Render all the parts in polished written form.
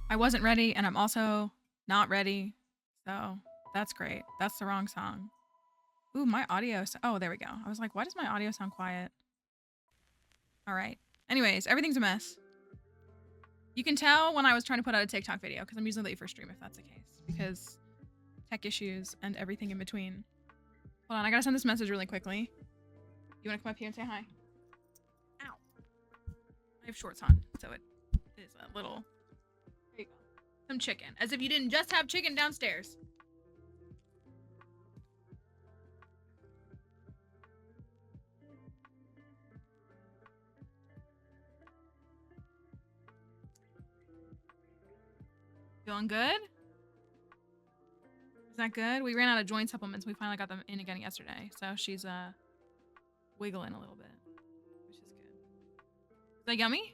I wasn't ready, and I'm also not ready. So that's great. That's the wrong song. Ooh, my audio. Oh, there we go. I was like, why does my audio sound quiet? All right. Anyways, everything's a mess. You can tell when I was trying to put out a TikTok video because I'm usually late for stream if that's the case. Because tech issues and everything in between. Hold on, I gotta send this message really quickly. You wanna come up here and say hi? Ow. I have shorts on, so it is a little... There you go. Some chicken. As if you didn't just have chicken downstairs. Feeling good? Is that good? We ran out of joint supplements. We finally got them in again yesterday. So she's wiggling a little bit, which is good. Is that yummy?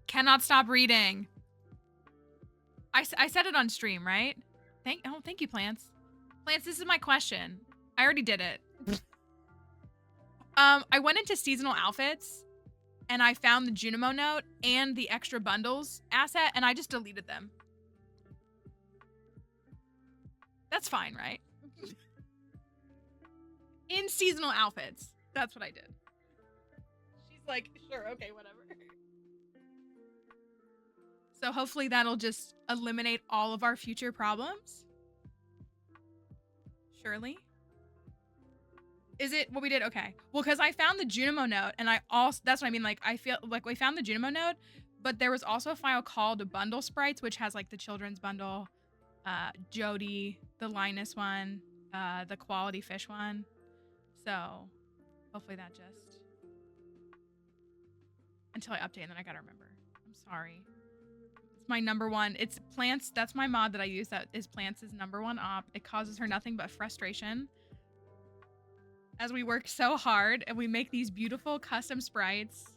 Cannot stop reading. I said it on stream, right? Thank you, Plants. Plants, this is my question. I already did it. I went into seasonal outfits and I found the Junimo note and the extra bundles asset and I just deleted them. That's fine, right? In seasonal outfits. That's what I did. She's like, sure, okay, whatever. So hopefully that'll just eliminate all of our future problems. Surely. Is it what we did? Okay. Well, because I found the Junimo note and I also, that's what I mean. Like, I feel like we found the Junimo note, but there was also a file called Bundle Sprites, which has like the children's bundle, Jody, the Linus one, the Quality Fish one. So hopefully that just, until I update and then I gotta remember. I'm sorry. It's my number one. It's Plants. That's my mod that I use. That is Plants' number one op. It causes her nothing but frustration. As we work so hard and we make these beautiful custom sprites.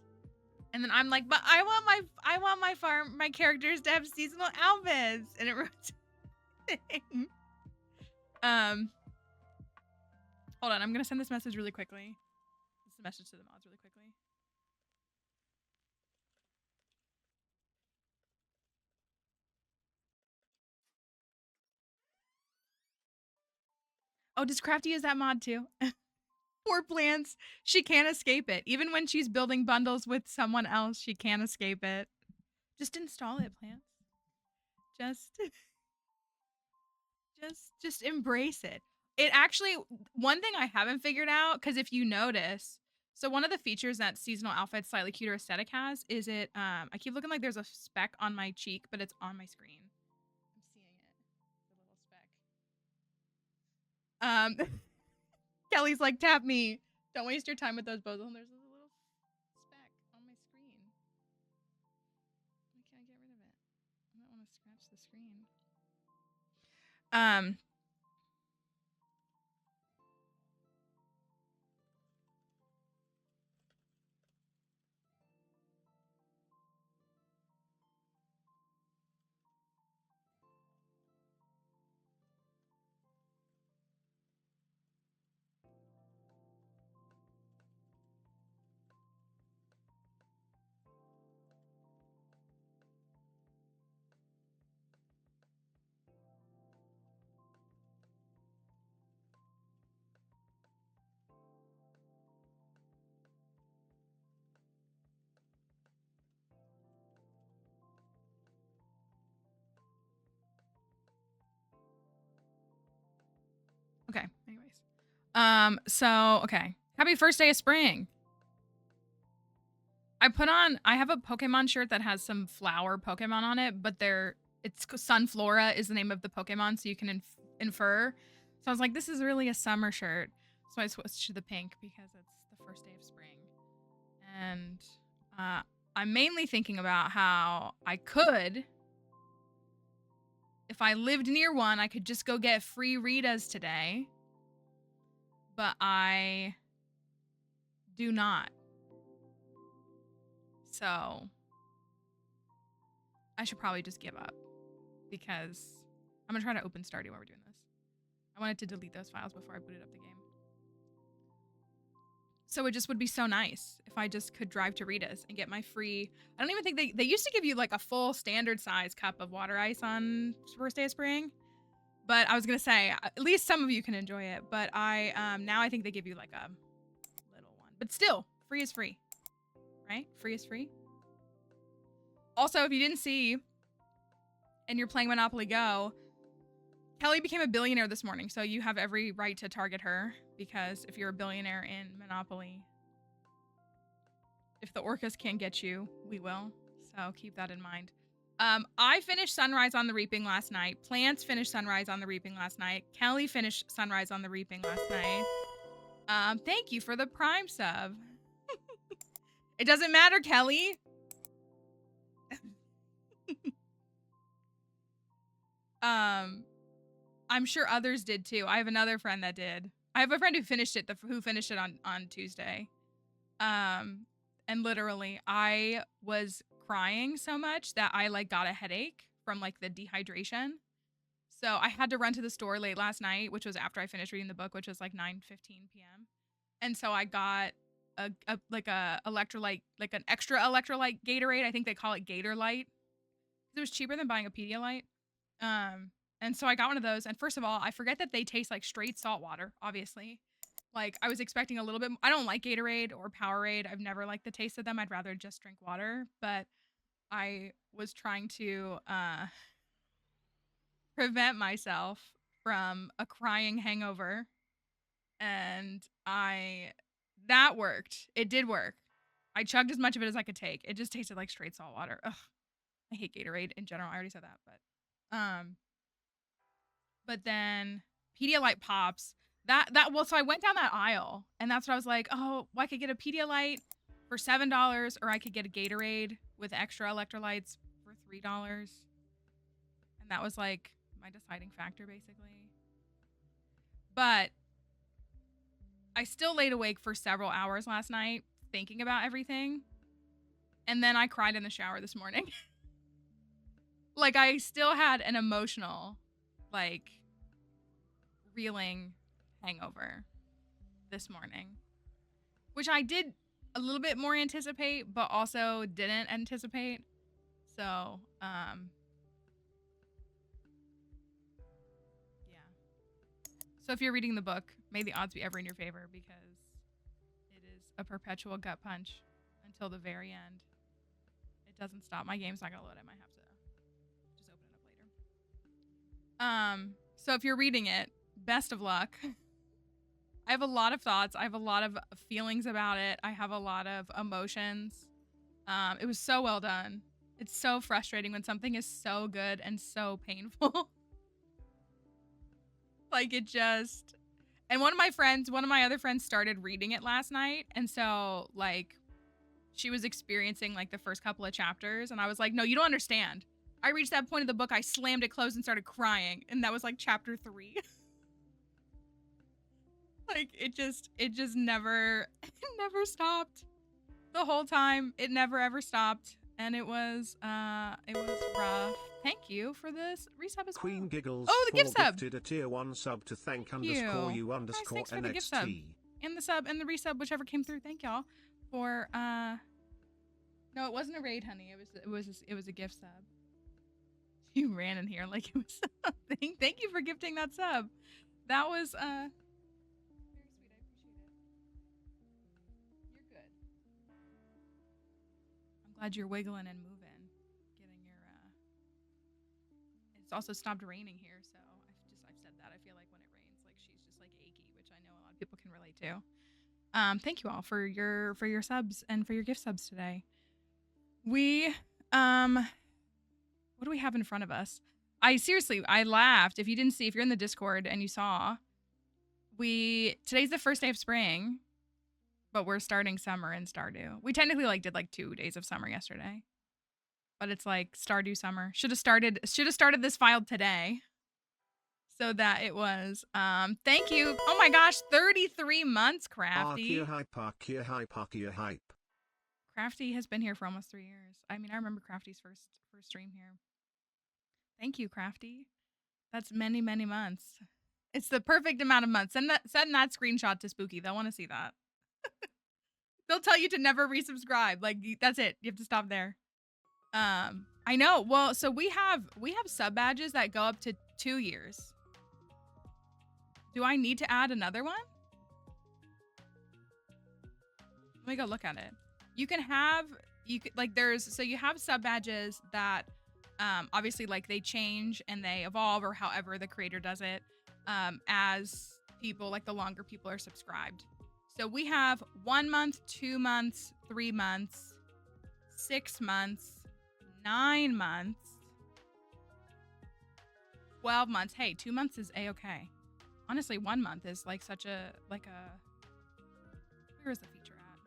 And then I'm like, but I want my characters to have seasonal outfits. And it ruins everything. Hold on, I'm gonna send this message really quickly. This is a message to the mods really quickly. Oh, does Crafty use that mod too? Poor Plants. She can't escape it. Even when she's building bundles with someone else, she can't escape it. Just install it, Plants. Just embrace it. It actually, one thing I haven't figured out, because if you notice, so one of the features that seasonal outfits slightly cuter aesthetic has is it, I keep looking like there's a speck on my cheek, but it's on my screen. I'm seeing it. The little speck. Kelly's like, tap me. Don't waste your time with those bozos. And there's a little speck on my screen. Why can't I get rid of it? I don't want to scratch the screen. Okay, anyways. Okay. Happy first day of spring. I have a Pokemon shirt that has some flower Pokemon on it, but it's Sunflora is the name of the Pokemon, so you can infer. So I was like, this is really a summer shirt. So I switched to the pink because it's the first day of spring. And I'm mainly thinking about how I could, if I lived near one, I could just go get free Ritas today. But I do not. So I should probably just give up because I'm gonna try to open Stardew while we're doing this. I wanted to delete those files before I booted up the game. So it just would be so nice if I just could drive to Rita's and get my free. I don't even think they used to give you like a full standard size cup of water ice on first day of spring. But I was gonna say at least some of you can enjoy it. But I now I think they give you like a little one. But still, free is free, right? Free is free. Also, if you didn't see, and you're playing Monopoly Go, Kelly became a billionaire this morning, so you have every right to target her, because if you're a billionaire in Monopoly, if the orcas can't get you, we will. So keep that in mind. I finished Sunrise on the Reaping last night. Plants finished Sunrise on the Reaping last night. Kelly finished Sunrise on the Reaping last night. Thank you for the Prime sub. It doesn't matter, Kelly. I'm sure others did too. I have another friend that did. I have a friend who finished it on Tuesday. And literally I was crying so much that I like got a headache from like the dehydration. So I had to run to the store late last night, which was after I finished reading the book, which was like 9:15 p.m. And so I got a electrolyte, like an extra electrolyte Gatorade. I think they call it Gator Light. It was cheaper than buying a Pedialyte. And so I got one of those. And first of all, I forget that they taste like straight salt water, obviously. Like, I was expecting a little bit. I don't like Gatorade or Powerade. I've never liked the taste of them. I'd rather just drink water. But I was trying to prevent myself from a crying hangover. And that worked. It did work. I chugged as much of it as I could take. It just tasted like straight salt water. Ugh. I hate Gatorade in general. I already said that. But then Pedialyte pops. Well, so I went down that aisle, and that's what I was like, oh, well, I could get a Pedialyte for $7, or I could get a Gatorade with extra electrolytes for $3. And that was like my deciding factor, basically. But I still laid awake for several hours last night thinking about everything. And then I cried in the shower this morning. Like, I still had an emotional, like, reeling hangover this morning, which I did a little bit more anticipate, but also didn't anticipate. So, yeah. So if you're reading the book, may the odds be ever in your favor, because it is a perpetual gut punch until the very end. It doesn't stop. My game's not gonna load. I might have to just open it up later. So if you're reading it, best of luck. I have a lot of thoughts. I have a lot of feelings about it. I have a lot of emotions. It was so well done. It's so frustrating when something is so good and so painful. Like, it just... And one of my other friends started reading it last night. And so, like, she was experiencing, like, the first couple of chapters. And I was like, no, you don't understand. I reached that point of the book, I slammed it closed and started crying. And that was, like, chapter 3. Like, it just never stopped. The whole time, it never ever stopped. And it was rough. Thank you for this resub as well. Queen Giggles. Oh, the gift sub. Gifted a tier 1 sub to thank Thank underscore you Guys, underscore thanks for the gift sub. NXT. And the sub and the resub, whichever came through. Thank y'all for no, it wasn't a raid, honey. It was a gift sub. You ran in here like it was something. Thank you for gifting that sub. That was very sweet. I appreciate it. You're good. I'm glad you're wiggling and moving. Getting your It's also stopped raining here, so I've said that. I feel like when it rains, like, she's just like achy, which I know a lot of people can relate to. Thank you all for your subs and for your gift subs today. We what do we have in front of us? I laughed. If you're in the Discord and you saw, today's the first day of spring, but we're starting summer in Stardew. We technically did 2 days of summer yesterday, but it's like Stardew summer. Should have started this file today, so that it was. Thank you. Oh my gosh, 33 months, Crafty. Hype. Crafty has been here for almost 3 years. I mean, I remember Crafty's first stream here. Thank you, Crafty. That's many, many months. It's the perfect amount of months. Send that screenshot to Spooky. They'll want to see that. They'll tell you to never resubscribe. Like that's it. You have to stop there. I know. Well, so we have sub badges that go up to 2 years. Do I need to add another one? Let me go look at it. You can have you have sub badges that obviously like they change and they evolve or however the creator does it as people like the longer people are subscribed. So we have 1 month, 2 months, 3 months, 6 months, 9 months, 12 months. Hey, 2 months is a-okay. Honestly, 1 month is like such a where is the feature at?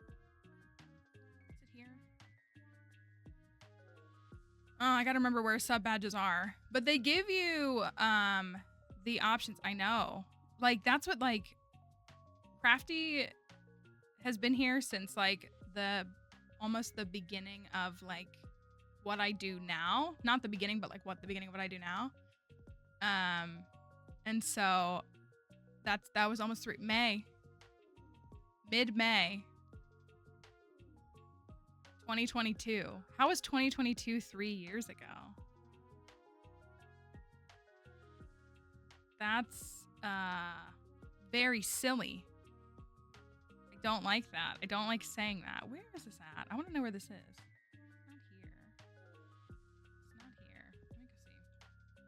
Is it here? Oh, I gotta remember where sub badges are. But they give you the options. I know. Like that's what like Crafty has been here since like almost the beginning of like what I do now. Not the beginning, but like the beginning of what I do now. And so that was almost mid-May 2022. How was 2022 3 years ago? That's very silly. I don't like that. I don't like saying that. Where is this at? I want to know where this is. It's not here. It's not here. Let me go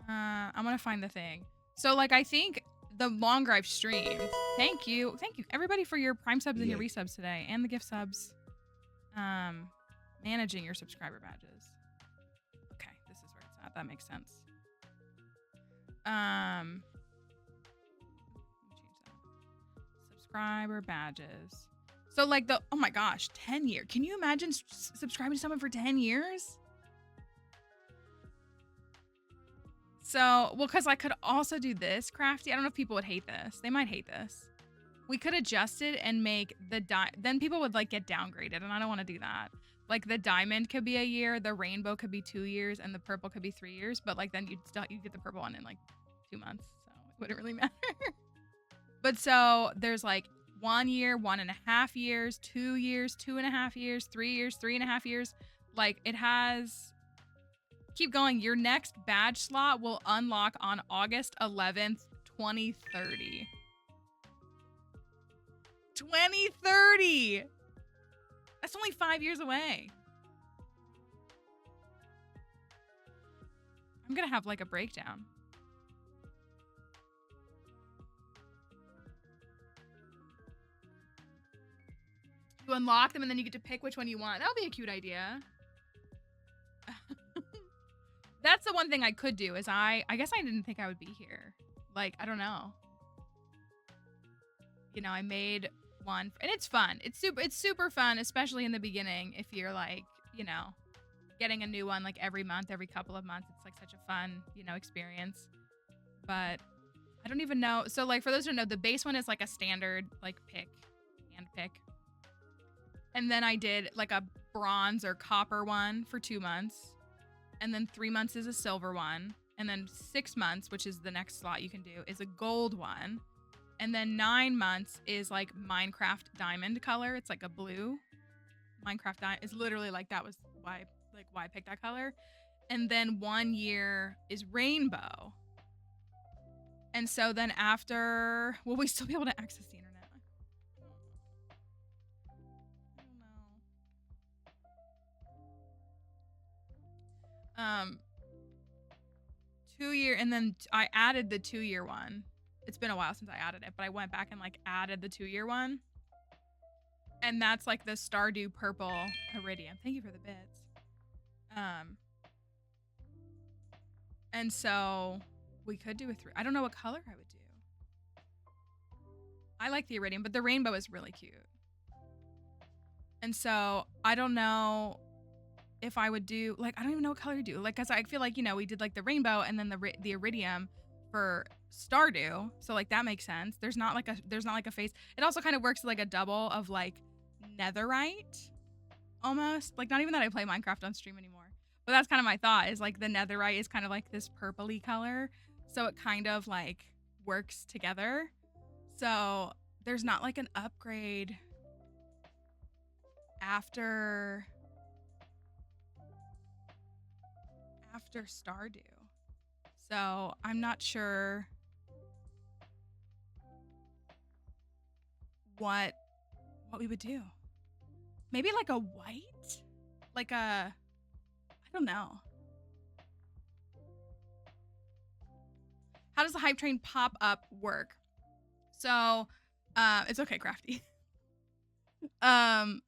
see. I'm gonna find the thing. So like I think the longer I've streamed, thank you everybody for your prime subs and your resubs today and the gift subs. Managing your subscriber badges. Okay, this is where it's at. That makes sense. Let me change that. Subscriber badges. So like oh my gosh, 10 years. Can you imagine subscribing to someone for 10 years? So, well, because I could also do this, Crafty. I don't know if people would hate this. They might hate this. We could adjust it and make then people would like get downgraded, and I don't want to do that. Like the diamond could be a year, the rainbow could be 2 years, and the purple could be 3 years. But like then you'd get the purple one in like 2 months, so it wouldn't really matter. But so there's like 1 year, 1.5 years, 2 years, 2.5 years, 3 years, 3.5 years. Like it has. Keep going. Your next badge slot will unlock on August 11th, 2030. 2030! That's only 5 years away. I'm gonna have like a breakdown. You unlock them and then you get to pick which one you want. That would be a cute idea. That's the one thing I could do is I guess I didn't think I would be here. Like, I don't know. You know, I made one and it's fun. It's super fun, especially in the beginning if you're like, you know, getting a new one like every month, every couple of months. It's like such a fun, you know, experience. But I don't even know. So like for those who don't know, the base one is like a standard like hand pick. And then I did like a bronze or copper one for 2 months. And then 3 months is a silver one. And then 6 months, which is the next slot you can do, is a gold one. And then 9 months is like Minecraft diamond color. It's like a blue. Minecraft diamond is literally like that was why I picked that color. And then 1 year is rainbow. And so then after, will we still be able to access the internet? I don't know. 2 year, and then I added the 2 year one. It's been a while since I added it, but I went back and like added the 2 year one. And that's like the Stardew purple iridium. Thank you for the bits. And so we could do a 3. I don't know what color I would do. I like the iridium, but the rainbow is really cute. And so I don't know if I would do, like, I don't even know what color to do. Like, cause I feel like, you know, we did like the rainbow and then the iridium for Stardew. So like that makes sense. There's not like a face. It also kind of works like a double of like netherite almost. Like not even that I play Minecraft on stream anymore. But that's kind of my thought is like the netherite is kind of like this purpley color. So it kind of like works together. So there's not like an upgrade after Stardew. So I'm not sure what we would do. Maybe like a white? Like a, I don't know. How does the hype train pop up work? So, it's okay, Crafty. How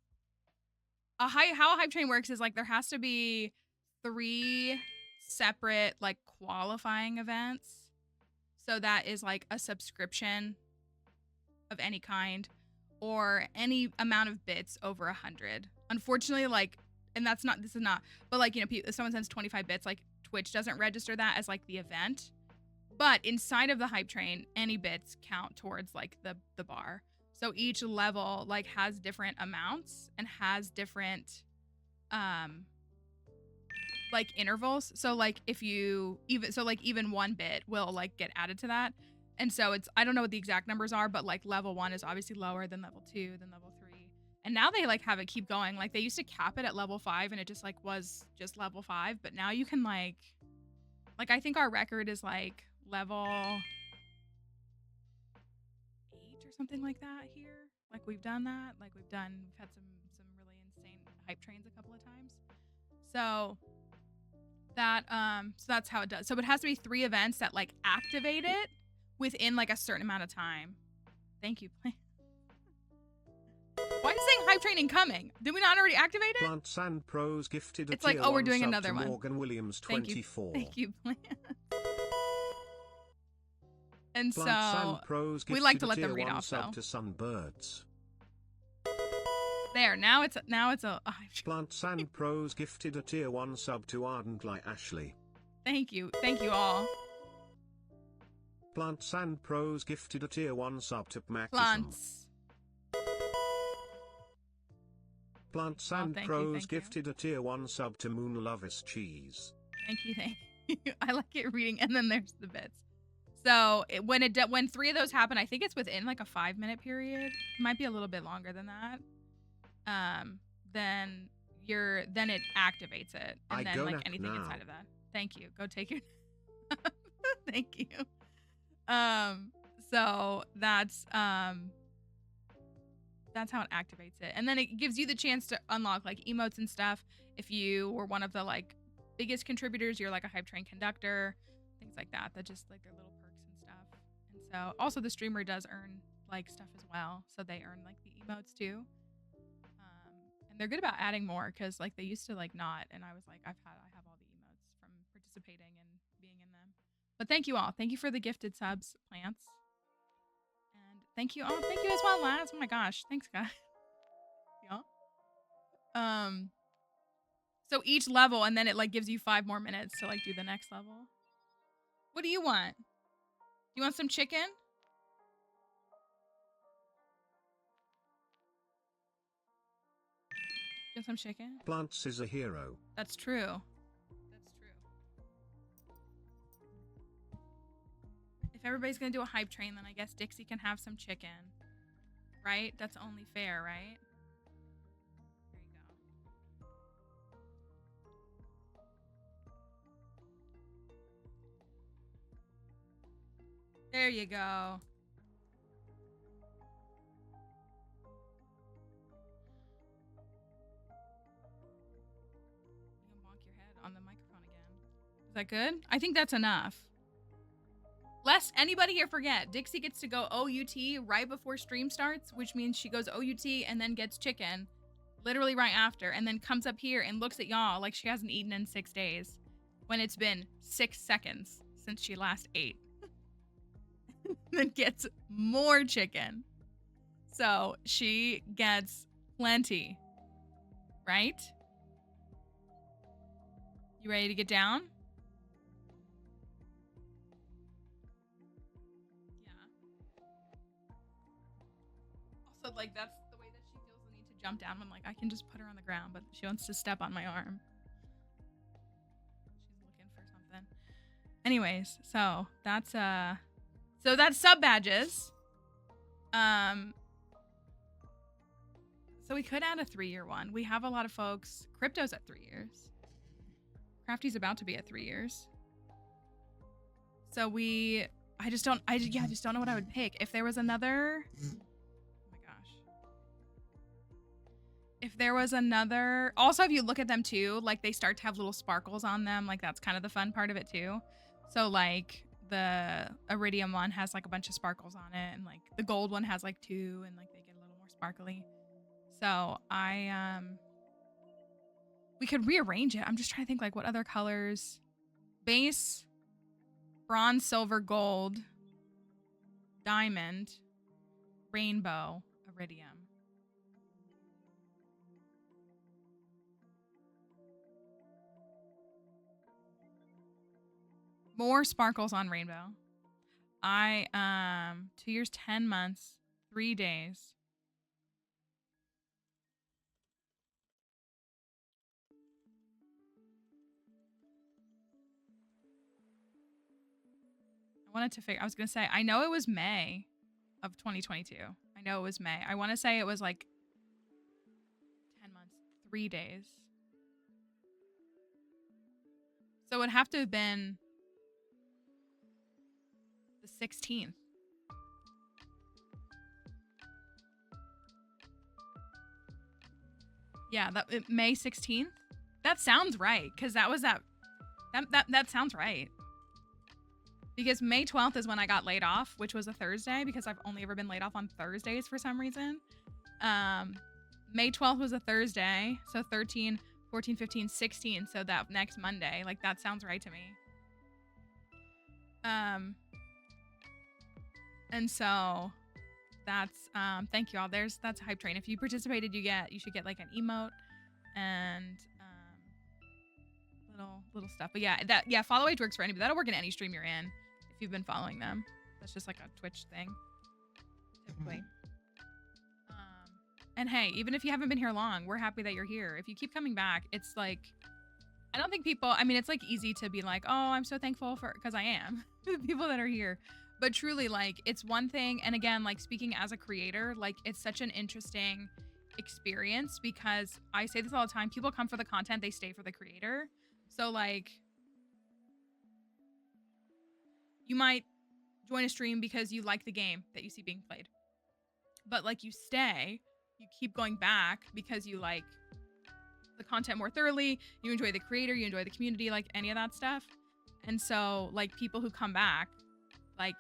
a hype train works is like there has to be 3 separate like qualifying events. So that is like a subscription of any kind or any amount of bits over 100. Unfortunately, like, and this is not, but like, you know, if someone sends 25 bits, like Twitch doesn't register that as like the event. But inside of the hype train, any bits count towards like the bar. So each level like has different amounts and has different like intervals. So like if you even 1 bit will like get added to that. And so it's, I don't know what the exact numbers are, but like level 1 is obviously lower than level 2, then level 3. And now they like have it keep going. Like they used to cap it at level 5 and it just like was just level 5, but now you can like I think our record is like level 8 or something like that here. Like we've had some really insane hype trains a couple of times. So that's how it does. So it has to be 3 events that like activate it within like a certain amount of time. Thank you. Why is it saying hype train incoming? Did we not already activate it? Plants and Pros gifted a it's like, tier oh, we're 1 doing sub another to one. Morgan Williams 24. Thank you, Plant. And Plants so and Pros we like to gifted a let them tier read 1 off sub though. to Sunbirds. There, now it's a Plants and Pros gifted a tier 1 sub to Ardently Ashley. Thank you all. Plants and Pros gifted a tier 1 sub to Maxism. Plants and Pros gifted a tier 1 sub to Moon Lovis Cheese. Thank you. I like it reading, and then there's the bits. So when 3 of those happen, I think it's within like a 5-minute period. It might be a little bit longer than that. Then it activates it, and then like anything now. inside of that. Thank you. Go take your. Thank you. So that's how it activates it, and then it gives you the chance to unlock like emotes and stuff. If you were one of the like biggest contributors, you're like a hype train conductor, things like that. That just like their little perks and stuff. And so also the streamer does earn like stuff as well, so they earn like the emotes too. And they're good about adding more because like they used to like not, and I was like I have all the emotes from participating and being in them. But thank you all. Thank you for the gifted subs, Plants. And thank you all. Thank you as well, Laz. Oh my gosh. Thanks, guys. Yeah. So each level, and then it like gives you 5 more minutes to like do the next level. What do you want? You want some chicken? You want some chicken? Plants is a hero. That's true. If everybody's gonna do a hype train, then I guess Dixie can have some chicken. Right? That's only fair, right? There you go. There you go. You can bonk your head on the microphone again. Is that good? I think that's enough. Lest anybody here forget, Dixie gets to go OUT right before stream starts, which means she goes OUT and then gets chicken literally right after, and then comes up here and looks at y'all like she hasn't eaten in 6 days when it's been 6 seconds since she last ate. Then gets more chicken. So she gets plenty. Right? You ready to get down? Also, like, that's the way that she feels the need to jump down. I'm like, I can just put her on the ground, but she wants to step on my arm. She's looking for something. Anyways, so that's sub badges. So we could add a 3-year one. We have a lot of folks. Crypto's at 3 years. Crafty's about to be at 3 years. So I just don't know what I would pick. If there was another, oh my gosh. If there was another, also if you look at them too, like they start to have little sparkles on them. Like that's kind of the fun part of it too. So like the Iridium one has like a bunch of sparkles on it, and like the gold one has like 2, and like they get a little more sparkly. So we could rearrange it. I'm just trying to think like what other colors. Base, bronze, silver, gold, diamond, rainbow, iridium. More sparkles on rainbow. 2 years, 10 months, 3 days. I was going to say, I know it was May of 2022. I know it was May. I want to say it was like 10 months, 3 days. So it would have to have been the 16th. Yeah, May 16th. That sounds right, because that was that sounds right. Because May 12th is when I got laid off, which was a Thursday, because I've only ever been laid off on Thursdays for some reason. May 12th was a Thursday, so 13, 14, 15, 16, so that next Monday. Like, that sounds right to me. And so that's, thank you all. That's a hype train. If you participated, you should get like an emote and, little stuff. But yeah, follow age works for anybody. That'll work in any stream you're in if you've been following them. That's just like a Twitch thing, typically. And hey, even if you haven't been here long, we're happy that you're here. If you keep coming back, it's like, I don't think people, I mean, it's like easy to be like, oh, I'm so thankful because I am the people that are here. But truly, like, it's one thing. And again, like speaking as a creator, like it's such an interesting experience because I say this all the time. People come for the content, they stay for the creator. So like, you might join a stream because you like the game that you see being played. But like you keep going back because you like the content more thoroughly, you enjoy the creator, you enjoy the community, like any of that stuff. And so like people who come back, like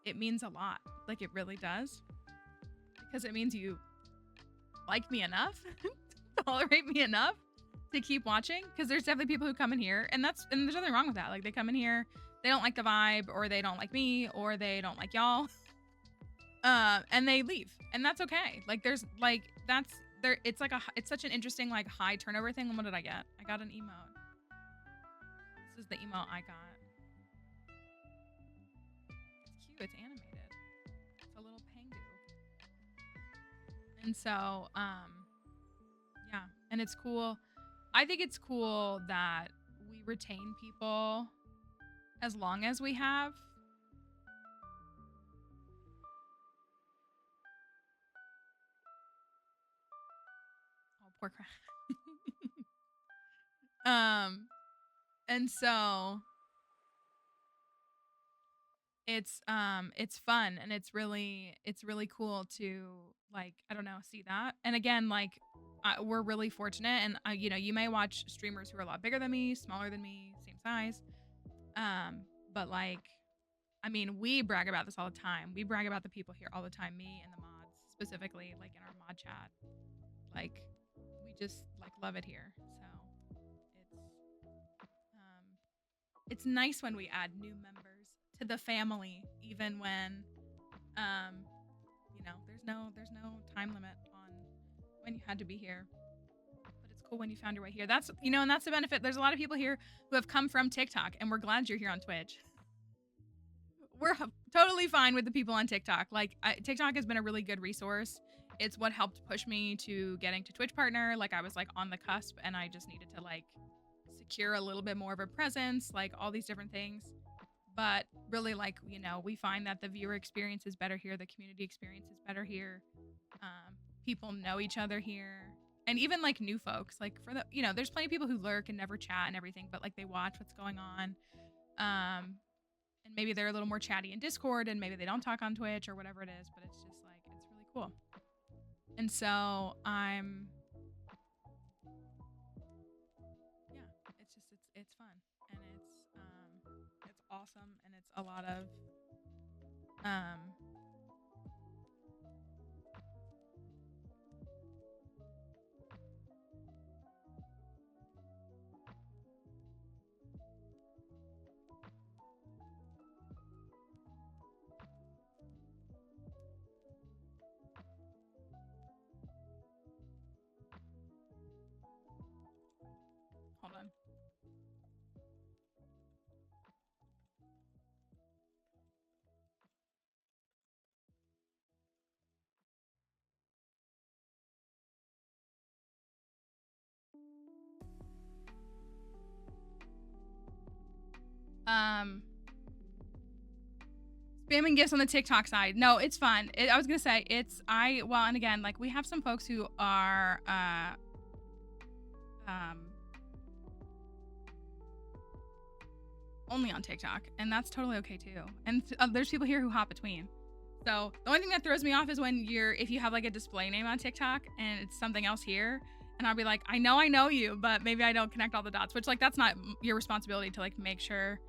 it means a lot. Like it really does. Because it means you like me enough, tolerate me enough to keep watching. Because there's definitely people who come in here and there's nothing wrong with that. Like they come in here, they don't like the vibe, or they don't like me, or they don't like y'all. And they leave. And that's okay. Like there's like it's such an interesting like high turnover thing. What did I get? I got an emote. This is the emote I got. It's cute, it's animated. It's a little Pengu. And so, yeah, and it's cool. I think it's cool that we retain people as long as we have. Oh, poor crap. And so it's fun, and it's really cool to like, I don't know, see that. And again, like we're really fortunate, and you know, you may watch streamers who are a lot bigger than me, smaller than me, same size. But like, I mean, we brag about this all the time. We brag about the people here all the time, me and the mods, specifically like in our mod chat. Like we just like love it here. So it's nice when we add new members to the family, even when you know, there's no time limit on when you had to be here. But it's cool when you found your way here. That's, you know, and that's the benefit. There's a lot of people here who have come from TikTok, and we're glad you're here on Twitch. We're totally fine with the people on TikTok. Like TikTok has been a really good resource. It's what helped push me to getting to Twitch partner. Like I was like on the cusp, and I just needed to like secure a little bit more of a presence, like all these different things. but really, like, you know, we find that the viewer experience is better here, the community experience is better here. People know each other here, and even like new folks, like for the, you know, there's plenty of people who lurk and never chat and everything, but like they watch what's going on. And maybe they're a little more chatty in Discord, and maybe they don't talk on Twitch or whatever it is, but it's just like, it's really cool. And so I'm, yeah, it's fun, and it's awesome, and it's a lot of, hold on. Spamming gifts on the TikTok side. No, it's fun. I was gonna say well, and again, like we have some folks who are only on TikTok, and that's totally okay too. And there's people here who hop between. So the only thing that throws me off is when if you have like a display name on TikTok and it's something else here, and I'll be like, I know you, but maybe I don't connect all the dots, which like that's not your responsibility to like make sure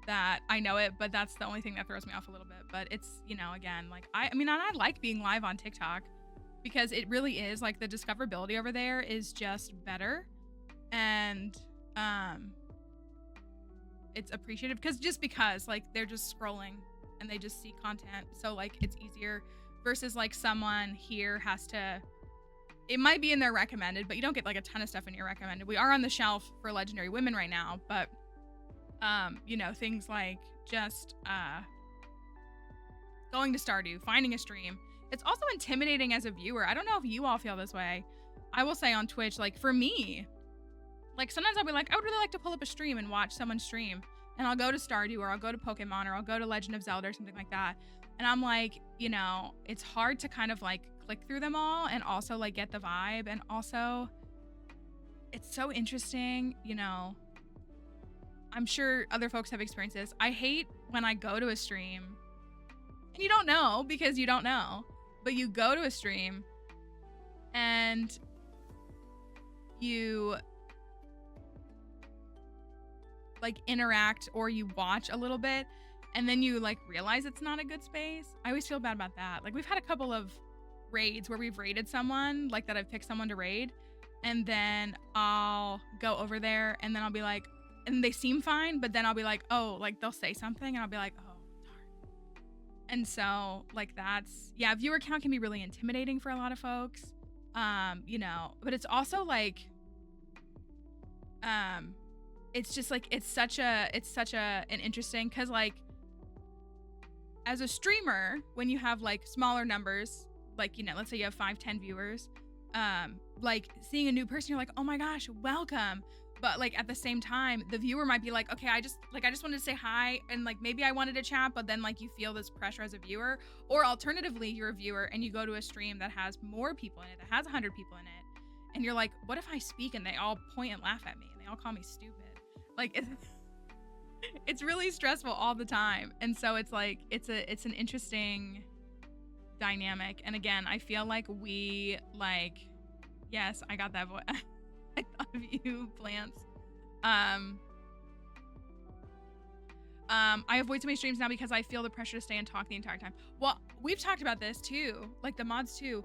that I know it, but that's the only thing that throws me off a little bit. But it's, you know, again, like I mean, and I like being live on TikTok because it really is like the discoverability over there is just better, and it's appreciative because like they're just scrolling and they just see content, so like it's easier versus like someone here has to, it might be in their recommended, but you don't get like a ton of stuff in your recommended. We are on the shelf for Legendary Women right now, but you know, things like just going to Stardew, finding a stream. It's also intimidating as a viewer. I don't know if you all feel this way. I will say on Twitch, like for me, like sometimes I'll be like, I would really like to pull up a stream and watch someone stream, and I'll go to Stardew or I'll go to Pokemon or I'll go to Legend of Zelda or something like that. And I'm like, you know, it's hard to kind of like click through them all and also like get the vibe, and also it's so interesting, you know. I'm sure other folks have experienced this. I hate when I go to a stream and you don't know because you don't know, but you go to a stream and you like interact or you watch a little bit and then you like realize it's not a good space. I always feel bad about that. Like we've had a couple of raids where we've raided someone, like that I've picked someone to raid, and then I'll go over there and then I'll be like, and they seem fine, but then I'll be like, oh, like they'll say something and I'll be like, oh, darn. And so like that's, yeah, viewer count can be really intimidating for a lot of folks. You know, but it's also like, it's just like, it's such an interesting, cause like as a streamer, when you have like smaller numbers, like, you know, let's say you have 5-10 viewers, like seeing a new person, you're like, oh my gosh, welcome. But like at the same time, the viewer might be like, okay, I just wanted to say hi, and like maybe I wanted to chat, but then like you feel this pressure as a viewer. Or alternatively, you're a viewer and you go to a stream that has more people in it, that has 100 people in it, and you're like, what if I speak and they all point and laugh at me and they all call me stupid? Like it's really stressful all the time. And so it's like it's an interesting dynamic. And again, I feel like we like, yes, I got that voice. I thought of you, plants. I avoid so many streams now because I feel the pressure to stay and talk the entire time. Well, we've talked about this too, like the mods too.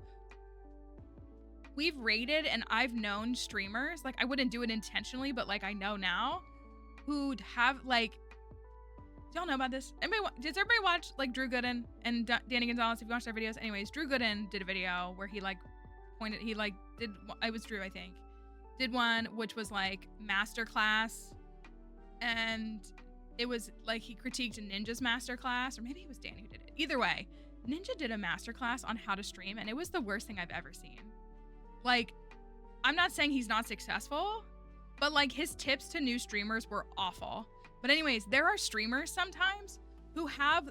We've rated, and I've known streamers, like I wouldn't do it intentionally, but like I know now, who'd have like, do y'all know about this? Does everybody watch like Drew Gooden and Danny Gonzalez? If you watch their videos, anyways, Drew Gooden did a video where he like pointed, it was Drew, I think, did one which was like masterclass, and it was like he critiqued Ninja's masterclass, or maybe it was Danny who did it. Either way, Ninja did a masterclass on how to stream, and it was the worst thing I've ever seen. Like, I'm not saying he's not successful, But like his tips to new streamers were awful. But anyways, there are streamers sometimes who have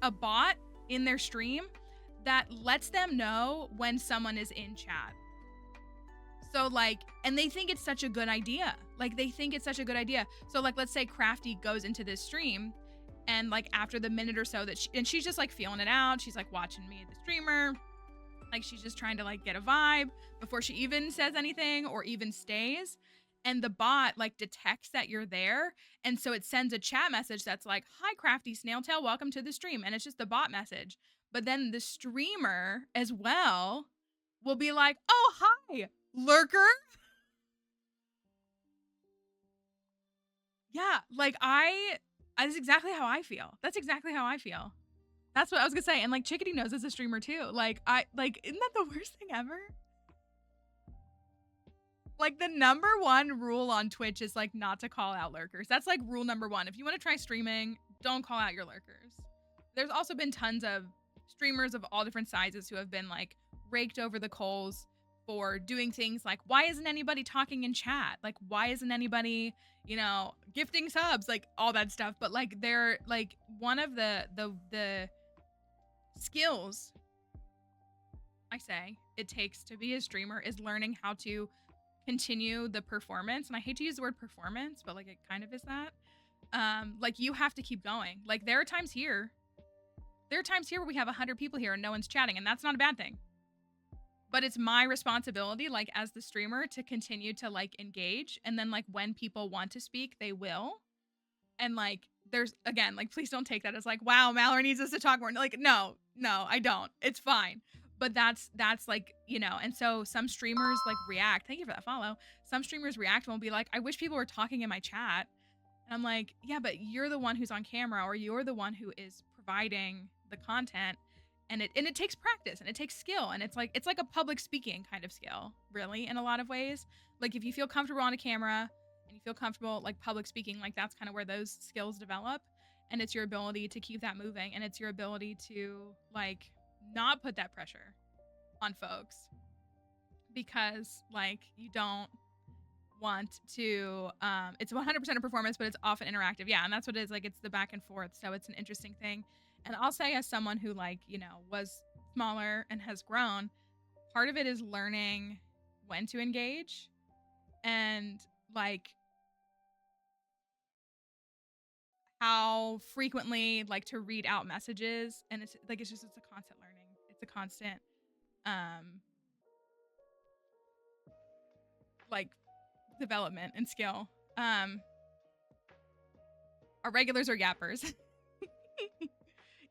a bot in their stream that lets them know when someone is in chat. So like, and they think it's such a good idea. Like they think it's such a good idea. So like, let's say Crafty goes into this stream and like after the minute or so that she's just like feeling it out. She's like watching me, the streamer. Like she's just trying to like get a vibe before she even says anything or even stays. And the bot like detects that you're there. And so it sends a chat message that's like, hi, Crafty Snailtail, welcome to the stream. And it's just a bot message. But then the streamer as well will be like, oh, hi, lurker. Yeah, like that's exactly how I feel. That's exactly how I feel. That's what I was gonna say. And like Chickadee knows as a streamer too. Like isn't that the worst thing ever? Like the number one rule on Twitch is like not to call out lurkers. That's like rule number one. If you want to try streaming, don't call out your lurkers. There's also been tons of streamers of all different sizes who have been like raked over the coals for doing things like, why isn't anybody talking in chat? Like, why isn't anybody, you know, gifting subs? Like all that stuff. But like they're like one of the skills I say it takes to be a streamer is learning how to continue the performance. And I hate to use the word performance, but like it kind of is that. Like you have to keep going. Like there are times here where we have 100 people here and no one's chatting, and that's not a bad thing. But it's my responsibility, like as the streamer, to continue to like engage. And then like when people want to speak, they will. And like there's again, like please don't take that as like, wow, Mallory needs us to talk more. Like, no, I don't. It's fine. But that's like, you know, and so some streamers like react. Thank you for that follow. Some streamers react and will be like, I wish people were talking in my chat. And I'm like, yeah, but you're the one who's on camera, or you're the one who is providing the content. And it takes practice and it takes skill. And it's like a public speaking kind of skill, really, in a lot of ways. Like if you feel comfortable on a camera and you feel comfortable like public speaking, like that's kind of where those skills develop. And it's your ability to keep that moving. And it's your ability to like not put that pressure on folks, because like you don't want to it's 100% a performance, but it's often interactive. Yeah, and that's what it is. Like it's the back and forth. So it's an interesting thing. And I'll say, as someone who like, you know, was smaller and has grown, part of it is learning when to engage and like how frequently like to read out messages. And it's like it's a constant learning. It's a constant like development and skill. Our regulars are yappers.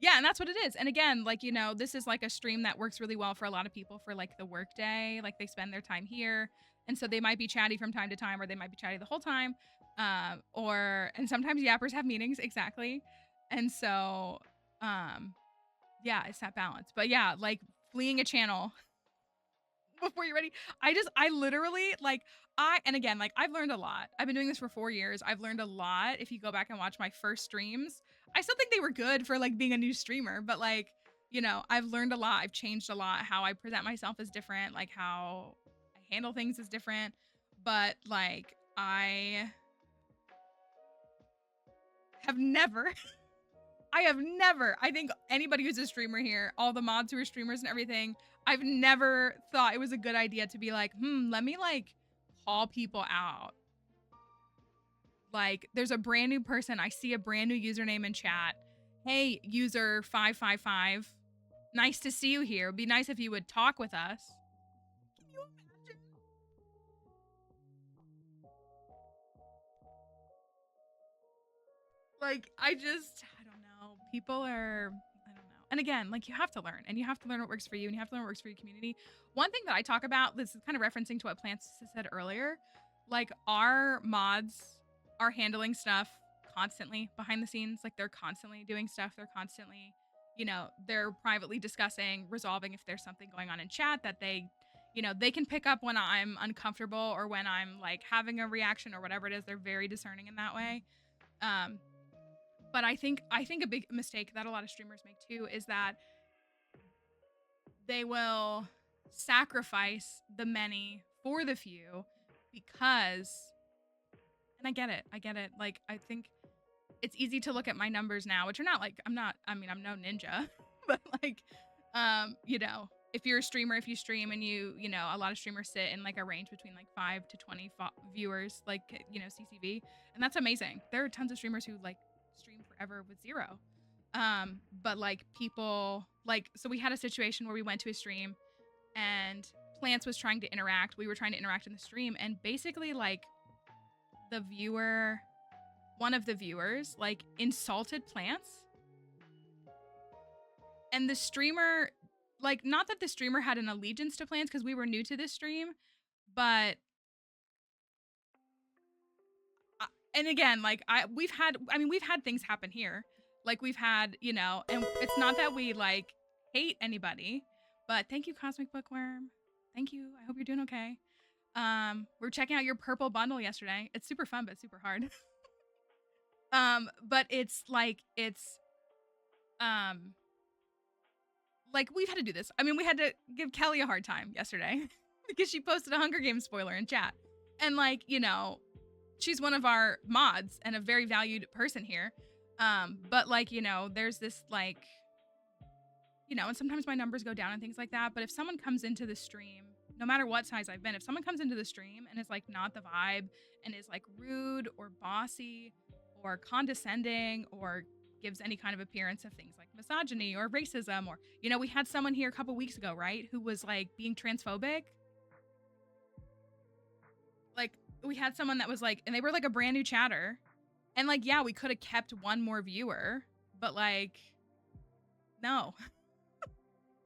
Yeah, and that's what it is. And again, like, you know, this is like a stream that works really well for a lot of people for like the work day. Like they spend their time here. And so they might be chatty from time to time, or they might be chatty the whole time. And sometimes yappers have meetings. Exactly. And so, yeah, it's that balance. But yeah, like fleeing a channel before you're ready. I literally like, and again, like I've learned a lot. I've been doing this for 4 years. I've learned a lot. If you go back and watch my first streams, I still think they were good for like being a new streamer, but like, you know, I've learned a lot. I've changed a lot. How I present myself is different. Like how I handle things is different. But like, I have never, I think anybody who's a streamer here, all the mods who are streamers and everything, I've never thought it was a good idea to be like, let me like call people out. Like there's a brand new person, I see a brand new username in chat. Hey, user 555, nice to see you here. It'd be nice if you would talk with us. Can you imagine? Like, I don't know. People are, I don't know. And again, like you have to learn, and you have to learn what works for you, and you have to learn what works for your community. One thing that I talk about, this is kind of referencing to what Plants said earlier, like our mods are handling stuff constantly behind the scenes. Like they're constantly doing stuff. They're constantly, you know, they're privately discussing, resolving if there's something going on in chat that they, you know, they can pick up when I'm uncomfortable or when I'm like having a reaction or whatever it is. They're very discerning in that way. But I think a big mistake that a lot of streamers make too is that they will sacrifice the many for the few because And I get it. Like, I think it's easy to look at my numbers now, which are not like, I'm no ninja, but like, you know, if you're a streamer, if you stream and you know, a lot of streamers sit in like a range between like 5 to 20 viewers, like, you know, CCV. And that's amazing. There are tons of streamers who like stream forever with 0. But like people, like, so we had a situation where we went to a stream and Plants was trying to interact. We were trying to interact in the stream, and basically like one of the viewers like insulted Plants, and the streamer, like, not that the streamer had an allegiance to Plants because we were new to this stream, but and again, like, we've had things happen here. Like, we've had, you know, and it's not that we like hate anybody, but thank you, Cosmic Bookworm. Thank you. I hope you're doing okay. We're checking out your purple bundle yesterday. It's super fun, but super hard. But it's like, like, we've had to do this. I mean, we had to give Kelly a hard time yesterday because she posted a Hunger Games spoiler in chat. And like, you know, she's one of our mods and a very valued person here. But like, you know, there's this like, you know, and sometimes my numbers go down and things like that. But if someone comes into the stream, no matter what size I've been, if someone comes into the stream and is like not the vibe and is like rude or bossy or condescending or gives any kind of appearance of things like misogyny or racism, or, you know, we had someone here a couple weeks ago, right, who was like being transphobic. Like, we had someone that was like, and they were like a brand new chatter, and like, yeah, we could have kept one more viewer, but like, no.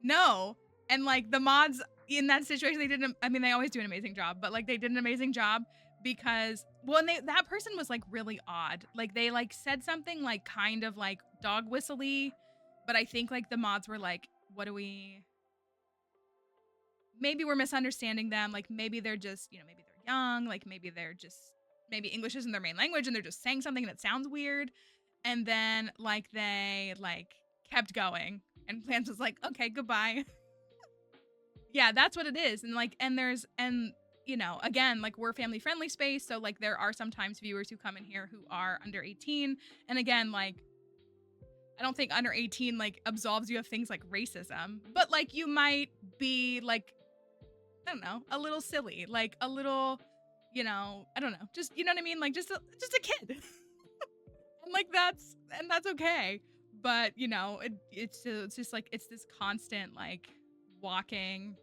No. And like, the mods in that situation, they didn't, I mean, they always do an amazing job, but like, they did an amazing job because, well, and that person was like really odd. Like, they like said something like kind of like dog whistly, but I think like the mods were like, maybe we're misunderstanding them. Like, maybe they're just, you know, maybe they're young. Like, maybe English isn't their main language and they're just saying something that sounds weird. And then like, they like kept going, and Plants was like, okay, goodbye. Yeah, that's what it is. And like, and you know, again, like, we're a family friendly space, so like, there are sometimes viewers who come in here who are under 18, and again, like, I don't think under 18 like absolves you of things like racism, but like, you might be like, I don't know, a little silly, like a little, you know, I don't know, just, you know what I mean, like, just a kid. And like, that's okay. But you know, it's just like, it's this constant like walking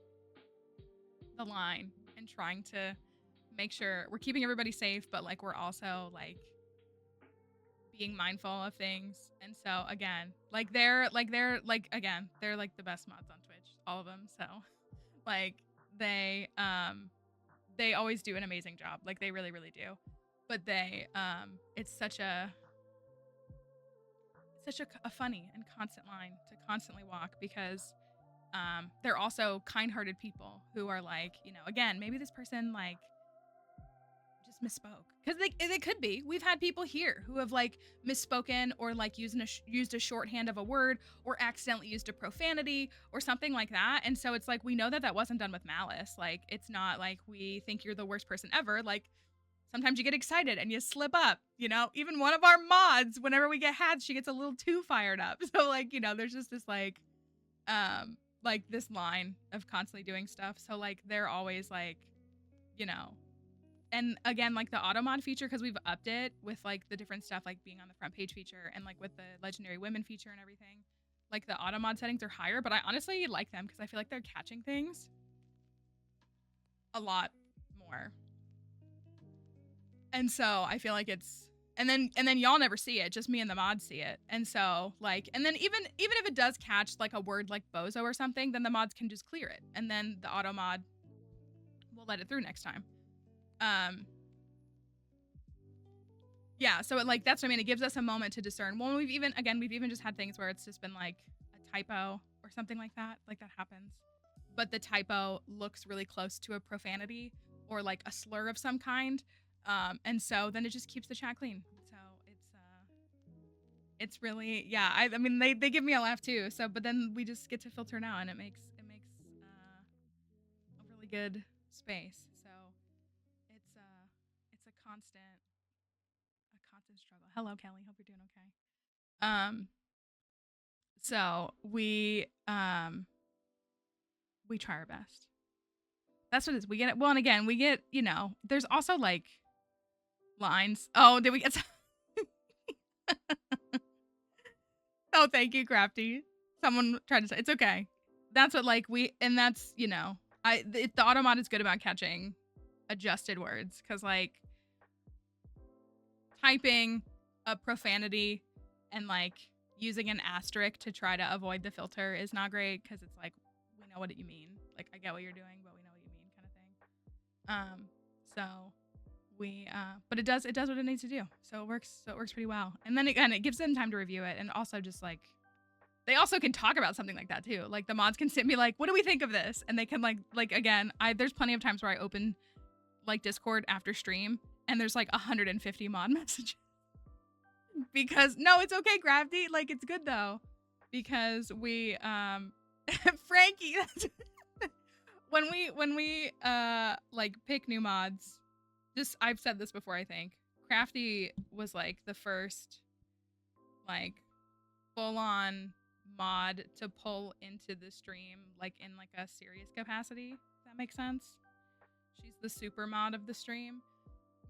the line and trying to make sure we're keeping everybody safe, but like, we're also like being mindful of things. And so again, like, they're like the best mods on Twitch, all of them. So like, they always do an amazing job. Like, they really, really do. But it's such a funny and constant line to constantly walk, because they're also kind-hearted people who are like, you know, again, maybe this person like just misspoke, because they could be. We've had people here who have like misspoken, or like used a shorthand of a word, or accidentally used a profanity or something like that. And so it's like, we know that that wasn't done with malice. Like, it's not like we think you're the worst person ever. Like, sometimes you get excited and you slip up, you know. Even one of our mods, whenever we get hats, she gets a little too fired up. So like, you know, there's just this like this line of constantly doing stuff. So like, they're always like, you know. And again, like, the auto mod feature, because we've upped it with like the different stuff, like being on the front page feature, and like with the legendary women feature and everything, like, the auto mod settings are higher, but I honestly like them because I feel like they're catching things a lot more. And so I feel like it's, and then y'all never see it, just me and the mods see it. And so like, and then even if it does catch like a word like bozo or something, then the mods can just clear it, and then the auto mod will let it through next time. Yeah, so it, like, that's what I mean, it gives us a moment to discern. Well, we've even just had things where it's just been like a typo or something like that happens, but the typo looks really close to a profanity or like a slur of some kind, and so then it just keeps the chat clean. So it's really, yeah, I mean, they give me a laugh too, so, but then we just get to filter it out, and it makes a really good space. So it's a constant the struggle. Hello, Kelly. Hope you're doing okay. So we try our best. That's what it is. We get it. Well, and again, we get, you know, there's also like lines. Oh, did we get Oh, thank you, Crafty. Someone tried to say it's okay. That's what like and that's, you know, the automod is good about catching adjusted words because like typing a profanity and like using an asterisk to try to avoid the filter is not great because it's like we know what you mean. Like I get what you're doing, but we know what you mean, kind of thing. So we but it does what it needs to do. So it works pretty well. And then again, it gives them time to review it, and also just like they also can talk about something like that too. Like the mods can sit and be like, what do we think of this? And they can like again, there's plenty of times where I open like Discord after stream and there's like 150 mod messages. Because no, it's okay, Crafty. Like it's good though. Because we Frankie when we like pick new mods, just I've said this before, I think. Crafty was like the first like full on mod to pull into the stream like in like a serious capacity, if that makes sense. She's the super mod of the stream.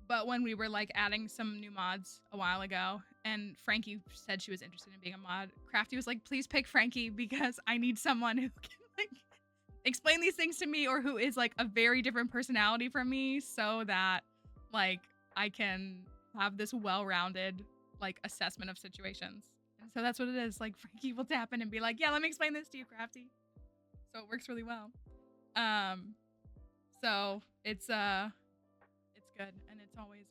But when we were like adding some new mods a while ago and Frankie said she was interested in being a mod, Crafty was like, please pick Frankie because I need someone who can like explain these things to me or who is like a very different personality from me so that like I can have this well-rounded like assessment of situations. And so that's what it is. Like Frankie will tap in and be like, yeah, let me explain this to you, Crafty. So it works really well. So it's good and it's always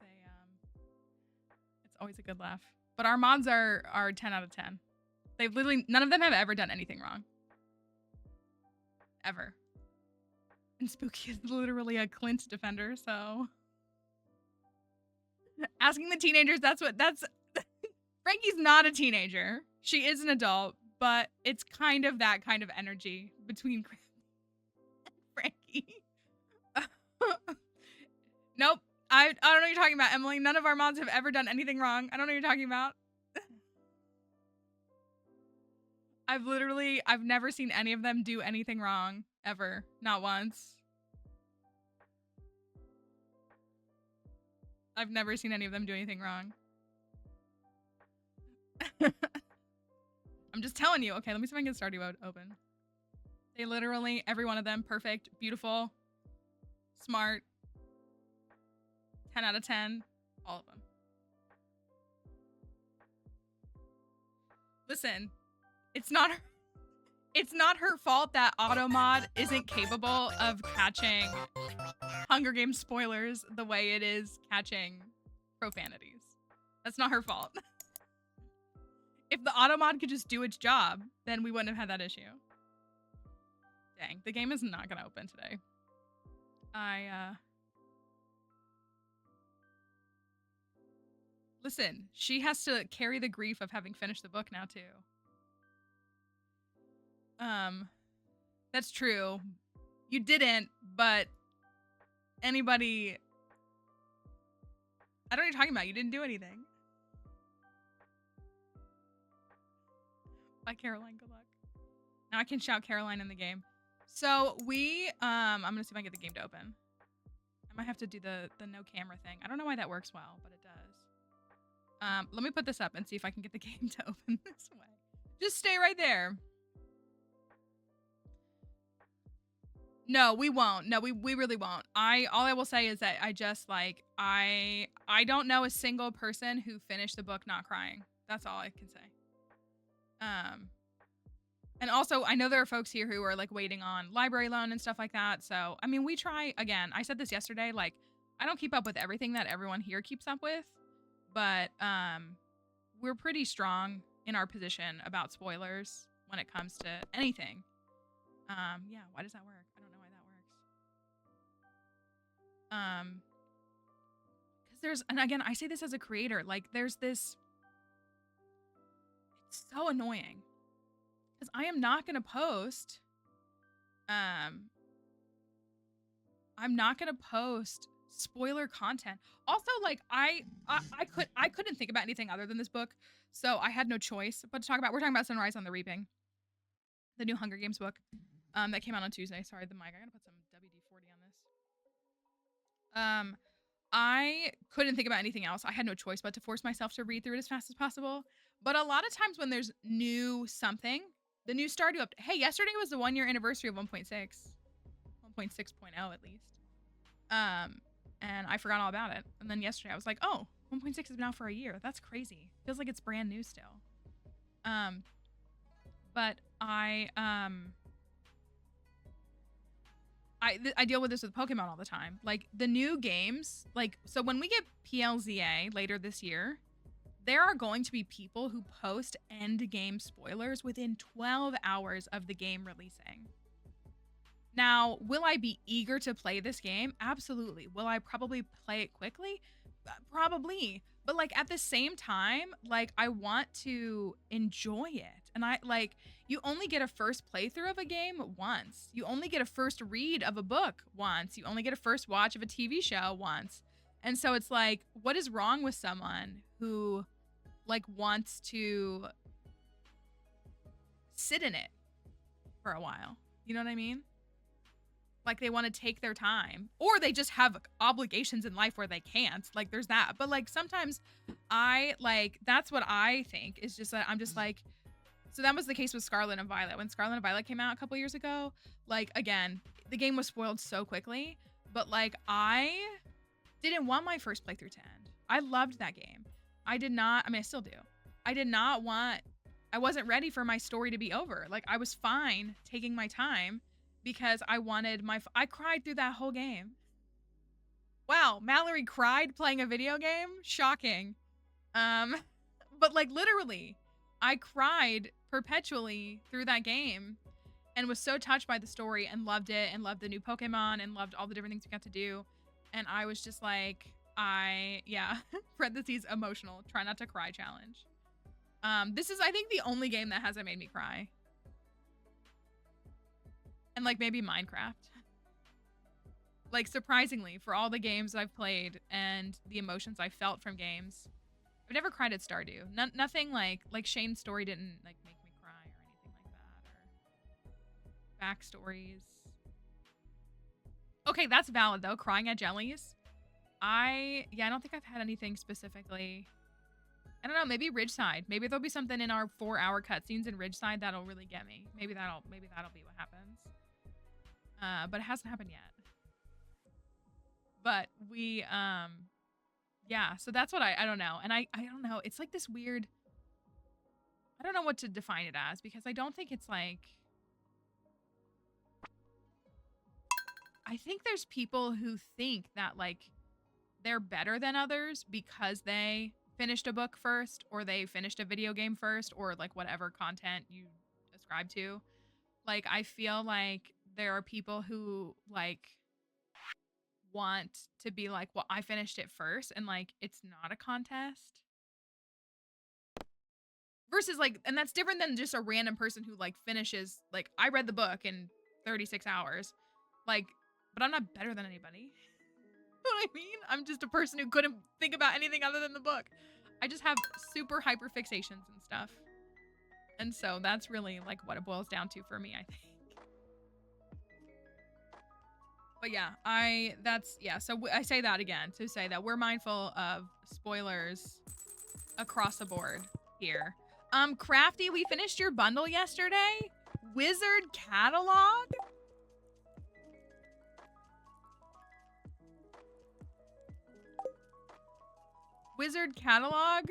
a good laugh. But our mods are 10 out of 10. They've literally none of them have ever done anything wrong. Ever. And Spooky is literally a Clint defender, so asking the teenagers, that's Frankie's not a teenager. She is an adult, but it's kind of that kind of energy between Frankie. Nope. I don't know what you're talking about, Emily. None of our mods have ever done anything wrong. I don't know what you're talking about. I've never seen any of them do anything wrong. Ever. Not once. I've never seen any of them do anything wrong. I'm just telling you. Okay, let me see if I can get Stardew Valley open. They literally, every one of them, perfect, beautiful, smart, 10 out of 10, all of them. Listen, it's not her fault that Automod isn't capable of catching Hunger Games spoilers the way it is catching profanities. That's not her fault. If the Automod could just do its job, then we wouldn't have had that issue. Dang, the game is not gonna open today. Listen, she has to carry the grief of having finished the book now too. That's true. You didn't, but anybody... I don't know what you're talking about. You didn't do anything. Bye, Caroline. Good luck. Now I can shout Caroline in the game. So we, I'm gonna see if I can get the game to open. I might have to do the no camera thing. I don't know why that works well, but it does. Let me put this up and see if I can get the game to open this way. Just stay right there. No, we won't. No, we really won't. All I will say is that I just like I don't know a single person who finished the book not crying. That's all I can say. And also I know there are folks here who are like waiting on library loan and stuff like that. So, I mean, we try again. I said this yesterday, like I don't keep up with everything that everyone here keeps up with, but we're pretty strong in our position about spoilers when it comes to anything. Yeah, why does that work? I don't know why that works. Because there's, and again, I say this as a creator, like there's this, it's so annoying. Because I am not going to post, I'm not going to post spoiler content. Also, like I couldn't think about anything other than this book, so I had no choice but to talk about. We're talking about Sunrise on the Reaping, the new Hunger Games book, that came out on Tuesday. Sorry, the mic. I gotta put some WD-40 on this. I couldn't think about anything else. I had no choice but to force myself to read through it as fast as possible. But a lot of times when there's new something, the new Stardew update. Hey, yesterday was the 1-year anniversary of 1.6, 1.6.0 at least. And I forgot all about it. And then yesterday I was like, oh, 1.6 has been out for a year. That's crazy. Feels like it's brand new still. But I deal with this with Pokemon all the time. Like the new games, like, so when we get PLZA later this year, there are going to be people who post end game spoilers within 12 hours of the game releasing. Now, will I be eager to play this game? Absolutely. Will I probably play it quickly? Probably. But like at the same time, like I want to enjoy it. And I like, you only get a first playthrough of a game once. You only get a first read of a book once. You only get a first watch of a TV show once. And so it's like, what is wrong with someone who like wants to sit in it for a while? You know what I mean? Like they want to take their time, or they just have obligations in life where they can't. Like there's that. But like sometimes I like, that's what I think is just that I'm just like, so that was the case with Scarlet and Violet. When Scarlet and Violet came out a couple years ago, like again, the game was spoiled so quickly, but like I didn't want my first playthrough to end. I loved that game. I did not, I mean, I still do. I wasn't ready for my story to be over. Like I was fine taking my time because I wanted I cried through that whole game. Wow, Mallory cried playing a video game? Shocking. But like literally, I cried perpetually through that game and was so touched by the story and loved it and loved the new Pokemon and loved all the different things we got to do. And I was just like, yeah, parentheses, emotional, try not to cry challenge. This is, I think, the only game that hasn't made me cry. And like maybe Minecraft. Like surprisingly, for all the games I've played and the emotions I felt from games, I've never cried at Stardew. Nothing like Shane's story didn't like make me cry or anything like that, or backstories. Okay, that's valid though. Crying at jellies. I don't think I've had anything specifically. I don't know, maybe Ridgeside. Maybe there'll be something in our 4-hour cutscenes in Ridgeside that'll really get me. Maybe that'll be what happens. But it hasn't happened yet. But we, yeah, so that's what I don't know. And I don't know. It's like this weird, I don't know what to define it as because I don't think it's like, I think there's people who think that like they're better than others because they finished a book first or they finished a video game first or like whatever content you ascribe to. Like, I feel like there are people who like want to be like, well, I finished it first and like it's not a contest. Versus like, and that's different than just a random person who like finishes, like I read the book in 36 hours. Like, but I'm not better than anybody. You know what I mean? I'm just a person who couldn't think about anything other than the book. I just have super hyper fixations and stuff. And so that's really like what it boils down to for me, I think. But yeah, so I say that again to say that we're mindful of spoilers across the board here. Crafty, we finished your bundle yesterday. Wizard catalog? Wizard catalog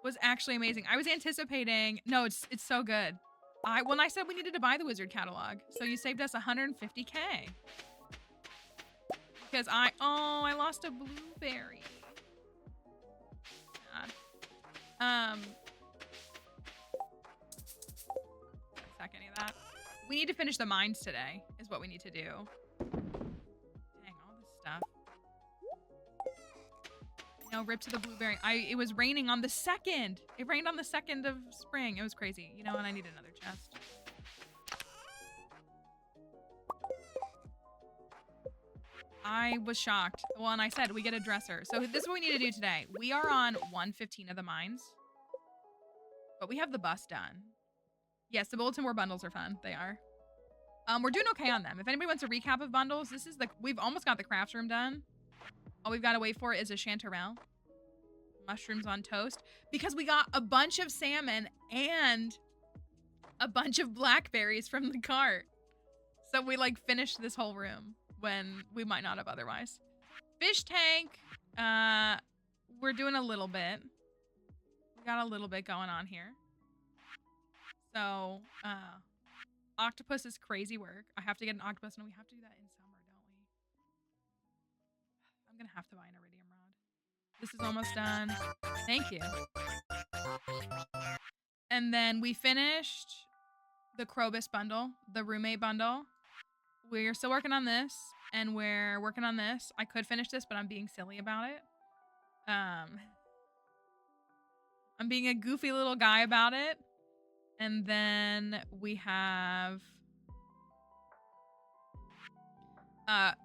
was actually amazing. I was anticipating, no, it's so good. When I said we needed to buy the Wizard catalog, so you saved us 150K. Because I lost a blueberry. God. Suck any of that. We need to finish the mines today, is what we need to do. Dang, all this stuff. No, rip to the blueberry. It was raining on the 2nd. It rained on the 2nd of spring. It was crazy. You know, and I need another chest. I was shocked. Well, and I said we get a dresser. So this is what we need to do today. We are on 115 of the mines. But we have the bus done. Yes, the bulletin board bundles are fun. They are. We're doing okay on them. If anybody wants a recap of bundles, this is we've almost got the crafts room done. All we've got to wait for is a chanterelle. Mushrooms on toast. Because we got a bunch of salmon and a bunch of blackberries from the cart. So we like finished this whole room when we might not have otherwise. Fish tank. We're doing a little bit. We got a little bit going on here. So, octopus is crazy work. I have to get an octopus, and we have to do that in summer, don't we? I'm gonna have to buy an iridium rod. This is almost done. Thank you. And then we finished the Krobus bundle, the roommate bundle. We're still working on this, and we're working on this. I could finish this, but I'm being silly about it. I'm being a goofy little guy about it. And then we have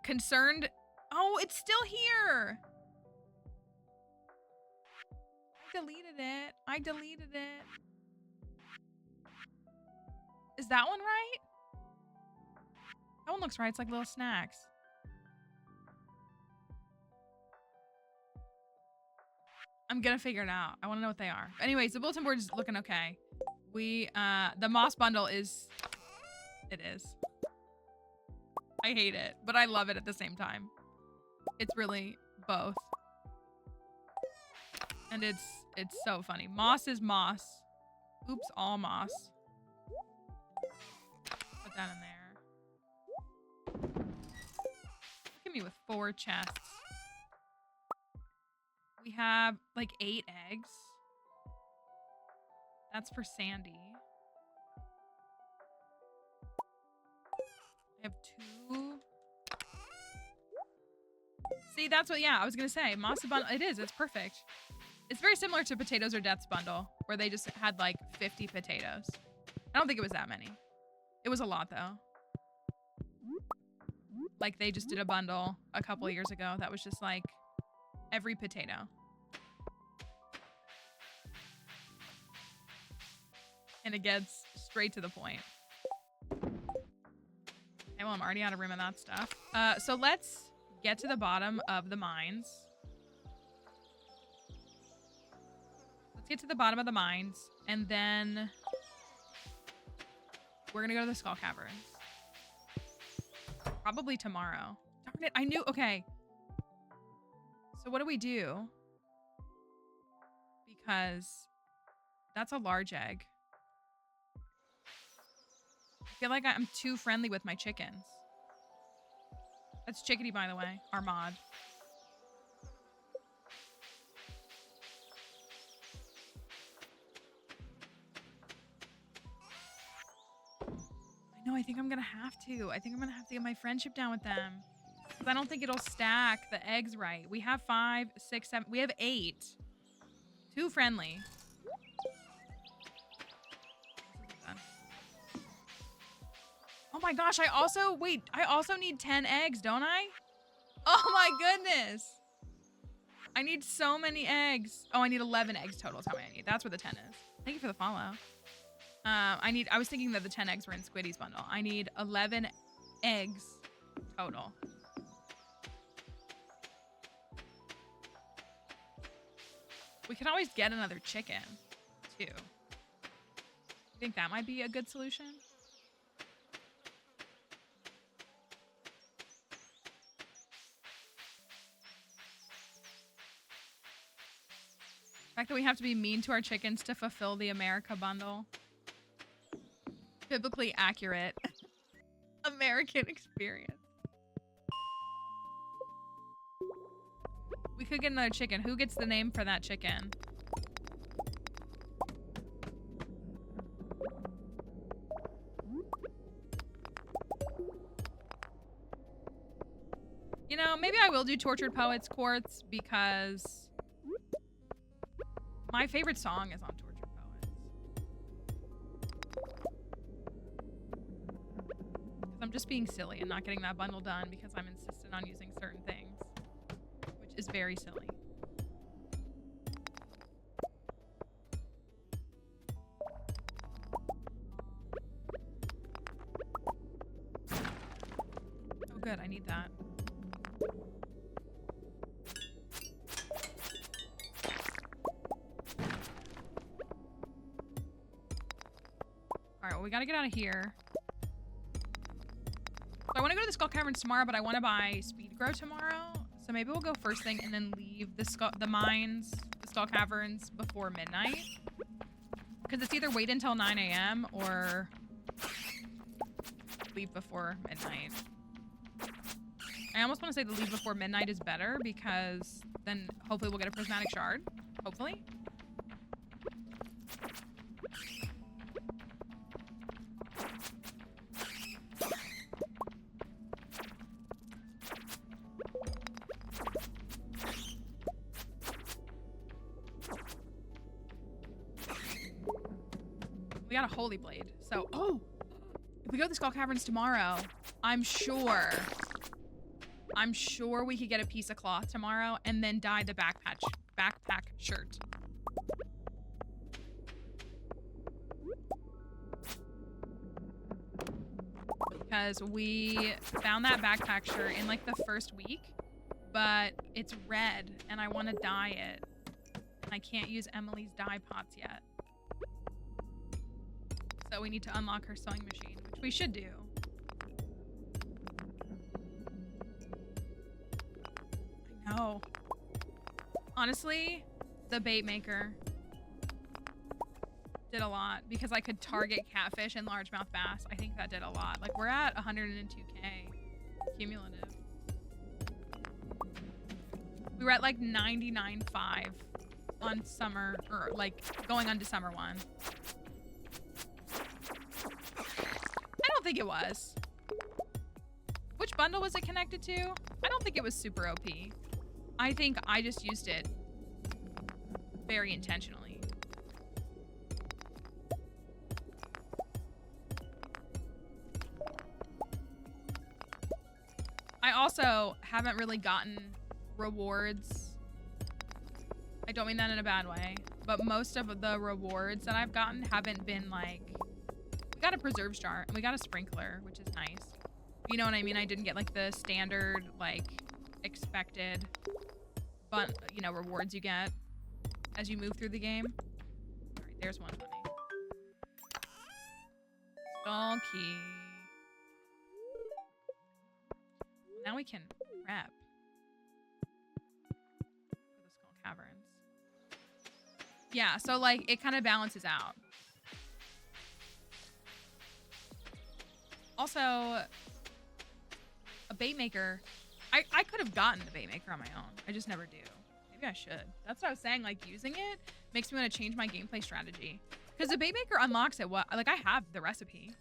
concerned. Oh, it's still here. I deleted it. Is that one right? That one looks right. It's like little snacks. I'm gonna figure it out. I want to know what they are. Anyways, the bulletin board is looking okay. We, the moss bundle is, it is. I hate it, but I love it at the same time. It's really both. And it's so funny. Moss is moss. Oops, all moss. Put that in there. Look at me with 4 chests. We have like 8 eggs. That's for Sandy. I have 2. See, that's what, yeah, I was gonna say. Masa bundle, it is, it's perfect. It's very similar to Potatoes or Death's bundle, where they just had like 50 potatoes. I don't think it was that many. It was a lot though. Like they just did a bundle a couple of years ago that was just like every potato. And it gets straight to the point. Okay, well, I'm already out of room of that stuff. So let's get to the bottom of the mines. Let's get to the bottom of the mines. And then we're gonna go to the Skull Caverns. Probably tomorrow. Darn it, I knew, okay. So what do we do? Because that's a large egg. I feel like I'm too friendly with my chickens. That's Chickadee, by the way, our mod. I know, I think I'm gonna have to. I think I'm gonna have to get my friendship down with them. Because I don't think it'll stack the eggs right. We have 5, 6, 7, we have 8. Too friendly. Oh my gosh, I also need 10 eggs, don't I? Oh my goodness. I need so many eggs. Oh, I need 11 eggs total is how many I need. That's where the 10 is. Thank you for the follow. I was thinking that the 10 eggs were in Squiddy's bundle. I need 11 eggs total. We could always get another chicken, too. You think that might be a good solution? The fact that we have to be mean to our chickens to fulfill the America bundle. Biblically accurate. American experience. We could get another chicken. Who gets the name for that chicken? You know, maybe I will do Tortured Poets Quartz because my favorite song is on Tortured Poets. Because I'm just being silly and not getting that bundle done because I'm insistent on using certain things, which is very silly. Oh, good. I need that. All right, well, we got to get out of here. So I want to go to the Skull Caverns tomorrow, but I want to buy Speed Grow tomorrow. So maybe we'll go first thing and then leave the mines, the Skull Caverns before midnight. Because it's either wait until 9 a.m. or leave before midnight. I almost want to say the leave before midnight is better because then hopefully we'll get a prismatic shard. Hopefully. We got a Holy Blade. So, oh, if we go to the Skull Caverns tomorrow, I'm sure we could get a piece of cloth tomorrow and then dye the backpack shirt. Because we found that backpack shirt in like the first week, but it's red and I want to dye it. And I can't use Emily's dye pots yet. So we need to unlock her sewing machine, which we should do. I know. Honestly, the bait maker did a lot because I could target catfish and largemouth bass. I think that did a lot. Like, we're at 102K cumulative. We were at like 99.5 on summer, or like going on to summer 1. I don't think it was. Which bundle was it connected to? I don't think it was super OP. I think I just used it very intentionally. I also haven't really gotten rewards. I don't mean that in a bad way, but most of the rewards that I've gotten haven't been like, we got a preserves jar and we got a sprinkler, which is nice. You know what I mean? I didn't get like the standard, like expected, but you know, rewards you get as you move through the game. All right, there's 120. Skull key. Now we can prep for the Skull Caverns. Yeah, so like it kind of balances out. Also, a bait maker. I could have gotten the bait maker on my own. I just never do. Maybe I should. That's what I was saying. Like, using it makes me want to change my gameplay strategy. Because the bait maker unlocks at what? Like, I have the recipe.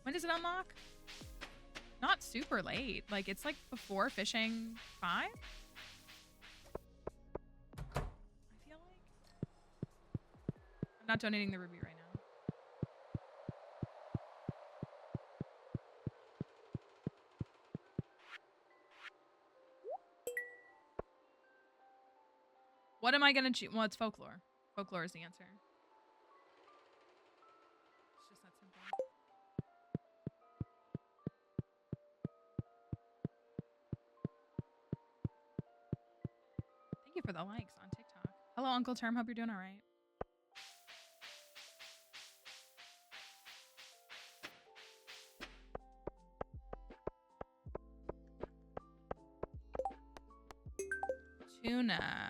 When does it unlock? Not super late. Like, it's like before fishing 5? I feel like. I'm not donating the ruby right now. What am I gonna choose? Well, it's folklore. Folklore is the answer. It's just that simple. Thank you for the likes on TikTok. Hello, Uncle Term. Hope you're doing all right. Tuna.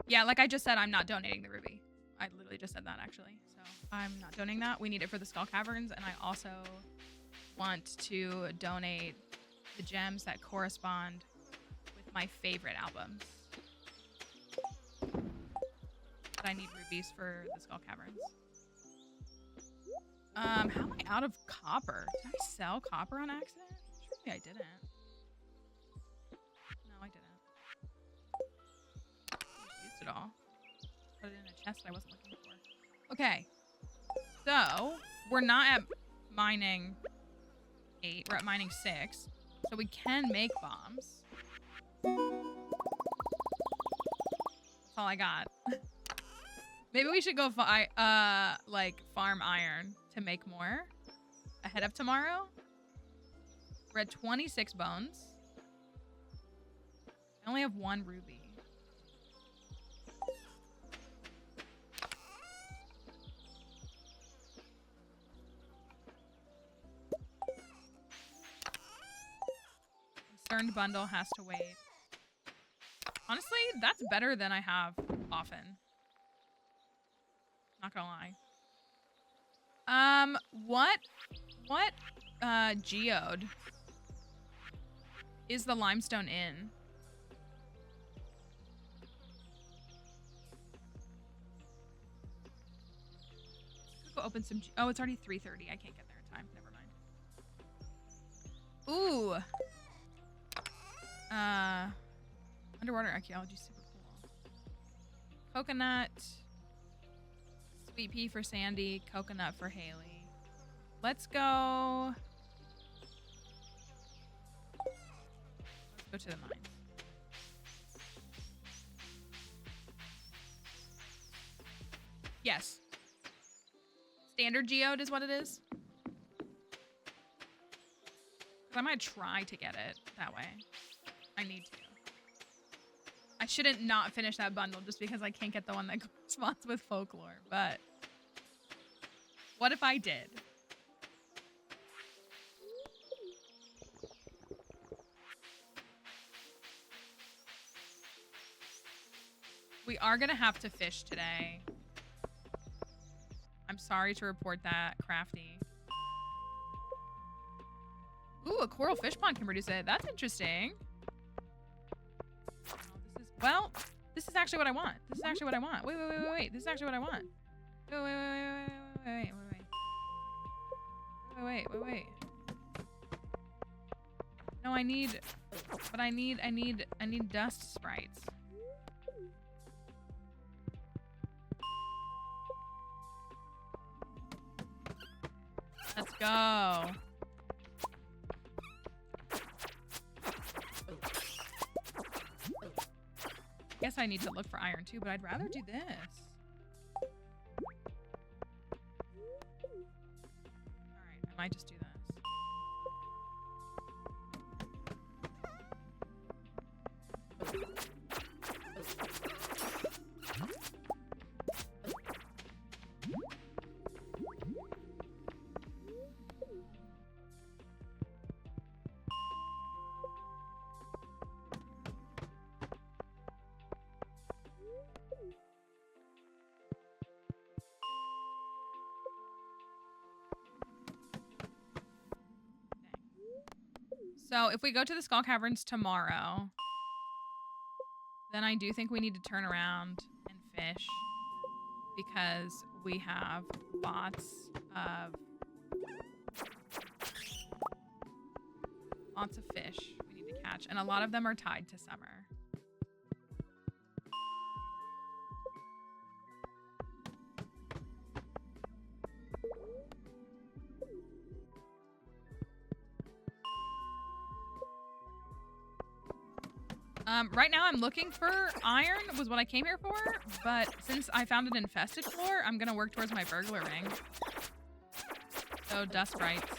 Yeah, like I just said, I'm not donating the ruby. I literally just said that, actually. So I'm not donating that. We need it for the Skull Caverns, and I also want to donate the gems that correspond with my favorite albums. But I need rubies for the Skull Caverns. How am I out of copper? Did I sell copper on accident? Surely I didn't. No, I didn't. I just used it all. Put it in a chest I wasn't looking for. Okay. So, we're not at mining 8. We're at mining 6. So we can make bombs. That's all I got. Maybe we should go like farm iron to make more ahead of tomorrow. We're at 26 bones. I only have 1 ruby. Concerned bundle has to wait. Honestly, that's better than I have often. Not gonna lie. What geode is the limestone in? Let's go open some. Oh, it's already 3:30. I can't get there in time. Never mind. Ooh. Underwater archaeology, super cool. Coconut. Sweet pea for Sandy, coconut for Haley. Let's go. Let's go to the mines. Yes. Standard geode is what it is. I might try to get it that way. I need to. I shouldn't not finish that bundle just because I can't get the one that corresponds with folklore, but what if I did? We are gonna have to fish today. I'm sorry to report that, Crafty. Ooh, a coral fish pond can produce it. That's interesting. Well, this is actually what I want. This is actually what I want. Wait. This is actually what I want. Wait. No, I need dust sprites. Let's go. I guess I need to look for iron too, but I'd rather do this. Alright, I might just do this. So if we go to the Skull Caverns tomorrow, then I do think we need to turn around and fish because we have lots of fish we need to catch, and a lot of them are tied to summer. Right now I'm looking for iron, was what I came here for, but since I found an infested floor, I'm gonna work towards my burglar ring. So, dust rights.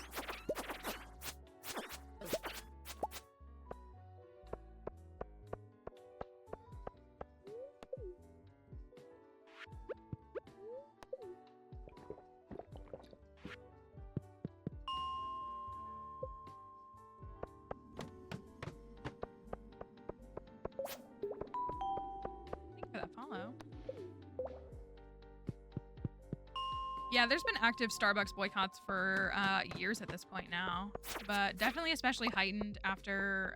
Yeah, there's been active Starbucks boycotts for years at this point now, but definitely especially heightened after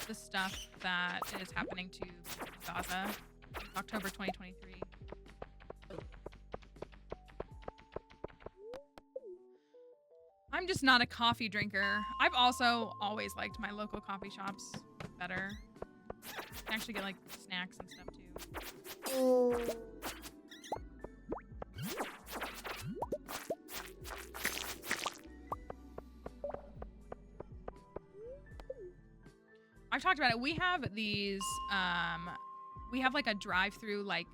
the stuff that is happening to Gaza, October 2023. I'm just not a coffee drinker. I've also always liked my local coffee shops better. You can actually get like snacks and stuff too. I've talked about it. We have these, we have like a drive-through like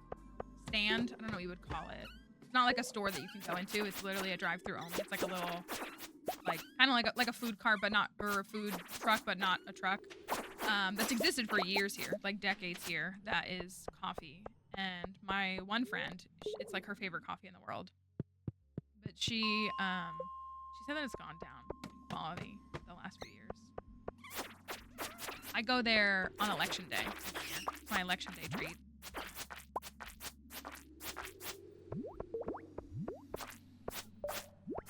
stand. I don't know what you would call it. It's not like a store that you can go into. It's literally a drive-through only. It's like a little, like kind of like a food cart, but not, or a food truck, but not a truck. That's existed for years here, like decades here. That is coffee. And my one friend, it's like her favorite coffee in the world. But she said that it's gone down in quality the last few years. I go there on election day. It's my election day treat.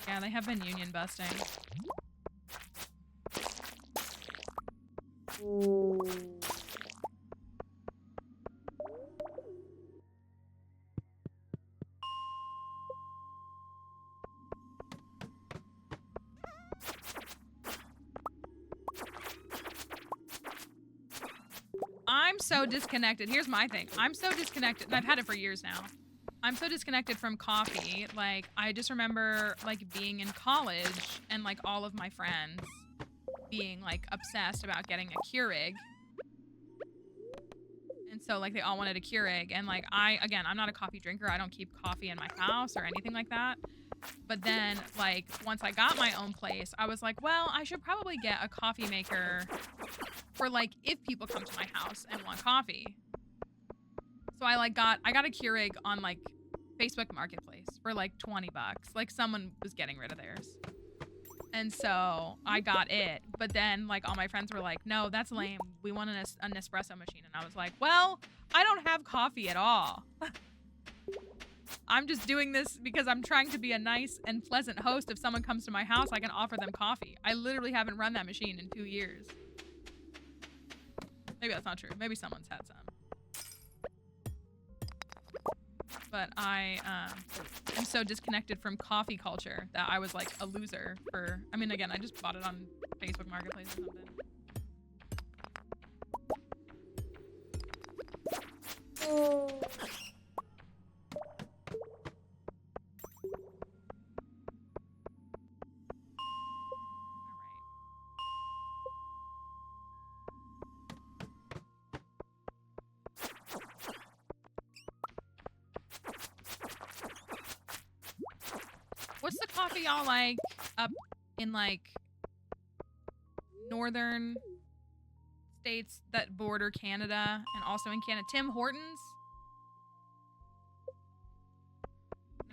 Yeah, they have been union busting. I'm so disconnected. Here's my thing. I'm so disconnected, and I've had it for years now. I'm so disconnected from coffee. Like, I just remember, like, being in college and, like, all of my friends being, like, obsessed about getting a Keurig. And so, like, they all wanted a Keurig. And, like, again, I'm not a coffee drinker. I don't keep coffee in my house or anything like that. But then, like, once I got my own place, I was like, well, I should probably get a coffee maker for, like, if people come to my house and want coffee. So I got a Keurig on, like, Facebook Marketplace for, like, $20. Like, someone was getting rid of theirs. And so I got it. But then, like, all my friends were like, no, that's lame. We want an Nespresso machine. And I was like, well, I don't have coffee at all. I'm just doing this because I'm trying to be a nice and pleasant host. If someone comes to my house, I can offer them coffee. I literally haven't run that machine in 2 years. Maybe that's not true. Maybe someone's had some. But I am so disconnected from coffee culture that I was like a loser for, I mean, again, I just bought it on Facebook Marketplace or something. What's the coffee y'all like up in like northern states that border Canada and also in Canada? Tim Hortons?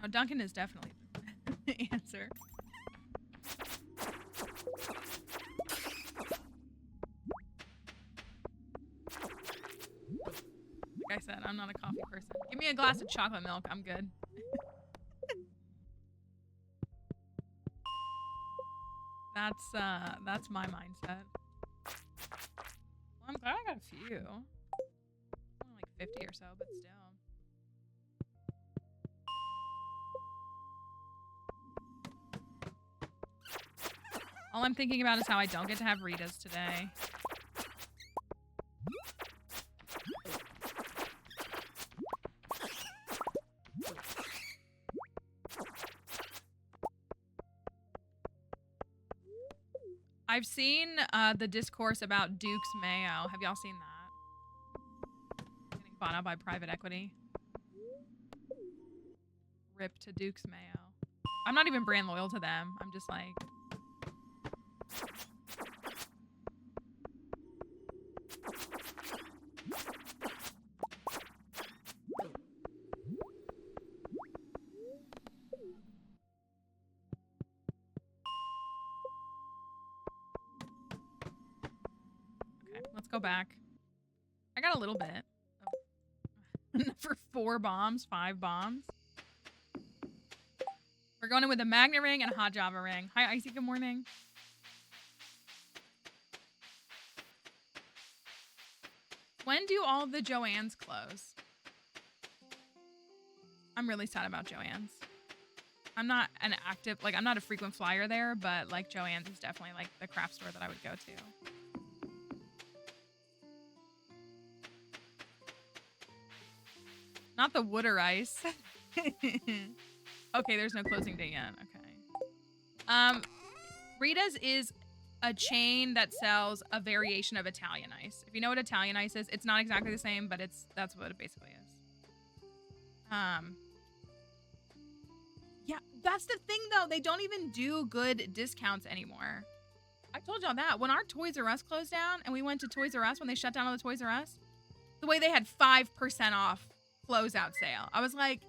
No, Dunkin' is definitely the answer. Like I said, I'm not a coffee person. Give me a glass of chocolate milk. I'm good. That's my mindset. Well, I'm glad I got a few. Only like 50 or so, but still. All I'm thinking about is how I don't get to have Ritas today. I've seen the discourse about Duke's Mayo. Have y'all seen that? Getting bought out by private equity. Rip to Duke's Mayo. I'm not even brand loyal to them. I'm just like... Let's go back. I got a little bit. For 4 bombs, 5 bombs. We're going in with a magnet ring and a hot Java ring. Hi, Icy. Good morning. When do all the Joann's close? I'm really sad about Joann's. I'm not an active, like, I'm not a frequent flyer there, but, like, Joann's is definitely, like, the craft store that I would go to. Not the Wooder Ice. Okay, there's no closing date yet. Okay. Rita's is a chain that sells a variation of Italian ice. If you know what Italian ice is, it's not exactly the same, but that's what it basically is. Yeah, that's the thing though. They don't even do good discounts anymore. I told y'all that. When our Toys R Us closed down and we went to Toys R Us, when they shut down all the Toys R Us, the way they had 5% off closeout sale. I was like,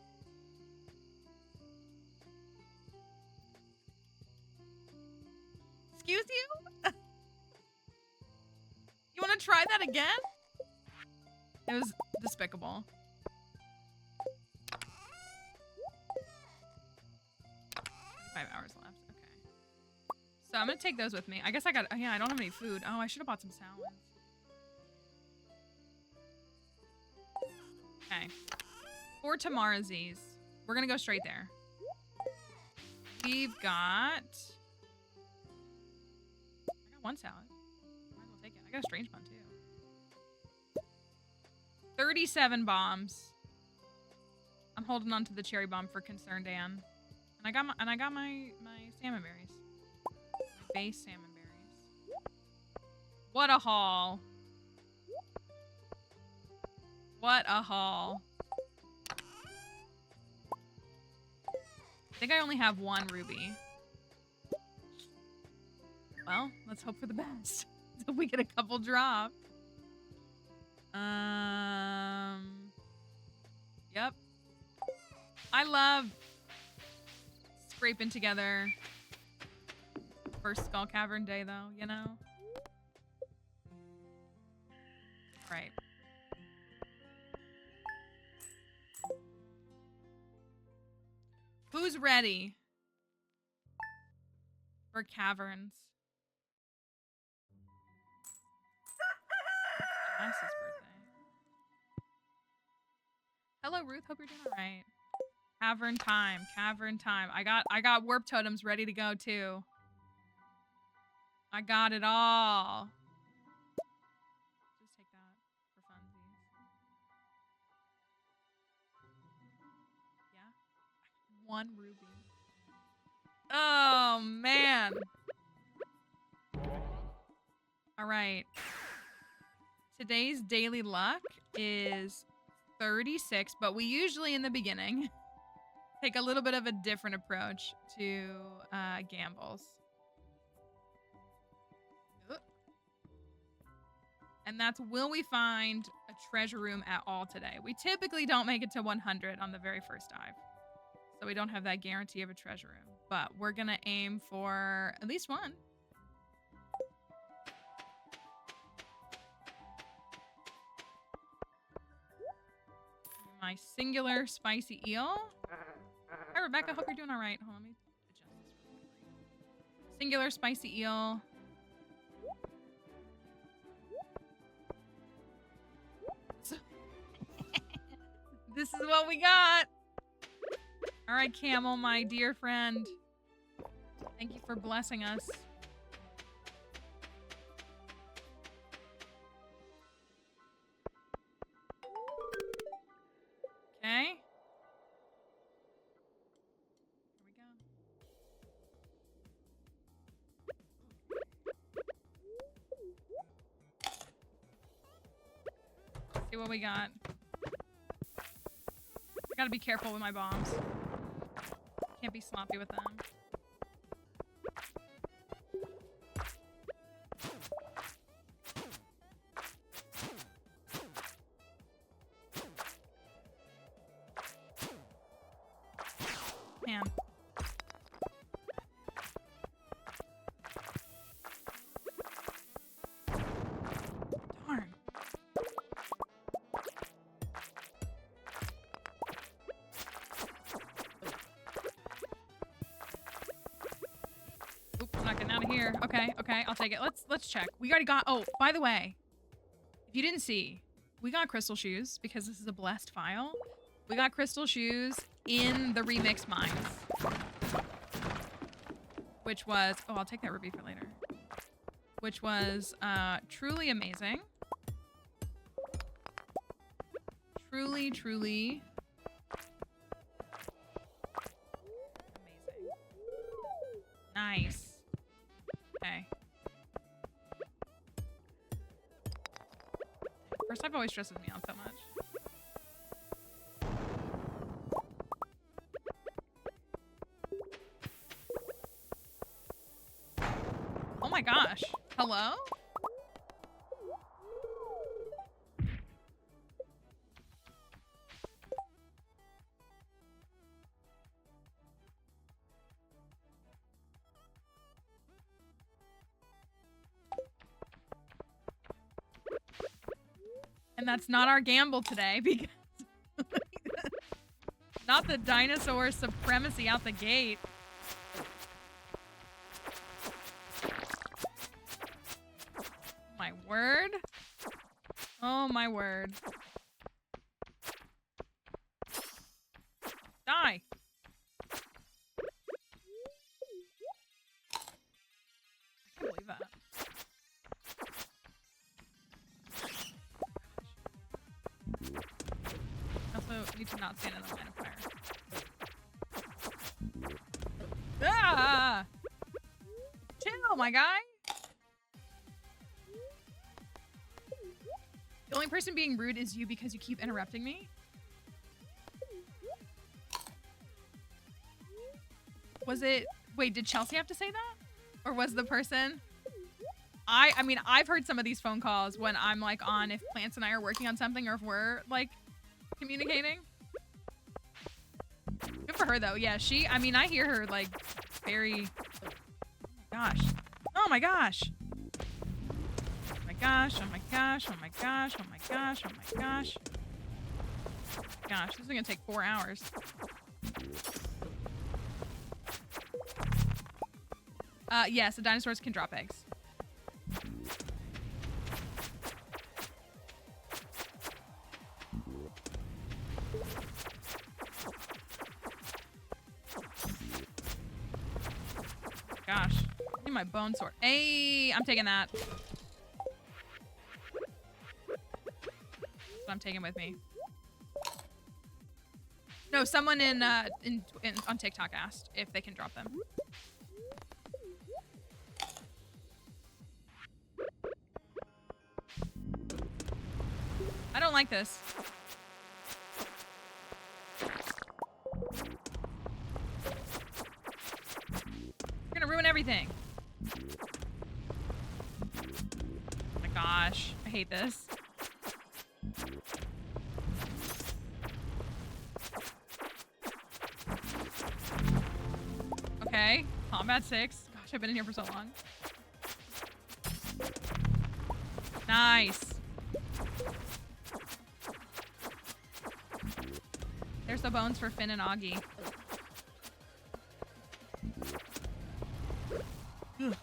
excuse you? You want to try that again? It was despicable. 5 hours left. Okay. So I'm going to take those with me. I guess I got... Yeah, I don't have any food. Oh, I should have bought some salads. Okay. For Tamarazi's, we're going to go straight there. We've got... I got one salad. Might as well take it. I got a strange bun, too. 37 bombs. I'm holding on to the cherry bomb for Concern Dan. And I got my salmon berries. My base salmon berries. What a haul. What a haul. I think I only have one ruby. Well, let's hope for the best. So we get a couple drop. Yep. I love scraping together first Skull Cavern day, though, you know? Right. Who's ready for caverns? Jess's birthday. Hello, Ruth. Hope you're doing all right. Cavern time. Cavern time. I got warp totems ready to go too. I got it all. Just take that for funsies. Yeah. One ruby. Oh man. All right. Today's daily luck is 36, but we usually in the beginning take a little bit of a different approach to gambles. And that's, will we find a treasure room at all today? We typically don't make it to 100 on the very first dive. So we don't have that guarantee of a treasure room. But we're going to aim for at least one. My singular spicy eel. Hi, Rebecca. Hope you're doing all right. Hold on, let me adjust this real quick. Singular spicy eel. This is what we got. All right, Camel, my dear friend. Thank you for blessing us. Okay. Here we go. Let's see what we got. I gotta be careful with my bombs. Can't be sloppy with them. Man. Darn. Oop, I'm not getting out of here. Okay, okay, I'll take it. Let's check. We already got, oh, by the way, if you didn't see, we got crystal shoes because this is a blessed file. We got crystal shoes in the remix mines. which was, oh, I'll take that ruby for later, which was truly amazing. Truly, truly amazing. Nice. Okay. First life always stresses me out so much. Oh my gosh. Hello? And that's not our gamble today because not the dinosaur supremacy out the gate. My word. Oh my word. Die. I can't believe that. Also, need to not stand in the line of fire. Ah! Chill, my guy. The only person being rude is you because you keep interrupting me. Was it... Wait, did Chelsea have to say that? Or was the person... I mean, I've heard some of these phone calls when I'm, like, on if Plants and I are working on something or if we're, like, communicating. Good for her, though. Yeah, she... I mean, I hear her, like, very... Oh, my gosh. Oh, my gosh. Oh, my gosh. Oh, my gosh. Oh, my gosh. Oh, my gosh. Oh, my gosh. Oh, my gosh. This is gonna take 4 hours. Yes, the dinosaurs can drop eggs. Gosh, I need my bone sword. Hey, I'm taking that. That's what I'm taking with me. No, someone on TikTok asked if they can drop them. I don't like this. You're gonna ruin everything. Oh my gosh, I hate this. Okay, combat 6. Gosh, I've been in here for so long. Nice. There's the bones for Finn and Augie. Ugh.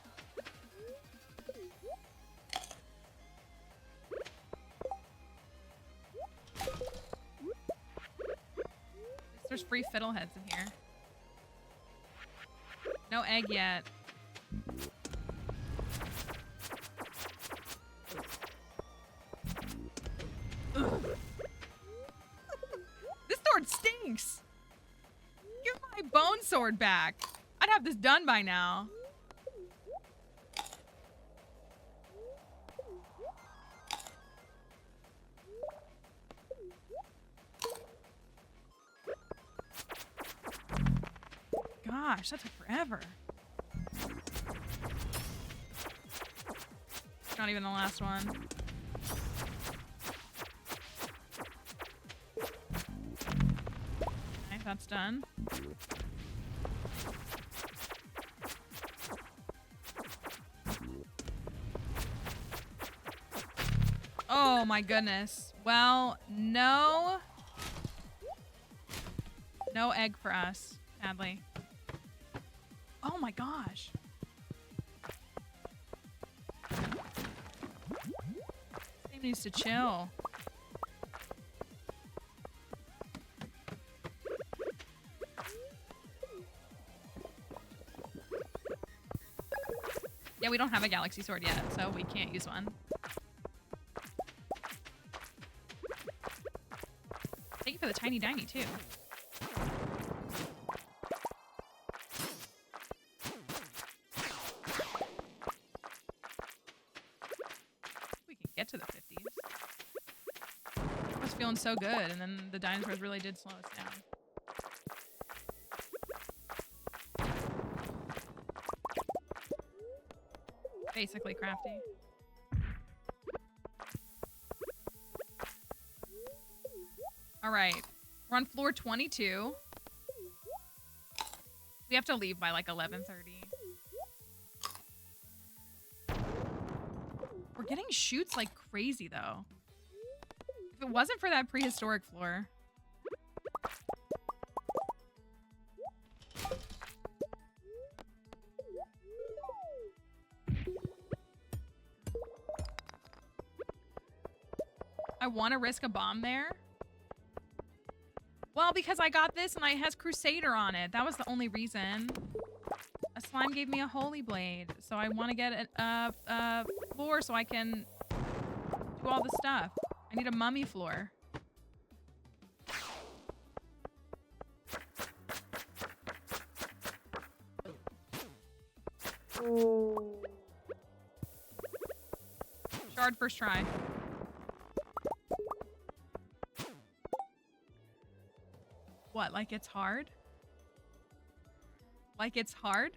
There's free fiddleheads in here. No egg yet. Ugh. This sword stinks. Give my bone sword back. I'd have this done by now. Gosh, that took forever. Not even the last one. Okay, that's done. Oh my goodness. Well, no. No egg for us, sadly. Oh my gosh. He needs to chill. Yeah, we don't have a galaxy sword yet, so we can't use one. Thank you for the tiny diny, too. We can get to the 50s. I was feeling so good, and then the dinosaurs really did slow us down. Basically crafty. All right. We're on floor 22. We have to leave by like 11:30. We're getting shoots like crazy though. If it wasn't for that prehistoric floor. I want to risk a bomb there. Well, because I got this and it has Crusader on it. That was the only reason. A slime gave me a holy blade. So I want to get a floor so I can do all the stuff. I need a mummy floor. Shard first try. What, like it's hard? Like it's hard?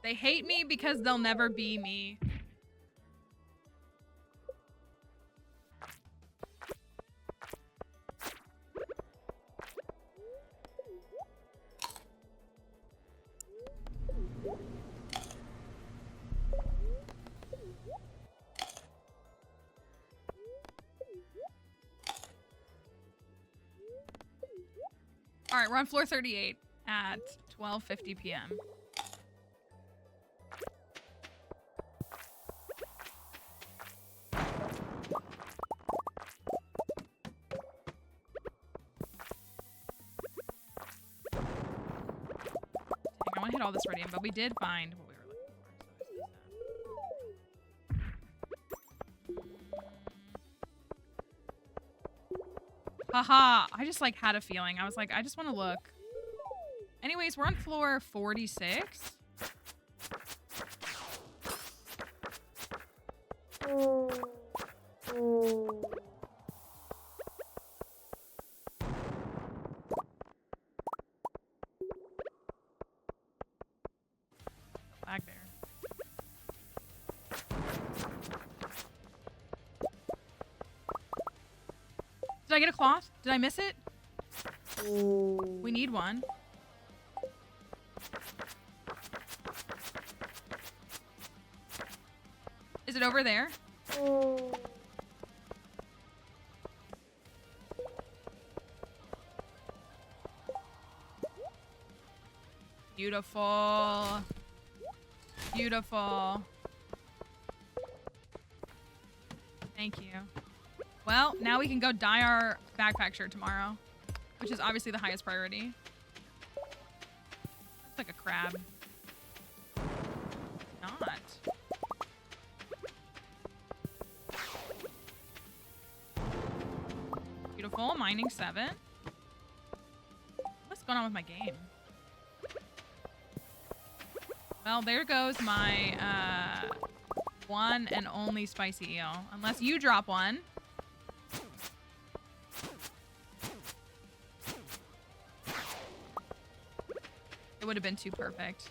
They hate me because they'll never be me. All right, we're on floor 38 at 12:50 p.m. I want to hit all this radium, but we did find what we were looking for. Haha, I just like had a feeling. I was like, I just want to look. Anyways, we're on floor 46. Back there. Did I get a cloth? Did I miss it? We need one. Is it over there? Beautiful. Beautiful. Thank you. Well, now we can go dye our backpack shirt tomorrow, which is obviously the highest priority. It's like a crab. Not. Beautiful. Mining 7. What's going on with my game? Well, there goes my one and only spicy eel. Unless you drop one. It would have been too perfect.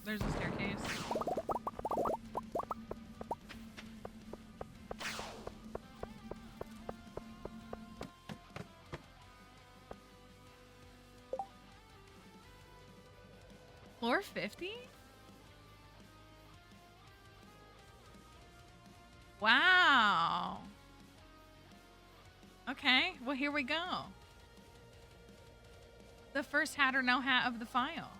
there's a staircase. Floor 50? Wow. Okay, well, here we go. The first hat or no hat of the file.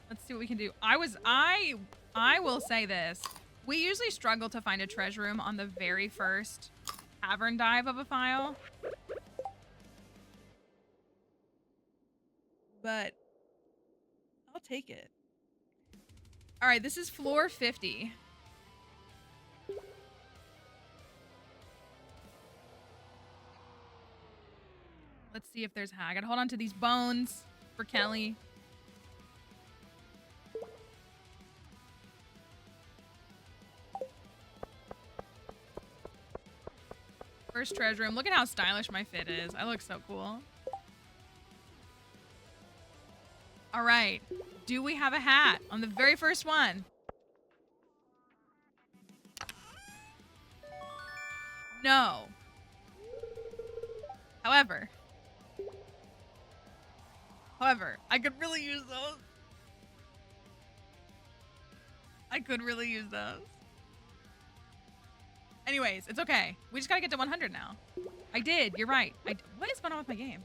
Let's see what we can do. I will say this. We usually struggle to find a treasure room on the very first tavern dive of a file. But I'll take it. All right, this is floor 50. Let's see if there's a hat. I gotta hold on to these bones for Kelly. First treasure room. Look at how stylish my fit is. I look so cool. All right. Do we have a hat on the very first one? No. However, I could really use those. I could really use those. Anyways, it's okay. We just gotta get to 100 now. I did. You're right. What is going on with my game?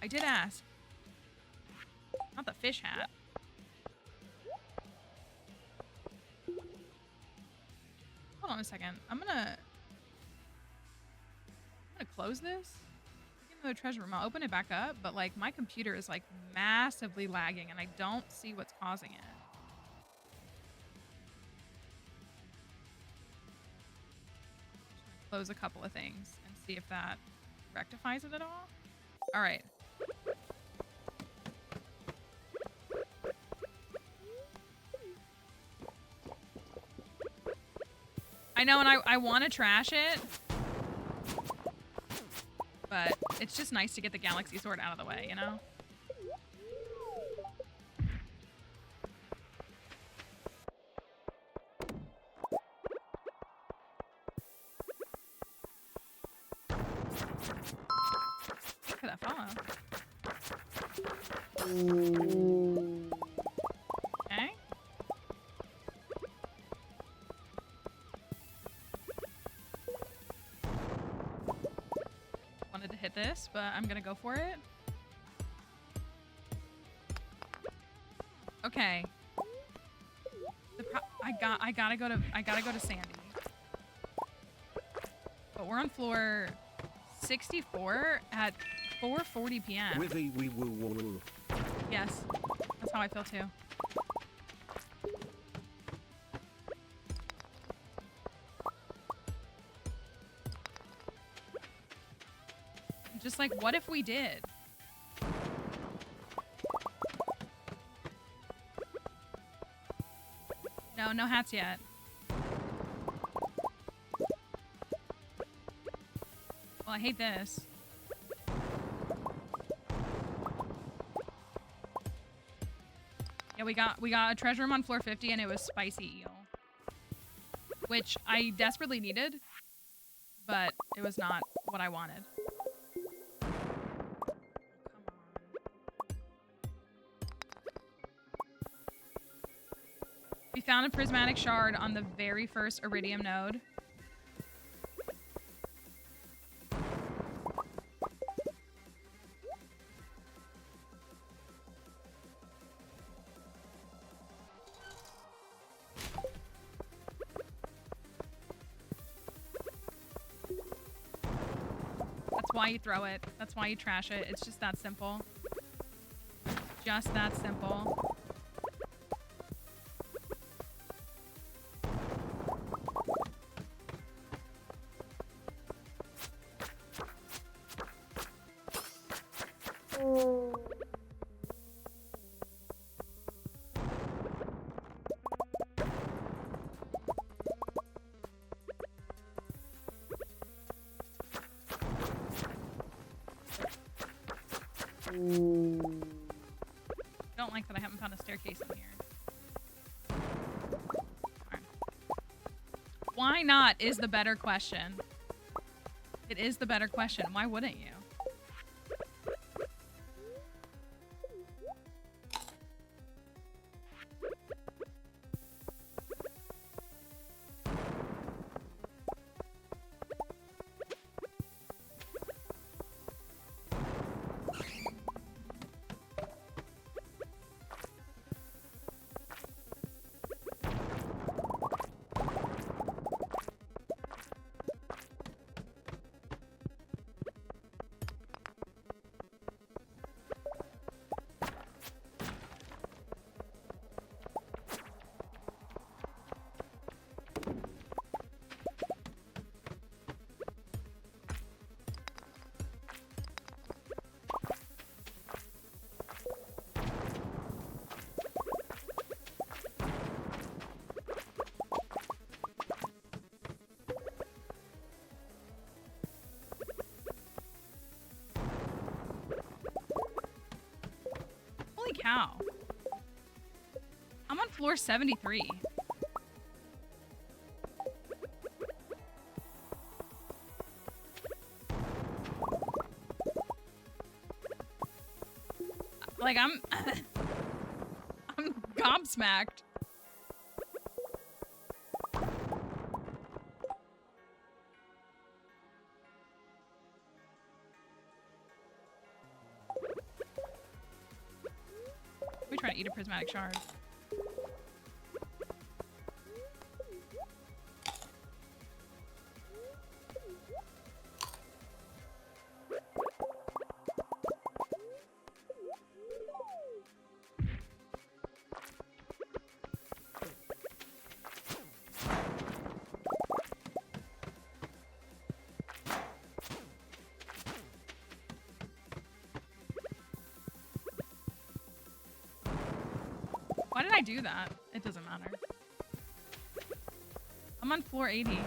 I did ask. Not the fish hat. Hold on a second. I'm gonna close this. Give me the treasure room. I'll open it back up, but like my computer is like massively lagging and I don't see what's causing it. Close a couple of things and see if that rectifies it at all. All right. I know, and I want to trash it, but it's just nice to get the galaxy sword out of the way, you know? Thanks for that follow. Okay. Wanted to hit this, but I'm gonna go for it. Okay. I gotta go to Sandy. But we're on floor 64 at 4:40 p.m. Withy wee woo woo woo. Yes, that's how I feel too. Just like, what if we did? No, no hats yet. Well, I hate this. Yeah, we got a treasure room on floor 50 and it was spicy eel. Which I desperately needed, but it was not what I wanted. We found a prismatic shard on the very first iridium node. That's why you throw it. That's why you trash it. It's just that simple. Just that simple. Don't like that I haven't found a staircase in here. Alright. Why not is the better question. It is the better question. Why wouldn't you? Holy cow. I'm on floor 73. Like, I'm gobsmacked. We try to eat a prismatic shard. Why did I do that? It doesn't matter. I'm on floor 80.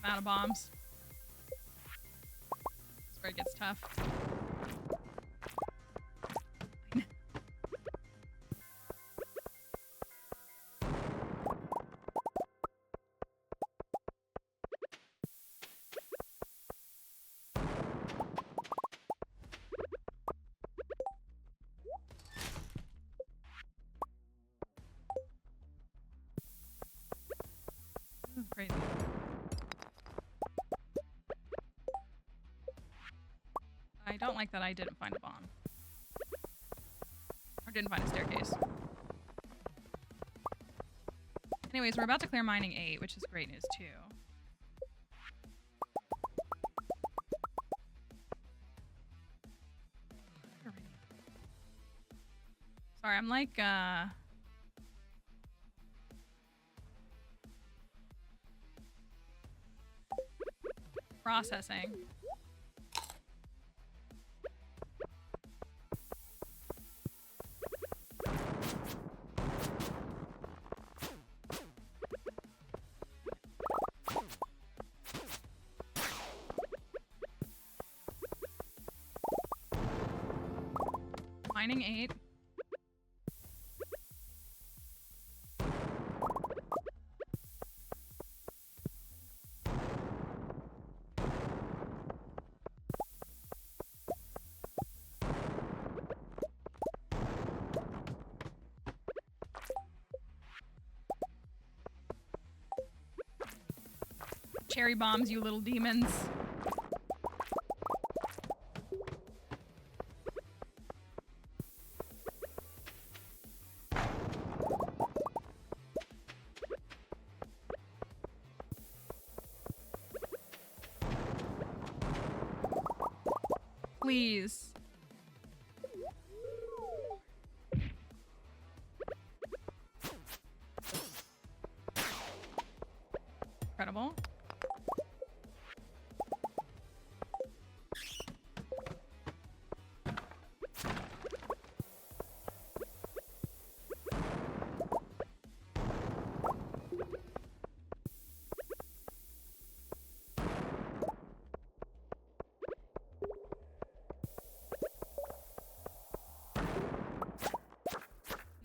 I'm out of bombs. That's where it gets tough. This is crazy. I don't like that I didn't find a bomb. Or didn't find a staircase. Anyways, we're about to clear mining 8, which is great news too. Sorry, I'm like, processing. Mining 8. Cherry bombs, you little demons. Please. Incredible.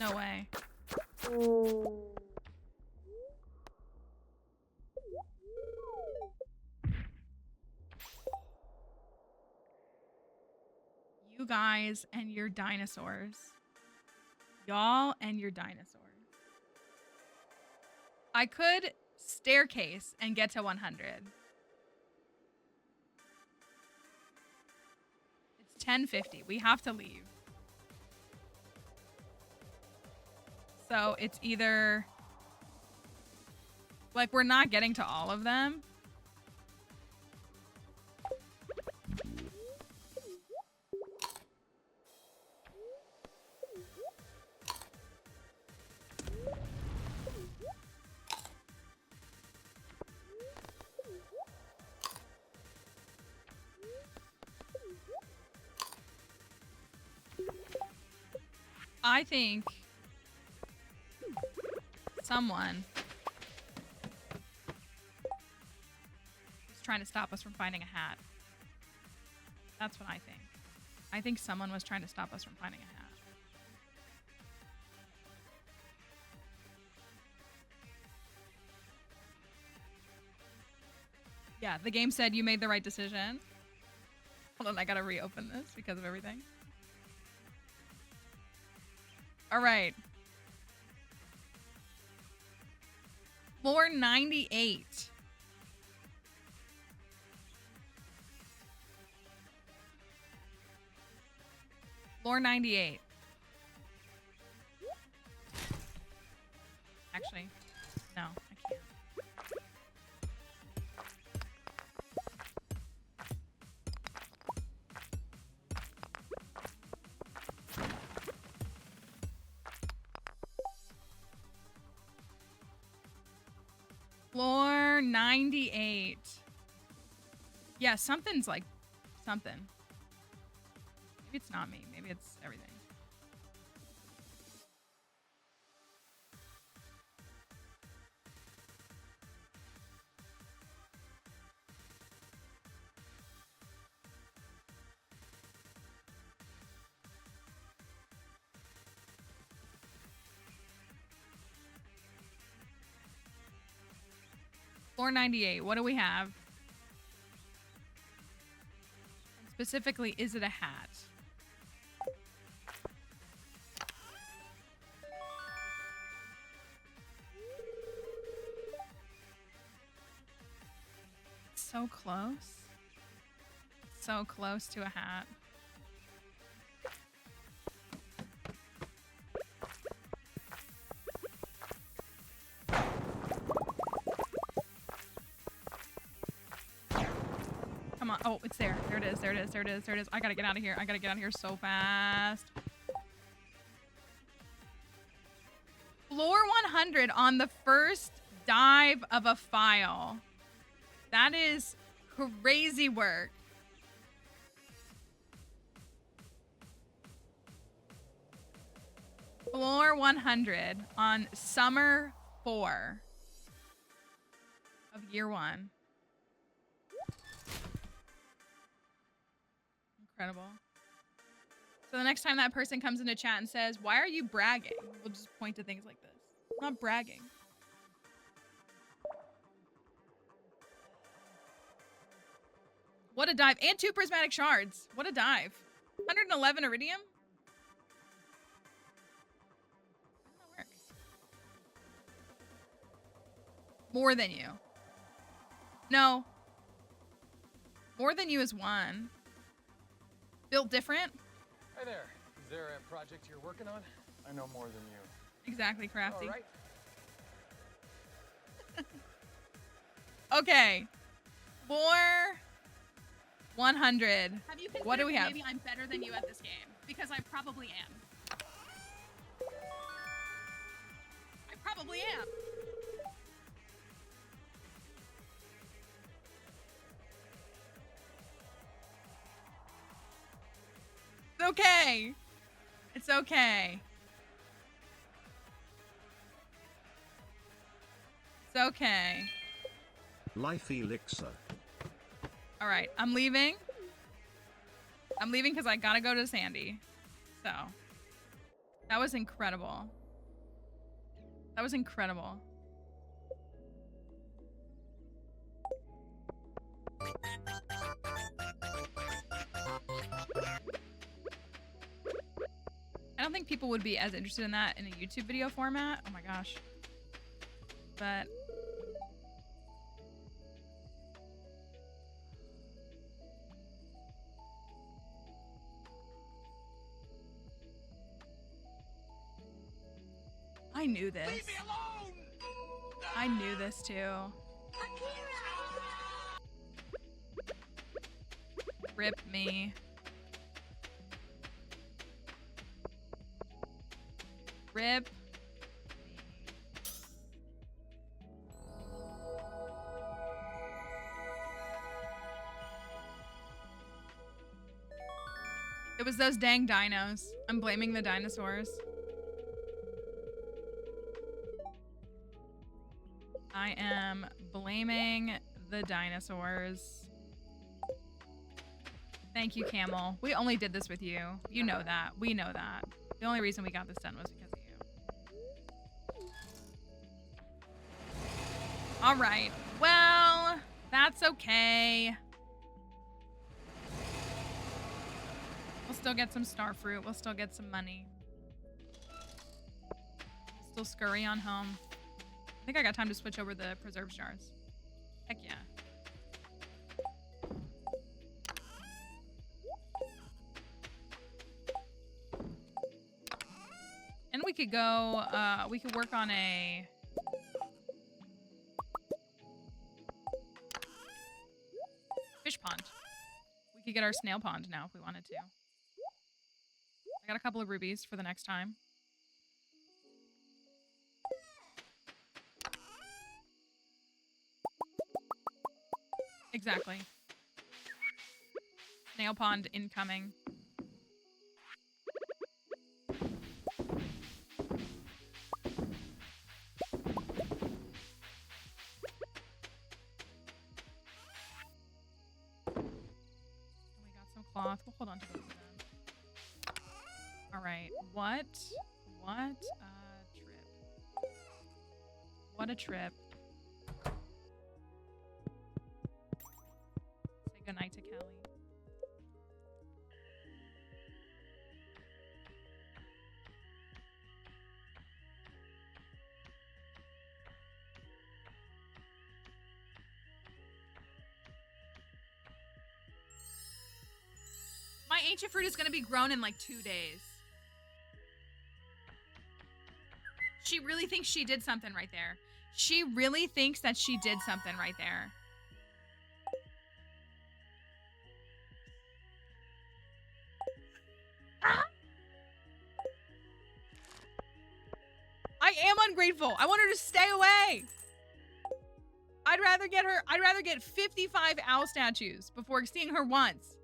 No way. You guys and your dinosaurs. Y'all and your dinosaurs. I could staircase and get to 100. It's 10:50. We have to leave. So it's either like we're not getting to all of them. I think someone was trying to stop us from finding a hat. That's what I think. I think someone was trying to stop us from finding a hat. Yeah, the game said you made the right decision. Hold on, I gotta reopen this because of everything. All right. Floor 98. Floor 98. Actually, no, I can't. Floor 98. Yeah, something's like something. Maybe it's not me. Maybe it's everything. Floor 98. What do we have? And specifically, is it a hat? So close. So close to a hat. Come on. Oh, it's there. There it is. There it is. There it is. There it is. I gotta get out of here. I gotta get out of here so fast. Floor 100 on the first dive of a file. That is crazy work. Floor 100 on summer 4 of year 1. Incredible. So the next time that person comes into chat and says, "Why are you bragging?" We'll just point to things like this. I'm not bragging. What a dive. And 2 prismatic shards. What a dive. 111 iridium? How does that work? More than you. No. More than you is 1. Built different? Hi there. Is there a project you're working on? I know more than you. Exactly, Crafty. All right. Okay. Floor 100. Have you considered What do we that have? maybe I'm better than you at this game? Because I probably am. I probably am. It's okay. It's okay. It's okay. Life elixir. All right, I'm leaving. I'm leaving because I gotta go to Sandy. So, that was incredible. That was incredible. I don't think people would be as interested in that in a YouTube video format. Oh my gosh. But I knew this. Leave me alone! I knew this too. Rip me. Rip. It was those dang dinos. I'm blaming the dinosaurs. I am blaming the dinosaurs. Thank you, Camel. We only did this with you. You know that. We know that. The only reason we got this done was because of you. All right. Well, that's okay. We'll still get some star fruit. We'll still get some money. We'll still scurry on home. I think I got time to switch over the preserves jars. Heck yeah. And we could go, we could work on a... fish pond. We could get our snail pond now if we wanted to. I got a couple of rubies for the next time. Exactly. Snail pond incoming. Cloth. We'll hold on to those then. All right. What a trip. What a trip. Say goodnight to Kelly. My ancient fruit is going to be grown in like 2 days. She really thinks she did something right there. She really thinks that she did something right there. I am ungrateful. I want her to stay away. I'd rather get 55 owl statues before seeing her once.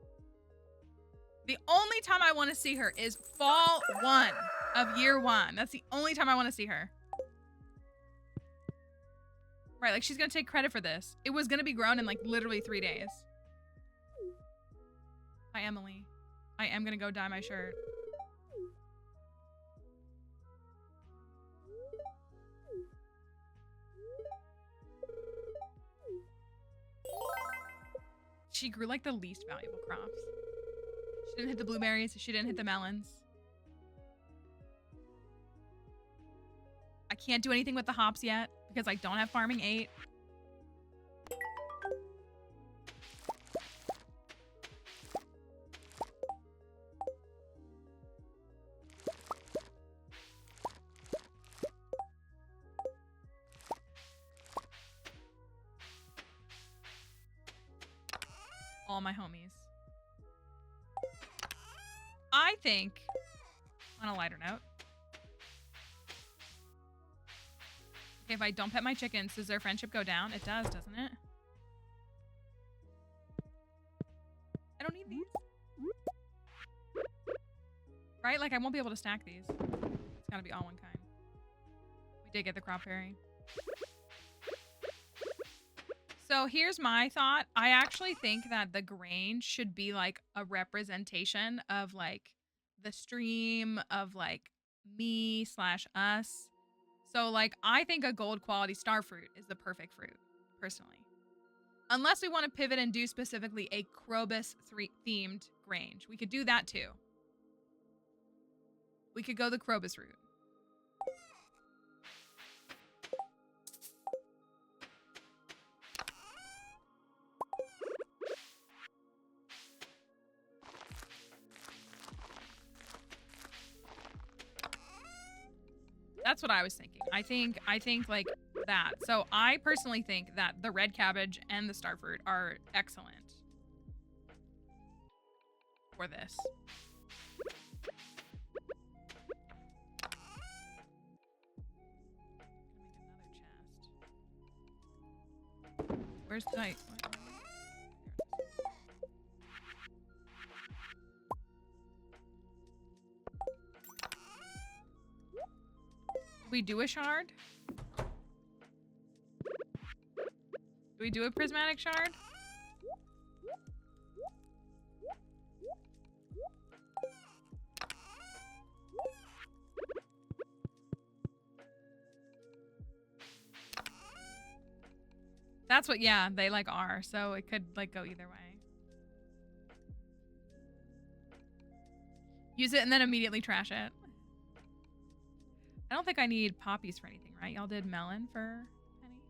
The only time I want to see her is fall 1 of year 1. That's the only time I want to see her. Right, like she's going to take credit for this. It was going to be grown in like literally 3 days. Hi, Emily. I am going to go dye my shirt. She grew like the least valuable crops. She didn't hit the blueberries. She didn't hit the melons. I can't do anything with the hops yet because I don't have farming 8. All my homies. I think, on a lighter note, if I don't pet my chickens, does their friendship go down? It does, doesn't it? I don't need these. Right? Like, I won't be able to stack these. It's gotta be all one kind. We did get the crop berry. So here's my thought. I actually think that the Grange should be like a representation of like the stream of like me/us. So like I think a gold quality star fruit is the perfect fruit, personally. Unless we want to pivot and do specifically a Krobus themed Grange. We could do that too. We could go the Krobus route. That's what I was thinking. I think like that. So I personally think that the red cabbage and the starfruit are excellent for this. Where's the night? We do a shard? Do we do a prismatic shard? That's what, yeah, they like are, so it could like go either way. Use it and then immediately trash it. I don't think I need poppies for anything, right? Y'all did melon for Penny?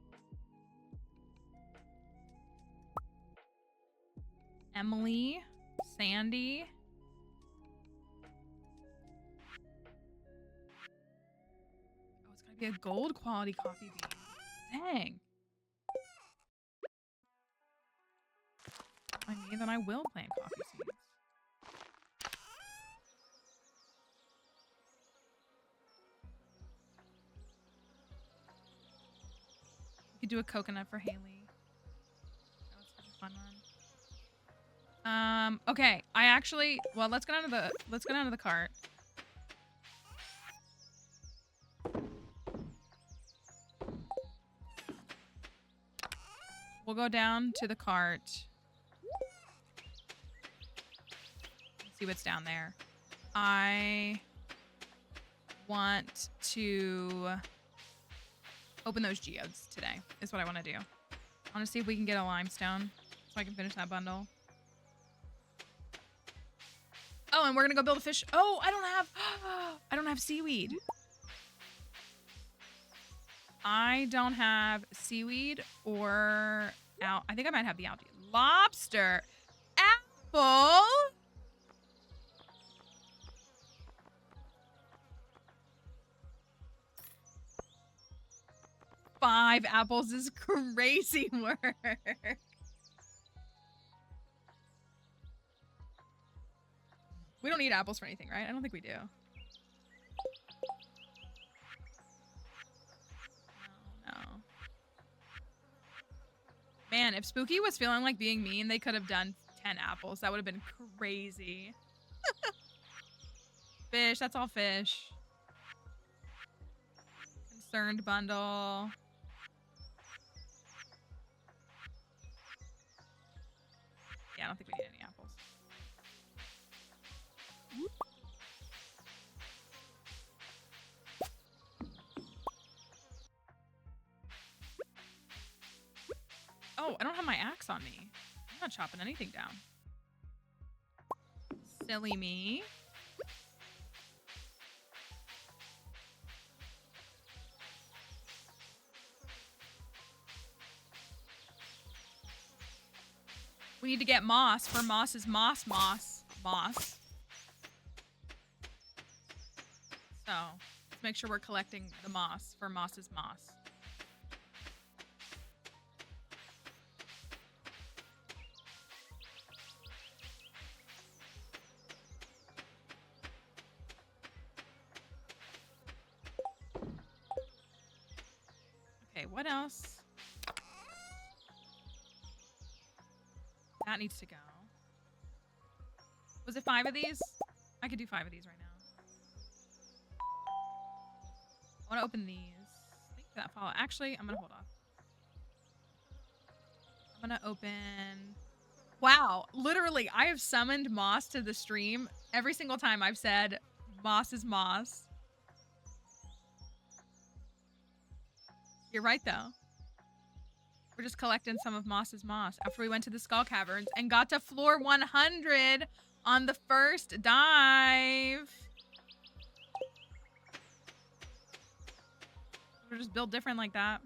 Emily, Sandy. Oh, it's gonna be a gold quality coffee bean. Dang. I mean, then I will plant coffee seeds. We could do a coconut for Haley. That was such a fun one. Okay. I actually, well, let's go down to the cart. We'll go down to the cart. See what's down there. I want to open those geodes today, is what I want to do. I want to see if we can get a limestone so I can finish that bundle. Oh, and we're gonna go build a fish. Oh, I don't have seaweed. I don't have seaweed or I think I might have the algae. Lobster. Apple. 5 apples is crazy work. We don't need apples for anything, right? I don't think we do. No. Man, if Spooky was feeling like being mean, they could have done 10 apples. That would have been crazy. Fish, that's all fish. Concerned bundle. Yeah, I don't think we need any apples. Oh, I don't have my axe on me. I'm not chopping anything down. Silly me. We need to get moss for moss's moss. So, let's make sure we're collecting the moss for moss's moss. Okay, what else? That needs to go. Was it 5 of these? I could do 5 of these right now. I want to open these. Thank you for that follow. Actually, I'm going to hold off. I'm going to open... Wow. Literally, I have summoned Moss to the stream every single time I've said Moss is Moss. You're right, though. We're just collecting some of Moss's moss after we went to the Skull Caverns and got to floor 100 on the first dive. We're just built different like that.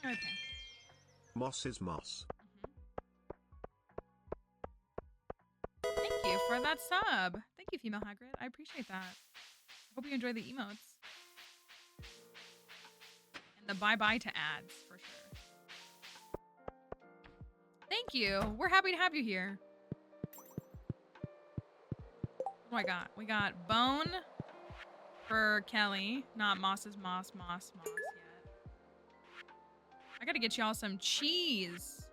Okay. Moss is moss. Thank you for that sub. Thank you, Female Hagrid. I appreciate that. Hope you enjoy the emotes. And the bye-bye to ads, for sure. Thank you. We're happy to have you here. What do I got? We got bone for Kelly. Not Moss's moss yet. I gotta get y'all some cheese.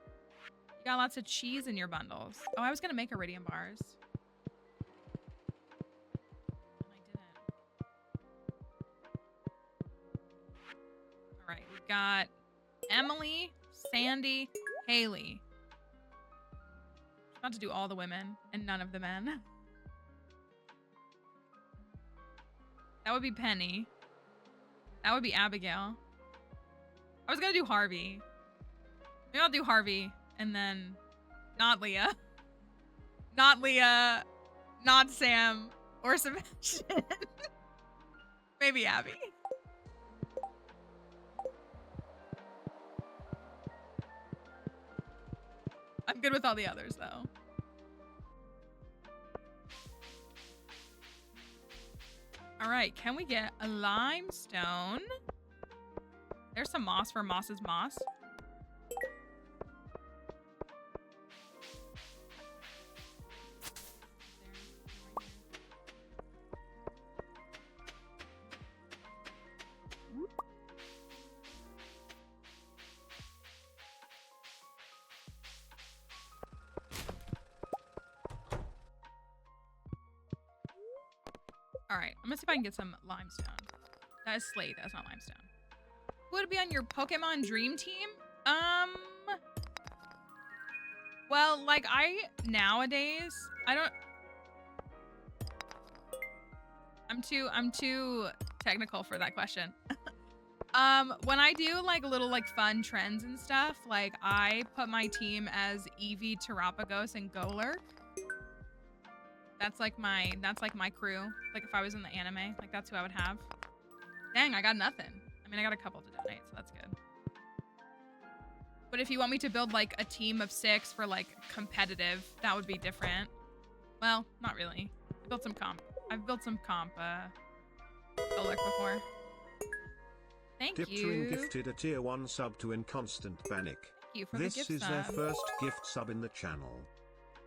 You got lots of cheese in your bundles. Oh, I was gonna make iridium bars. Alright, we've got Emily, Sandy, Haley. About to do all the women and none of the men. That would be Penny. That would be Abigail. I was gonna do Harvey. Maybe I'll do Harvey and then not Leah. Not Leah. Not Sam or Sebastian. Maybe Abby. I'm good with all the others, though. All right, can we get a limestone? There's some moss for Moss's moss. All right, I'm gonna see if I can get some limestone. That is slate, that's not limestone. Who would be on your Pokemon Dream Team? Well, like nowadays, I'm too technical for that question. When I do like little like fun trends and stuff, like I put my team as Eevee, Terapagos, and Golurk. That's like my crew. Like if I was in the anime, like that's who I would have. Dang, I got nothing. I mean, I got a couple to donate, so that's good. But if you want me to build like a team of 6 for like competitive, that would be different. Well, not really. I've built some comp Golurk before. Thank you. Dipterin gifted a tier 1 sub to Inconstant Bannick. Thank you for the This gift is sub. their first gift sub in the channel.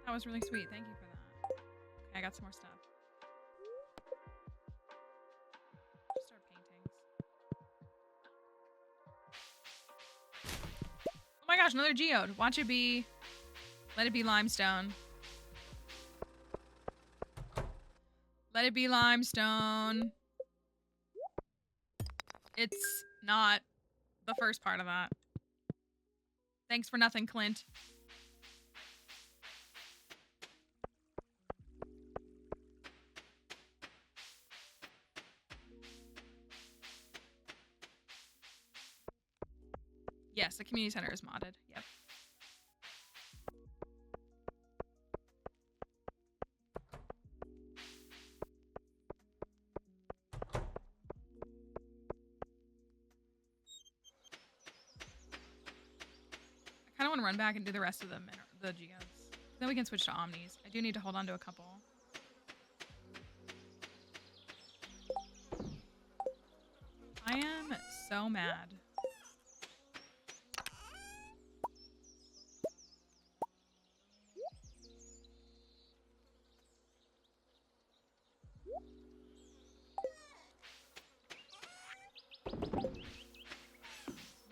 That was really sweet. Thank you for that. Okay, I got some more stuff. Just our paintings. Oh my gosh, another geode. Watch it be. Let it be limestone. Let it be limestone. It's not the first part of that. Thanks for nothing, Clint. Yes, the community center is modded. Yep. I kind of want to run back and do the rest of the geodes. Then we can switch to omnis. I do need to hold on to a couple. I am so mad.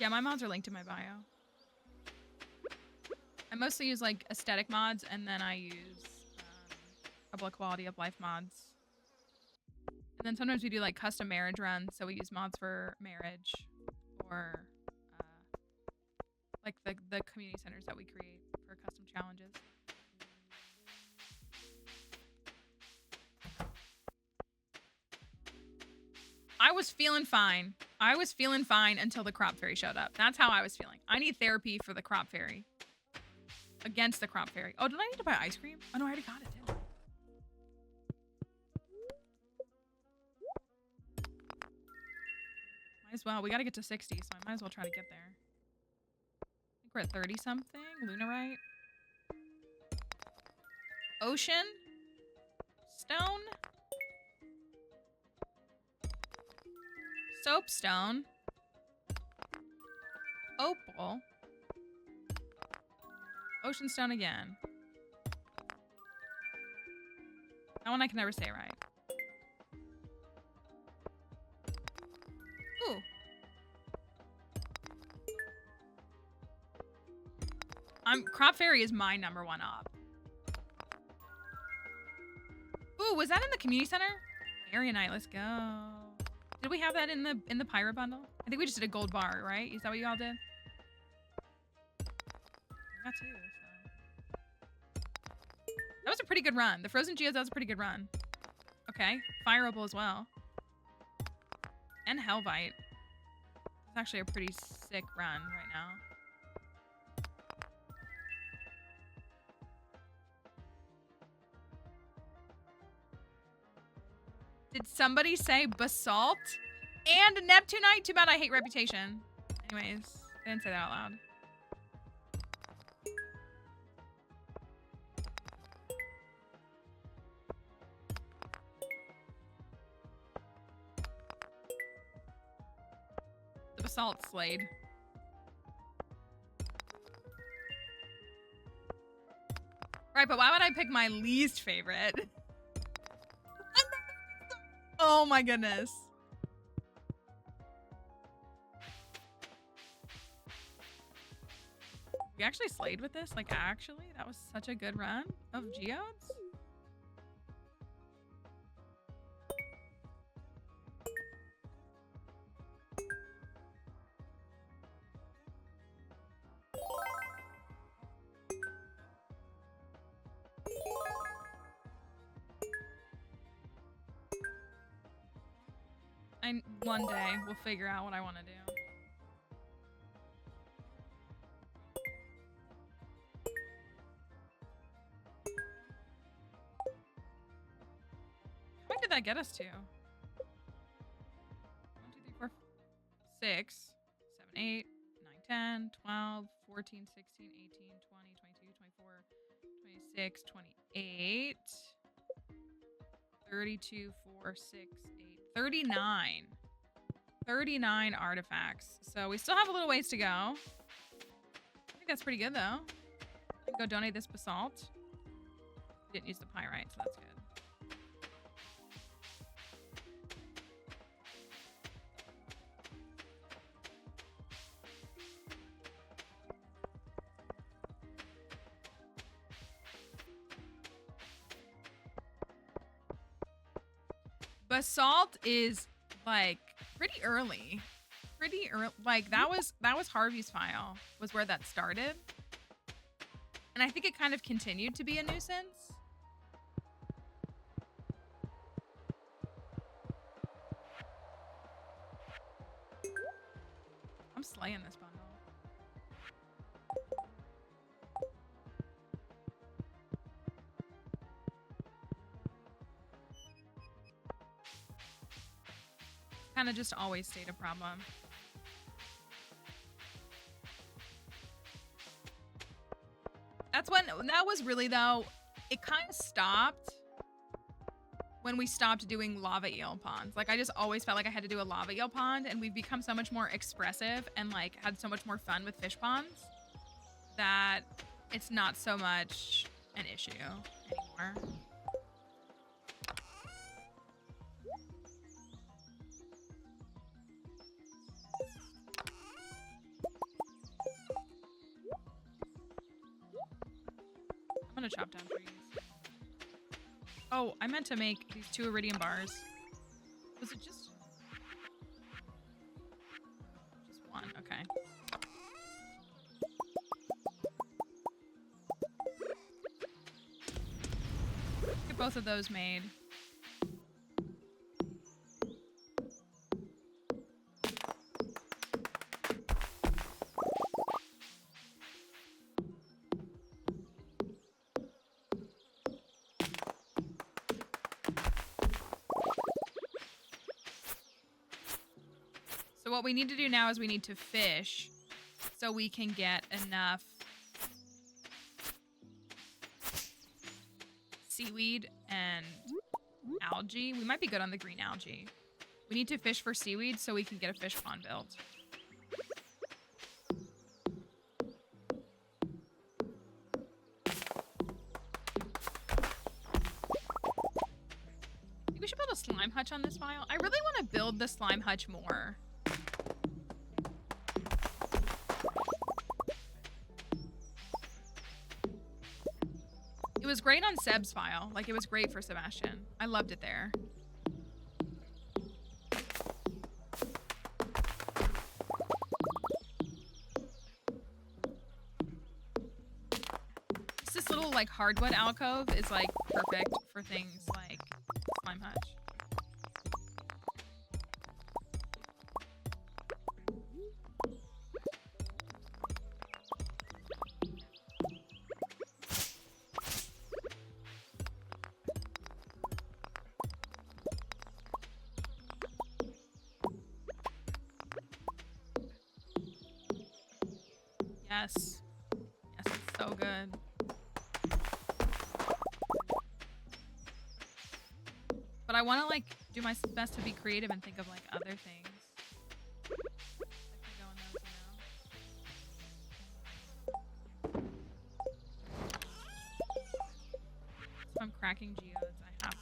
Yeah, my mods are linked in my bio. I mostly use like aesthetic mods, and then I use a couple of quality of life mods. And then sometimes we do like custom marriage runs, so we use mods for marriage or like the community centers that we create for custom challenges. I was feeling fine. I was feeling fine until the crop fairy showed up. That's how I was feeling. I need therapy for the crop fairy. Against the crop fairy. Oh, did I need to buy ice cream? Oh no, I already got it, didn't I? Might as well. We gotta get to 60, so I might as well try to get there. I think we're at 30 something. Lunarite. Ocean. Stone. Soapstone. Opal. Ocean stone again. That one I can never say right. Ooh. Crop Fairy is my #1 op. Ooh, was that in the community center? Area night, let's go. Did we have that in the pirate bundle? I think we just did a gold bar, right? Is that what you all did? We got two, so. That was a pretty good run. The Frozen Geodes, that was a pretty good run. Okay, Fire Opal as well. And Hellvite. It's actually a pretty sick run right now. Did somebody say Basalt? And Neptunite? Too bad I hate Reputation. Anyways, I didn't say that out loud. The Basalt Slade. Right, but why would I pick my least favorite? Oh my goodness. We actually slayed with this? Like, actually? That was such a good run of Geodes? One day we'll figure out what I want to do. What did that get us to? 1, 2, 3, 4, 6, 7, 8, 9, 10, 12, 14, 16, 18, 20, 22, 24, 26, 28, 32, 4, 6, 8, 39. 39 artifacts. So we still have a little ways to go. I think that's pretty good, though. I can go donate this basalt. Didn't use the pyrite, so that's good. Basalt is like pretty early. Like that was Harvey's file was where that started. And I think it kind of continued to be a nuisance. I'm slaying this bundle. Kind of just always stayed a problem. That was really, though, it kind of stopped when we stopped doing lava eel ponds. Like, I just always felt like I had to do a lava eel pond, and we've become so much more expressive and, like, had so much more fun with fish ponds that it's not so much an issue anymore. gonna chop down trees. Oh, I meant to make these 2 iridium bars. Was it just 1? Okay. Get both of those made. So what we need to do now is we need to fish so we can get enough seaweed and algae. We might be good on the green algae. We need to fish for seaweed so we can get a fish pond built. I think we should build a slime hutch on this file. I really want to build the slime hutch more. It was great on Seb's file. Like, it was great for Sebastian. I loved it there. Just this little, like, hardwood alcove is, like, perfect for things like slime hutch. Yes. Yes, it's so good. But I want to, like, do my best to be creative and think of, like, other things. That can go in those, you know? If I'm cracking geodes, I have to...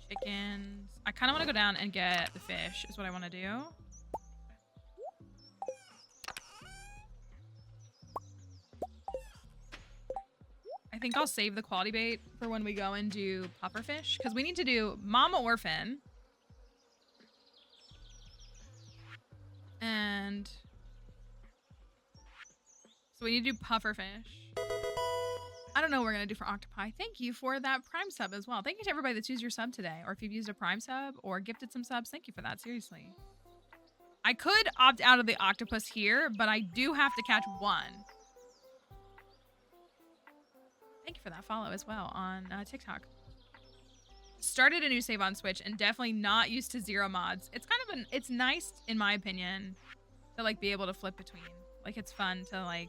chickens. I kind of want to go down and get the fish is what I want to do. I think I'll save the quality bait for when we go and do pufferfish because we need to do Mama Orphan. And so we need to do pufferfish. I don't know what we're going to do for octopi. Thank you for that Prime sub as well. Thank you to everybody that's used your sub today. Or if you've used a Prime sub or gifted some subs, thank you for that. Seriously. I could opt out of the octopus here, but I do have to catch 1. Thank you for that follow as well on TikTok. Started a new save on Switch and definitely not used to 0 mods. It's kind of it's nice, in my opinion, to like be able to flip between. Like it's fun to like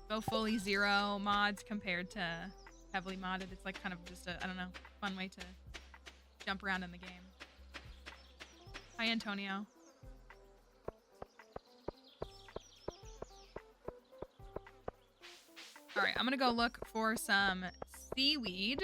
go fully 0 mods compared to heavily modded. It's like kind of just a, I don't know, fun way to jump around in the game. Hi, Antonio. All right, I'm gonna go look for some seaweed.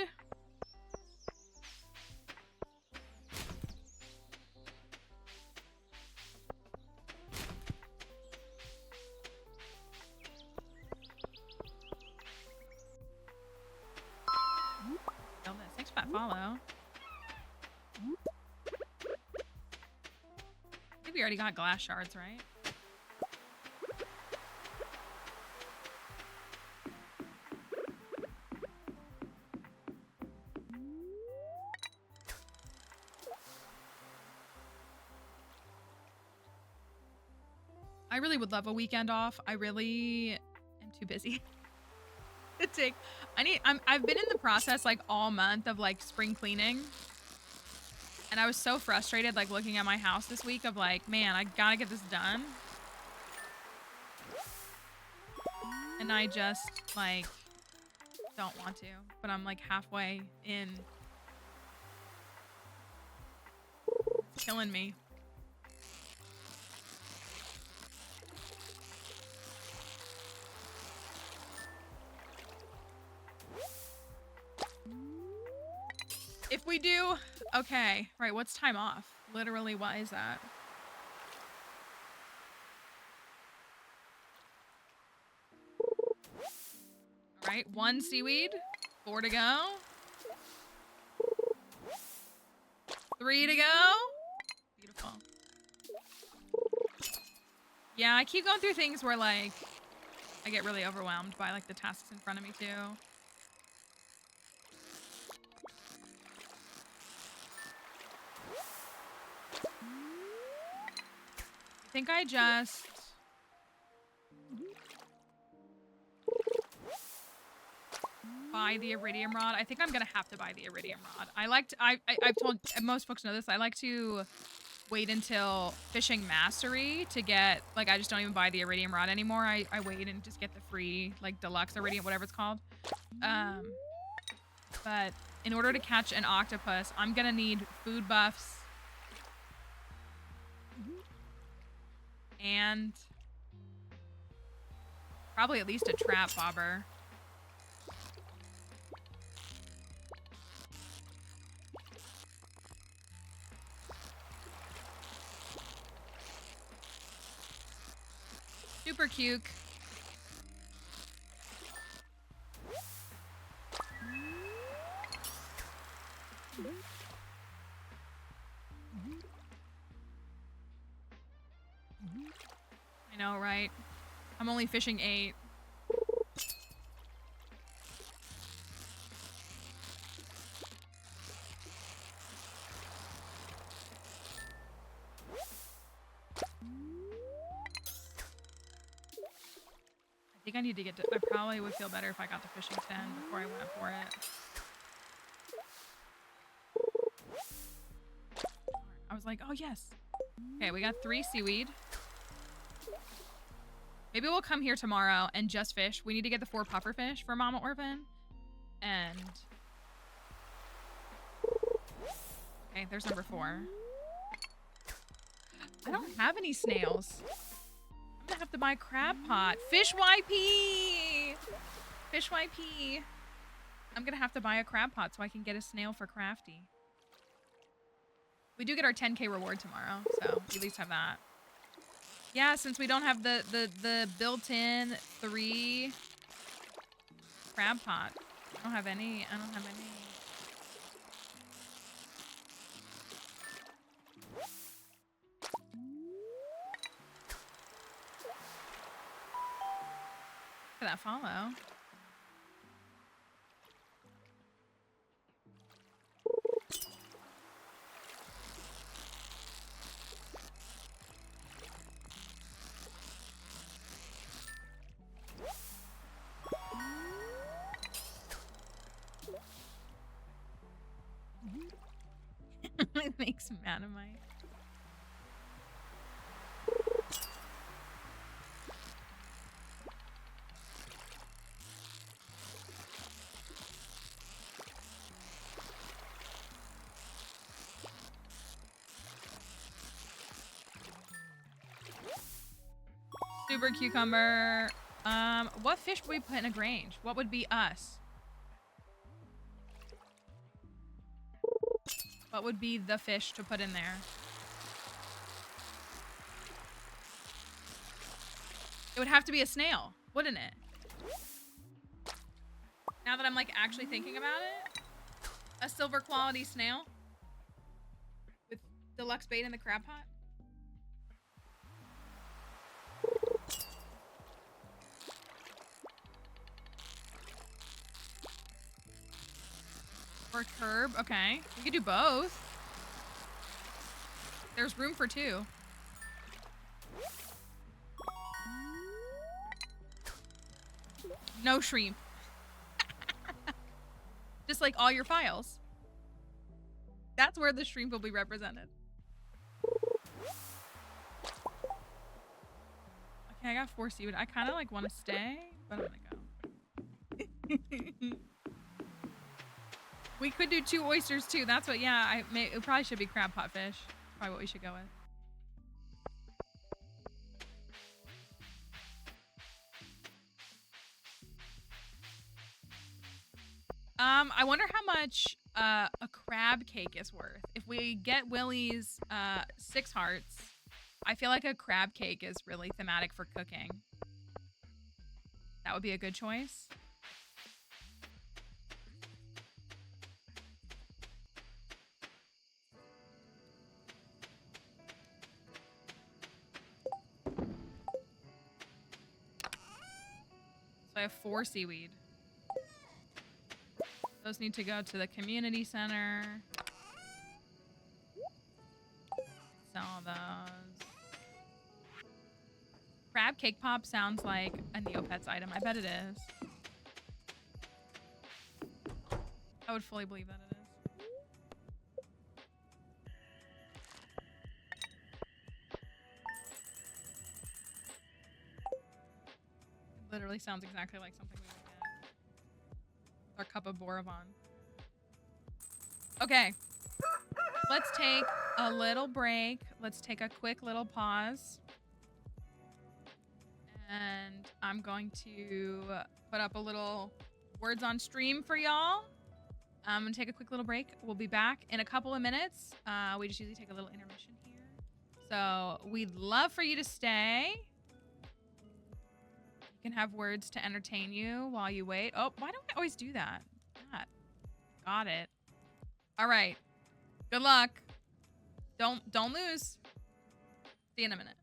Thanks for that follow. I think we already got glass shards, right? I really would love a weekend off. I really am too busy to take. I've been in the process like all month of like spring cleaning. And I was so frustrated like looking at my house this week of like, man, I gotta get this done. And I just like don't want to, but I'm like halfway in. It's killing me. If we do, okay. Right, what's time off? Literally, what is that? All right, 1 seaweed, 4 to go. 3 to go. Beautiful. Yeah, I keep going through things where like I get really overwhelmed by like the tasks in front of me too. I think I just buy the iridium rod. I think I'm gonna have to buy the iridium rod. I've told most folks know this. I like to wait until fishing mastery to get like I just don't even buy the iridium rod anymore. I wait and just get the free like deluxe iridium, whatever it's called. But in order to catch an octopus, I'm gonna need food buffs and probably at least a trap bobber. Super cute. I know, right? I'm only fishing 8. I think I need to get to... I probably would feel better if I got to fishing 10 before I went for it. I was like, oh yes. Okay, we got 3 seaweed. Maybe we'll come here tomorrow and just fish. We need to get the 4 puffer fish for Mama Orphan. And... okay, there's number 4. I don't have any snails. I'm gonna have to buy a crab pot. Fish YP! Fish YP. I'm gonna have to buy a crab pot so I can get a snail for Crafty. We do get our 10k reward tomorrow, so we at least have that. Yeah, since we don't have the built-in 3 crab pot. I don't have any. Look at that follow. It makes Manamite. Super cucumber. What fish would we put in a grange? What would be us? What would be the fish to put in there? It would have to be a snail, wouldn't it? Now that I'm like actually thinking about it, a silver quality snail with deluxe bait in the crab pot. Or curb, okay. We could do both. There's room for 2. No shrimp. Just like all your files. That's where the shrimp will be represented. Okay, I got 4 seaweed. I kind of like want to stay, but I'm gonna go. We could do 2 oysters too. That's what. Yeah, it probably should be crab pot fish. Probably what we should go with. I wonder how much a crab cake is worth. If we get Willie's 6 hearts, I feel like a crab cake is really thematic for cooking. That would be a good choice. So I have 4 seaweed. Those need to go to the community center. Sell those. Crab cake pop sounds like a Neopets item. I bet it is. I would fully believe that it is. It literally sounds exactly like something we would get. Our cup of Boravon. Okay. Let's take a little break. Let's take a quick little pause. And I'm going to put up a little words on stream for y'all. I'm going to take a quick little break. We'll be back in a couple of minutes. We just usually take a little intermission here. So we'd love for you to stay. You can have words to entertain you while you wait. Oh, why don't I always do that? Got it. All right. Good luck. Don't lose. See you in a minute.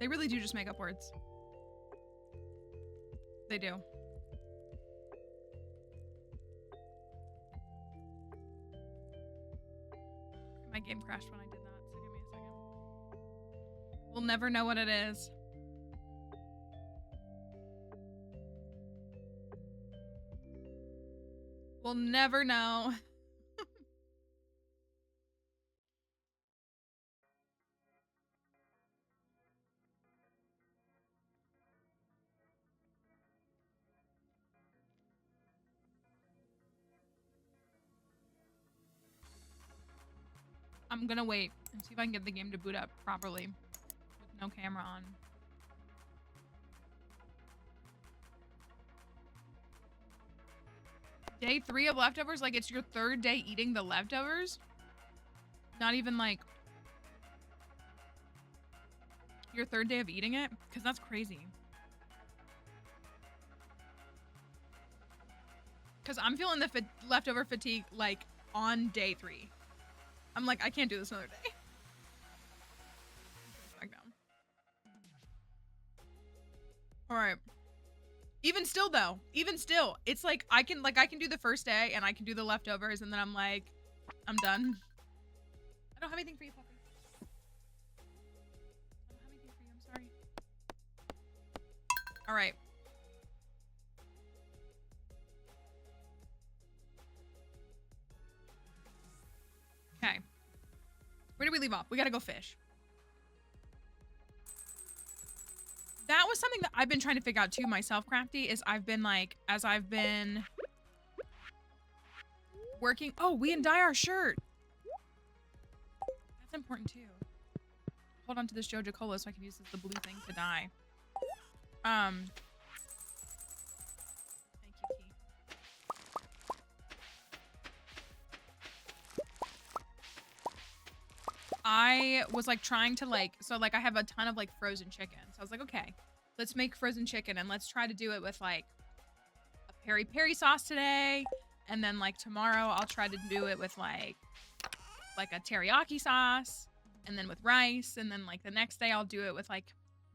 They really do just make up words. They do. My game crashed when I did that, so give me a second. We'll never know what it is. We'll never know. I'm gonna wait and see if I can get the game to boot up properly with no camera on. Day 3 of leftovers? Like, it's your 3rd day eating the leftovers? Not even, like, your 3rd day of eating it? Because that's crazy. Because I'm feeling the leftover fatigue, like, on day 3. I'm like, I can't do this another day. Back down. All right. Even still, though, it's like I can do the first day and I can do the leftovers and then I'm like, I'm done. I don't have anything for you, puppy. I don't have anything for you. I'm sorry. All right. Okay. Where did we leave off? We gotta go fish. That was something that I've been trying to figure out too myself, Crafty, is I've been like, as I've been working. Oh, we can dye our shirt. That's important too. Hold on to this Jojo Cola so I can use the blue thing to dye. Thank you, Key. I was like trying to like, so like I have a ton of like frozen chicken. So I was like, okay, let's make frozen chicken and let's try to do it with like a peri peri sauce today. And then like tomorrow I'll try to do it with like a teriyaki sauce and then with rice. And then like the next day I'll do it with like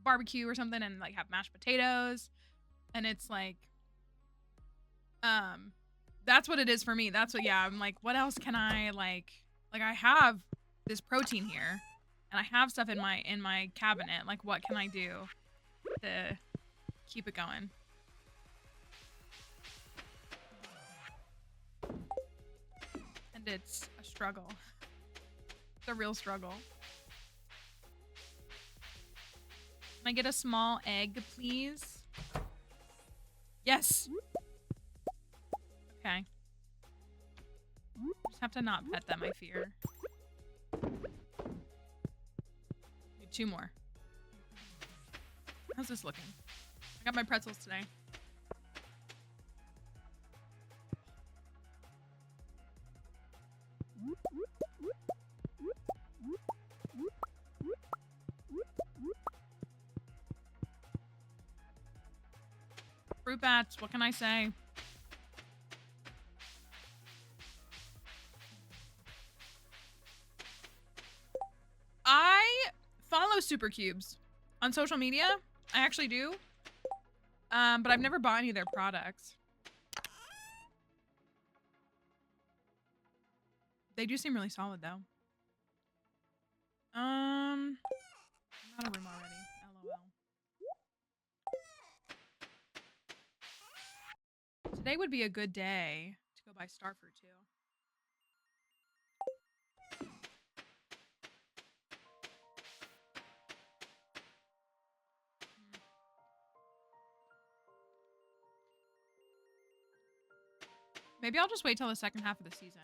barbecue or something and like have mashed potatoes. And it's like, that's what it is for me. That's what, yeah, I'm like, what else can I like I have this protein here and I have stuff in my cabinet. Like, what can I do to keep it going? And it's a struggle. It's a real struggle. Can I get a small egg, please? Yes. Okay. Just have to not pet them, I fear. Need 2 more. How's this looking? I got my pretzels today. Fruit bats, what can I say? I follow Supercubes on social media. I actually do. But I've never bought any of their products. They do seem really solid though. I'm out of room already. LOL. Today would be a good day to go buy starfruit too. Maybe I'll just wait till the second half of the season.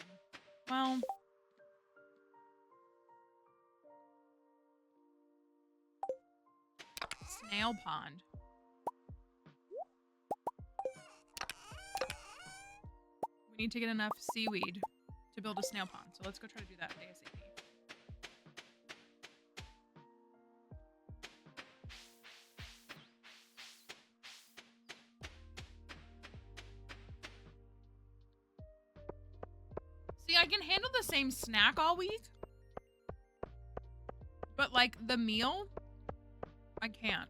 Well, snail pond. We need to get enough seaweed to build a snail pond. So let's go try to do that ASAP. See, I can handle the same snack all week. But like the meal, I can't. can't.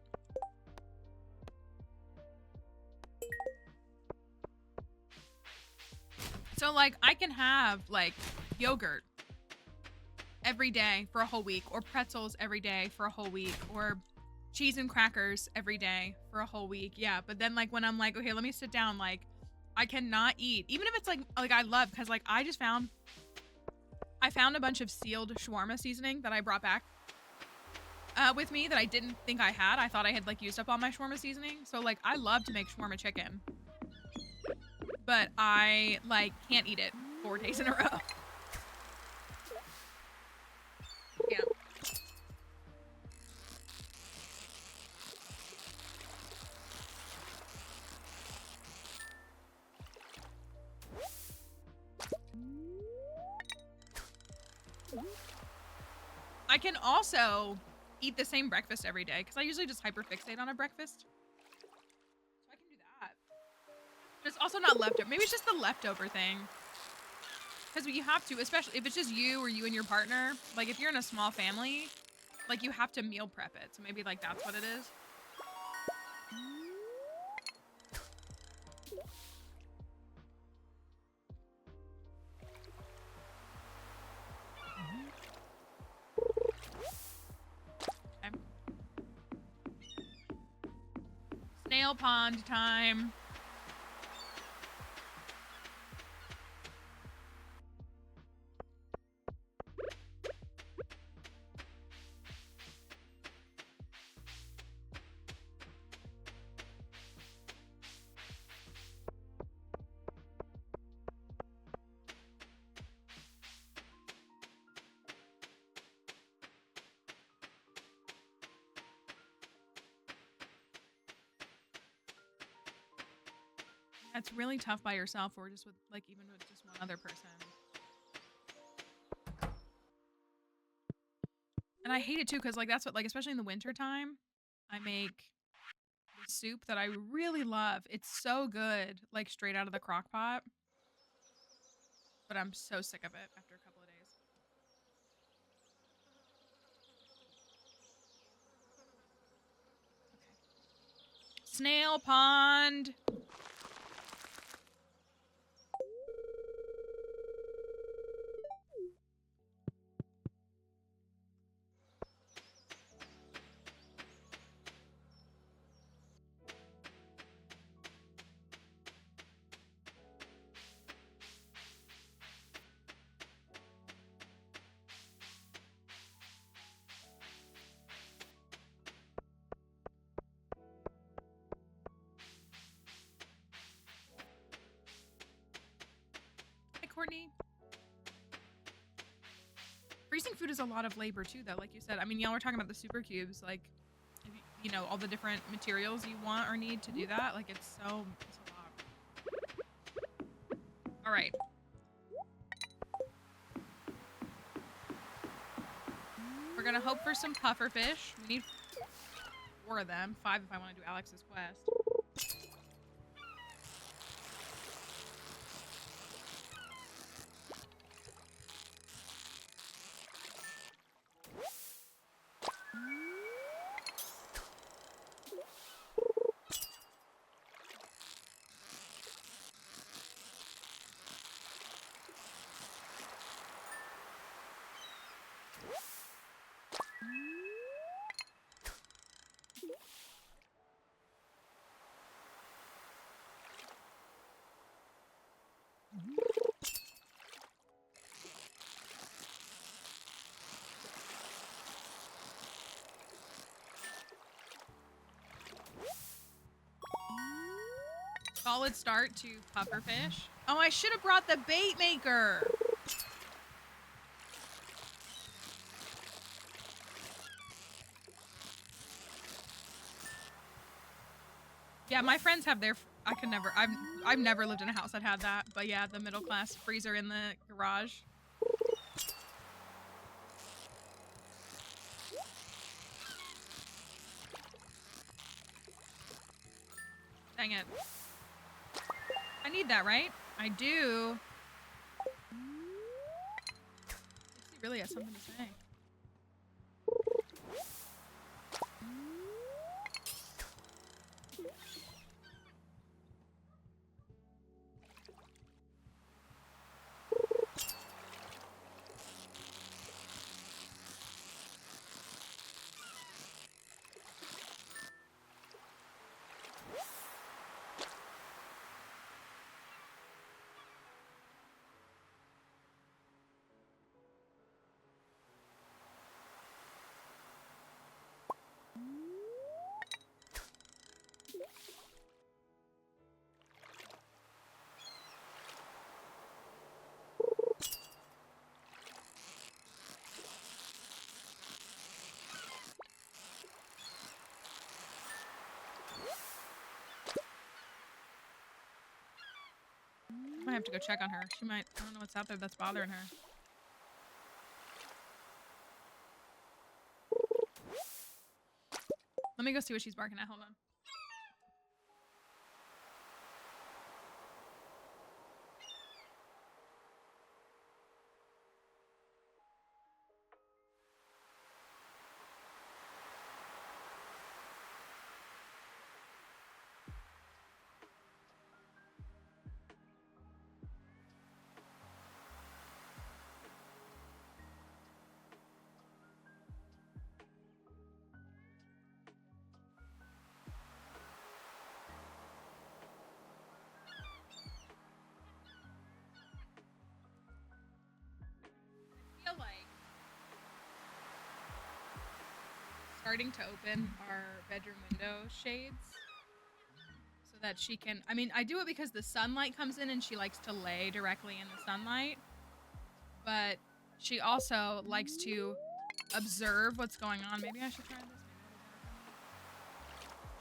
So like I can have like yogurt every day for a whole week, or pretzels every day for a whole week, or cheese and crackers every day for a whole week. Yeah, but then like when I'm like, okay, let me sit down, like I cannot eat, even if it's like I love, because like I found a bunch of sealed shawarma seasoning that I brought back with me that I didn't think I had. I thought I had like used up all my shawarma seasoning. So like I love to make shawarma chicken, but I like can't eat it 4 days in a row. Yeah. I can also eat the same breakfast every day because I usually just hyperfixate on a breakfast. So I can do that. But it's also not leftover. Maybe it's just the leftover thing. Because you have to, especially if it's just you or you and your partner. Like if you're in a small family, like you have to meal prep it. So maybe like that's what it is. Okay. Snail pond time. It's really tough by yourself or just with like even with just one other person. And I hate it too because like that's what like especially in the winter time, I make the soup that I really love. It's so good, like straight out of the crock pot. But I'm so sick of it after a couple of days. Okay. Snail pond. Hi, Courtney. Freezing food is a lot of labor too, though. Like you said, I mean, y'all were talking about the super cubes, like, if you know, all the different materials you want or need to do that. Like, it's a lot. All right. We're gonna hope for some pufferfish. We need 4 of them, 5 if I want to do Alex's quest. Solid start to pufferfish. Oh, I should have brought the bait maker. Yeah, my friends have their. I could never. I've never lived in a house that had that. But yeah, the middle class freezer in the garage. Dang it. I need that, right? I do. He really has something to say. have to go check on her. She might, I don't know what's out there that's bothering her. Let me go see what she's barking at. Hold on. I feel like starting to open our bedroom window shades so that she can, I mean, I do it because the sunlight comes in and she likes to lay directly in the sunlight, but she also likes to observe what's going on. Maybe I should try this.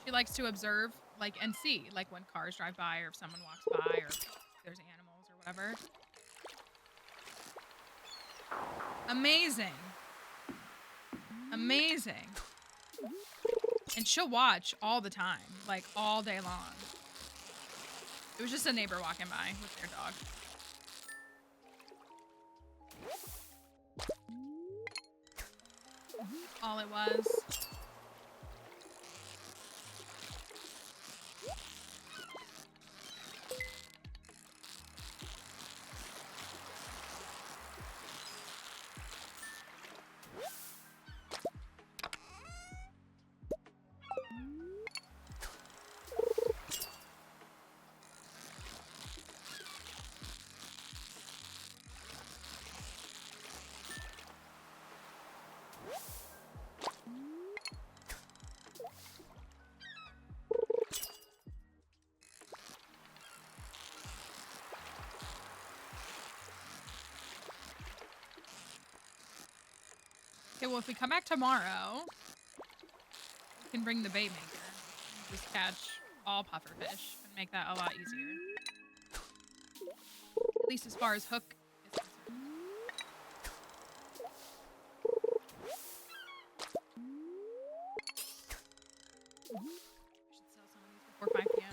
She likes to observe, like, and see, like, when cars drive by or if someone walks by or if there's animals or whatever. Amazing. Amazing. And she'll watch all the time, like all day long. It was just a neighbor walking by with their dog. All it was. Okay, well, if we come back tomorrow, we can bring the bait maker. And just catch all pufferfish and make that a lot easier. At least as far as hook is concerned. We should sell some of these before 5 p.m.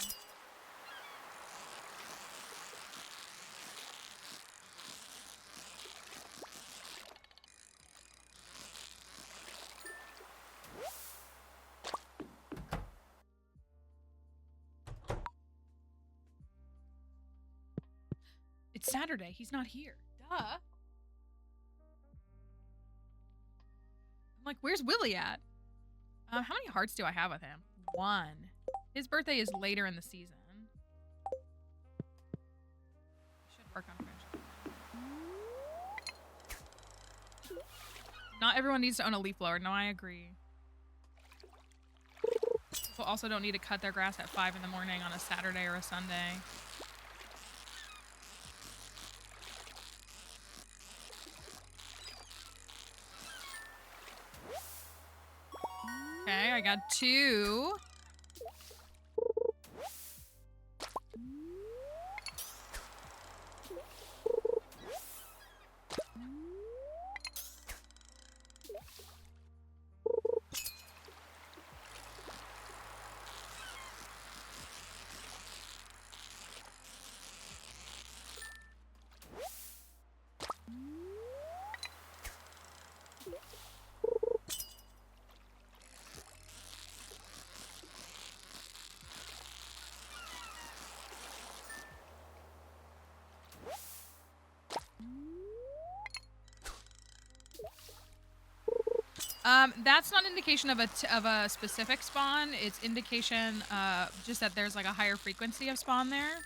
It's Saturday. He's not here. Duh. I'm like, where's Willie at? How many hearts do I have with him? 1. His birthday is later in the season. Should work on friendship. Not everyone needs to own a leaf blower. No, I agree. People also don't need to cut their grass at 5 in the morning on a Saturday or a Sunday. Okay, I got 2. That's not indication of a specific spawn. It's indication just that there's like a higher frequency of spawn there.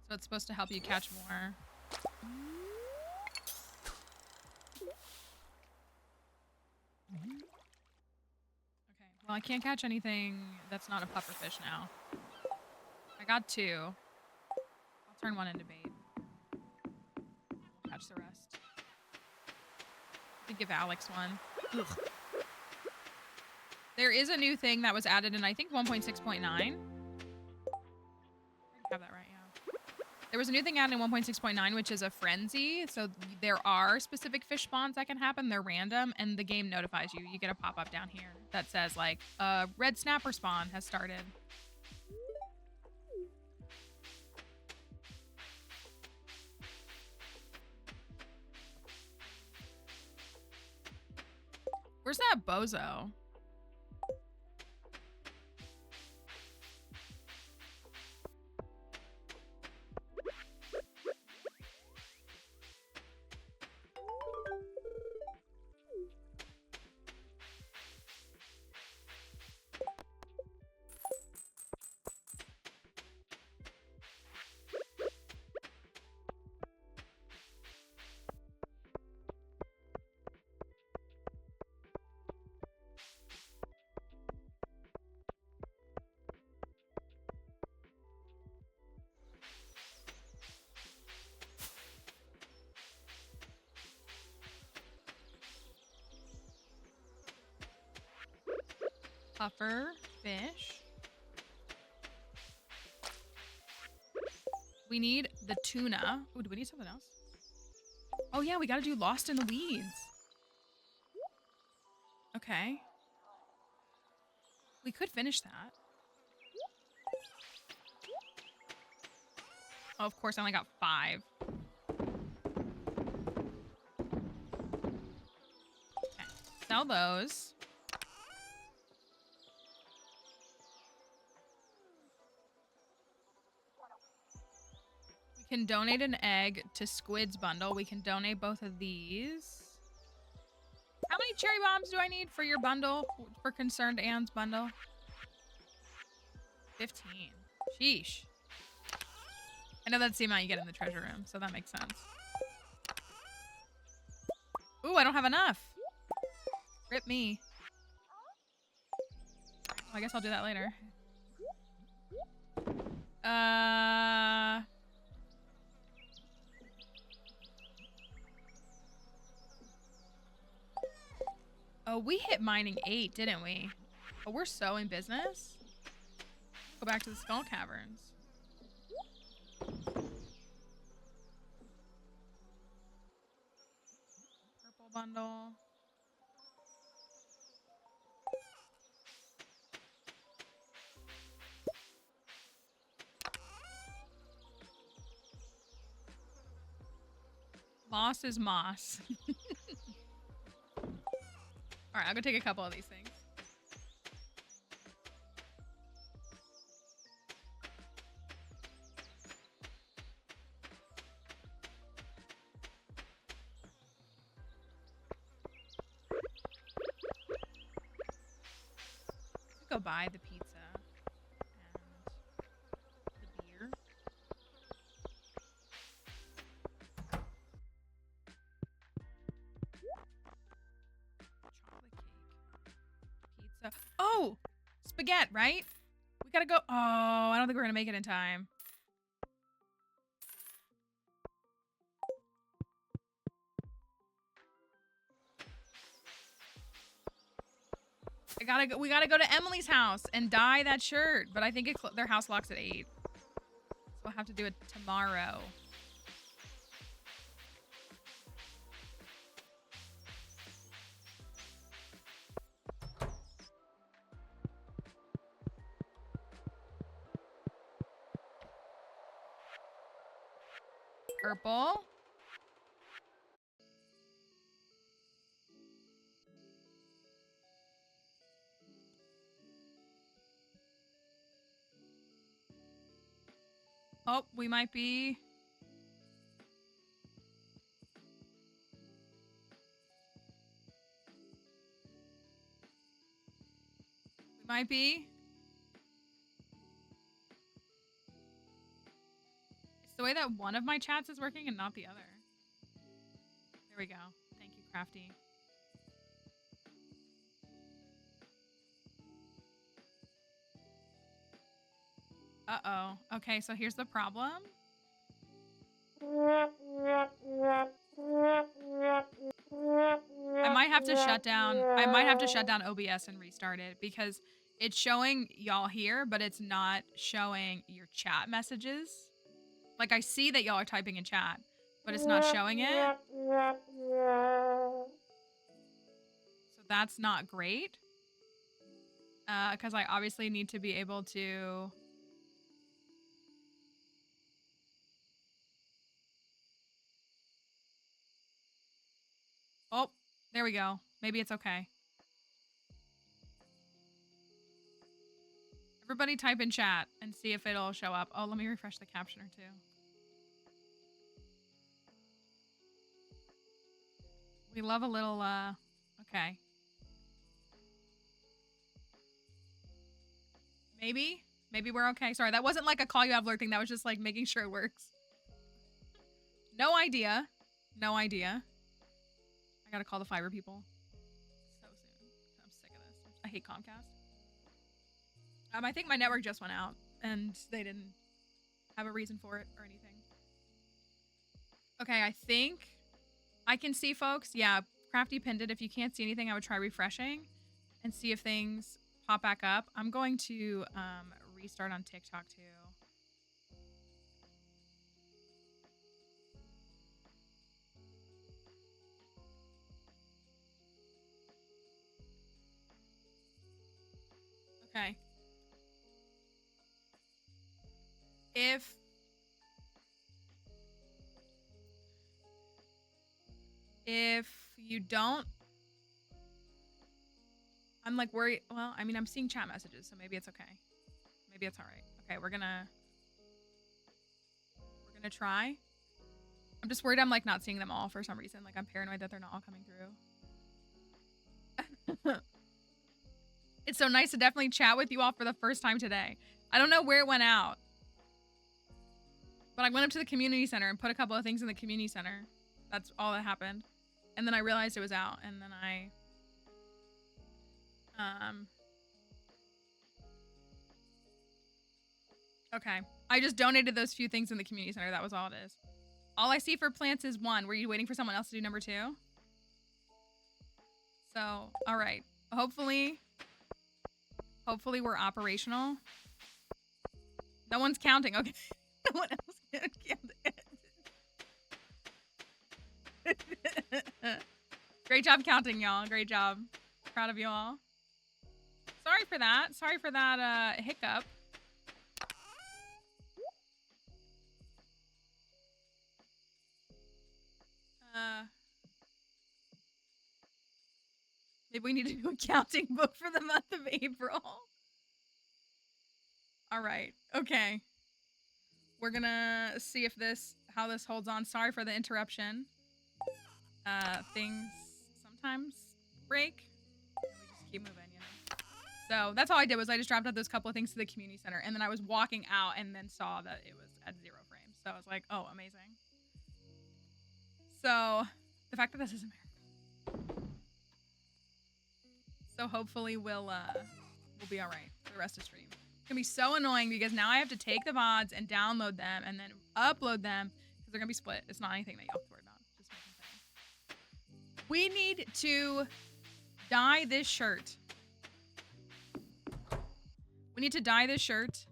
So it's supposed to help you catch more. Okay, well I can't catch anything that's not a pufferfish now. I got 2. I'll turn 1 into bait. We'll catch the rest. I could give Alex 1. Ugh. There is a new thing that was added in, I think, 1.6.9. I have that right, yeah. There was a new thing added in 1.6.9, which is a frenzy. So there are specific fish spawns that can happen. They're random, and the game notifies you. You get a pop-up down here that says, like, a red snapper spawn has started. Where's that bozo? Puffer fish. We need the tuna. Oh, do we need something else? Oh yeah, we gotta do Lost in the Weeds. Okay. We could finish that. Oh, of course, I only got 5. Okay, sell those. We can donate an egg to Squid's bundle. We can donate both of these. How many cherry bombs do I need for your bundle? For Concerned Anne's bundle? 15. Sheesh. I know that's the amount you get in the treasure room, so that makes sense. Ooh, I don't have enough. Rip me. Well, I guess I'll do that later. Oh, we hit mining 8, didn't we? Oh, we're so in business. Go back to the Skull Caverns. Purple bundle. Moss is moss. All right, I'll go take a couple of these things. Go buy the pizza and the beer. Chocolate cake. Pizza. Oh! Spaghetti, right? We gotta go. Oh, I don't think we're gonna make it in time. We gotta go to Emily's house and dye that shirt. But I think their house locks at 8. So we'll have to do it tomorrow. Purple. Oh, we might be. We might be. It's the way that one of my chats is working and not the other. There we go. Thank you, Crafty. Uh-oh. Okay, so here's the problem. I might have to shut down OBS and restart it because it's showing y'all here, but it's not showing your chat messages. Like, I see that y'all are typing in chat, but it's not showing it. So that's not great. Because I obviously need to be able to... Oh, there we go. Maybe it's okay. Everybody type in chat and see if it'll show up. Oh, let me refresh the captioner too. We love a little, okay. Maybe we're okay. Sorry, that wasn't like a call you have alert thing. That was just like making sure it works. No idea. No idea. I gotta call the fiber people so soon. I'm sick of this. I hate Comcast. I think my network just went out and they didn't have a reason for it or anything. Okay, I think I can see folks. Yeah, Crafty pinned it. If you can't see anything, I would try refreshing and see if things pop back up. I'm going to restart on TikTok too. Okay. If you don't, I'm like worried. Well, I mean, I'm seeing chat messages, so maybe it's okay. Maybe it's all right. Okay, we're gonna try. I'm just worried I'm like not seeing them all for some reason. Like I'm paranoid that they're not all coming through. It's so nice to definitely chat with you all for the first time today. I don't know where it went out, but I went up to the community center and put a couple of things in the community center. That's all that happened. And then I realized it was out, and then okay. I just donated those few things in the community center. That was all it is. All I see for plants is 1. Were you waiting for someone else to do number 2? So, all right. Hopefully we're operational. No one's counting. Okay. No one else can count. Great job counting, y'all. Great job. Proud of you all. Sorry for that. Sorry for that hiccup. Maybe we need to do a counting book for the month of April. All right. Okay. We're gonna see if how this holds on. Sorry for the interruption. Things sometimes break. And we just keep moving, you know. So that's all I did was I just dropped out those couple of things to the community center, and then I was walking out and then saw that it was at 0 frames. So I was like, oh, amazing. So the fact that this is America. So hopefully we'll be all right for the rest of the stream. It's gonna be so annoying because now I have to take the VODs and download them and then upload them because they're gonna be split. It's not anything that you have to worry about. Just making sense. We need to dye this shirt. We need to dye this shirt.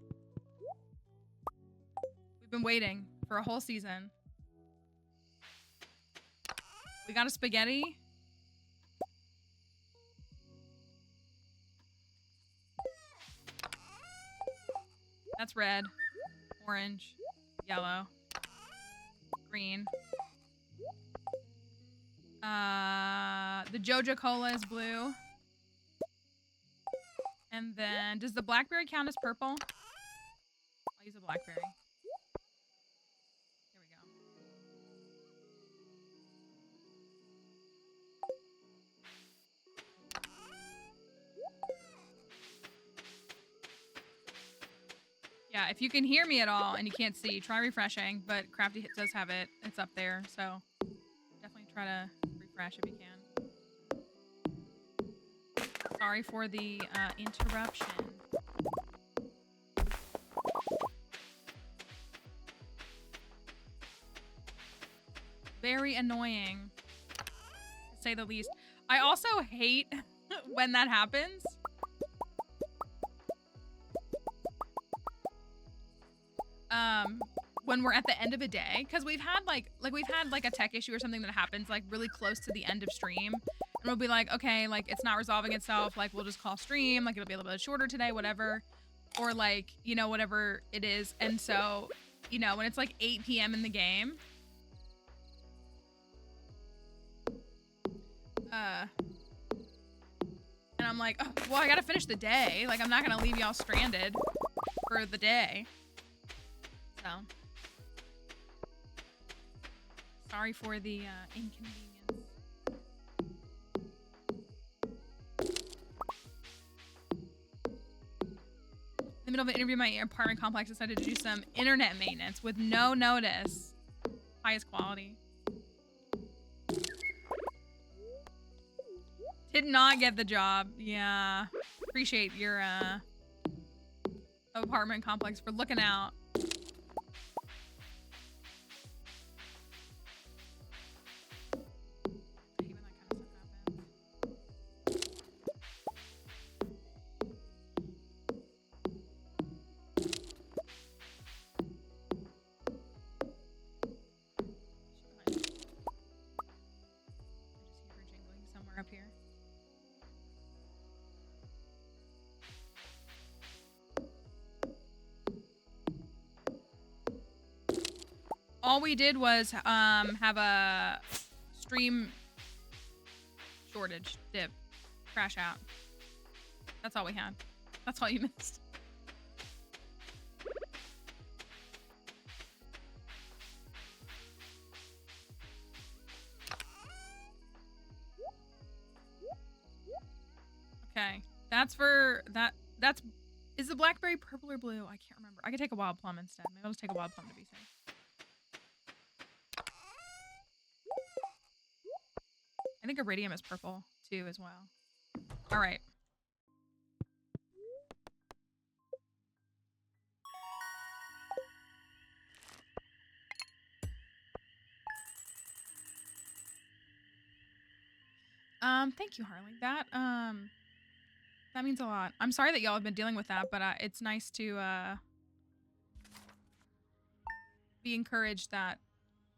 We've been waiting for a whole season. We got a spaghetti. That's red, orange, yellow, green. The Joja Cola is blue. And then, does the blackberry count as purple? I'll use a blackberry. Here we go. Yeah, if you can hear me at all and you can't see, try refreshing, but Crafty does have it. It's up there, so definitely try to refresh if you can. Sorry for the interruption. Very annoying, to say the least. I also hate when that happens. when we're at the end of a day, because we've had like a tech issue or something that happens like really close to the end of stream, and we'll be like, okay, like it's not resolving itself, like we'll just call stream, like it'll be a little bit shorter today, whatever, or like, you know, whatever it is. And so, you know, when it's like 8 p.m. in the game, and I'm like, oh, well, I gotta finish the day. Like, I'm not gonna leave y'all stranded for the day. So, sorry for the inconvenience. In the middle of an interview, my apartment complex decided to do some internet maintenance with no notice. Highest quality. Did not get the job. Yeah. Appreciate your apartment complex for looking out. I hate when that kind of stuff happens. I just hear her jingling somewhere up here. All we did was have a stream shortage, dip, crash out. That's all we had. That's all you missed. Okay, that's for that. Is the blackberry purple or blue? I can't remember. I could take a wild plum instead. Maybe I'll just take a wild plum to be safe. I think iridium is purple too as well. All right. Thank you, Harley. That means a lot. I'm sorry that y'all have been dealing with that, but it's nice to be encouraged that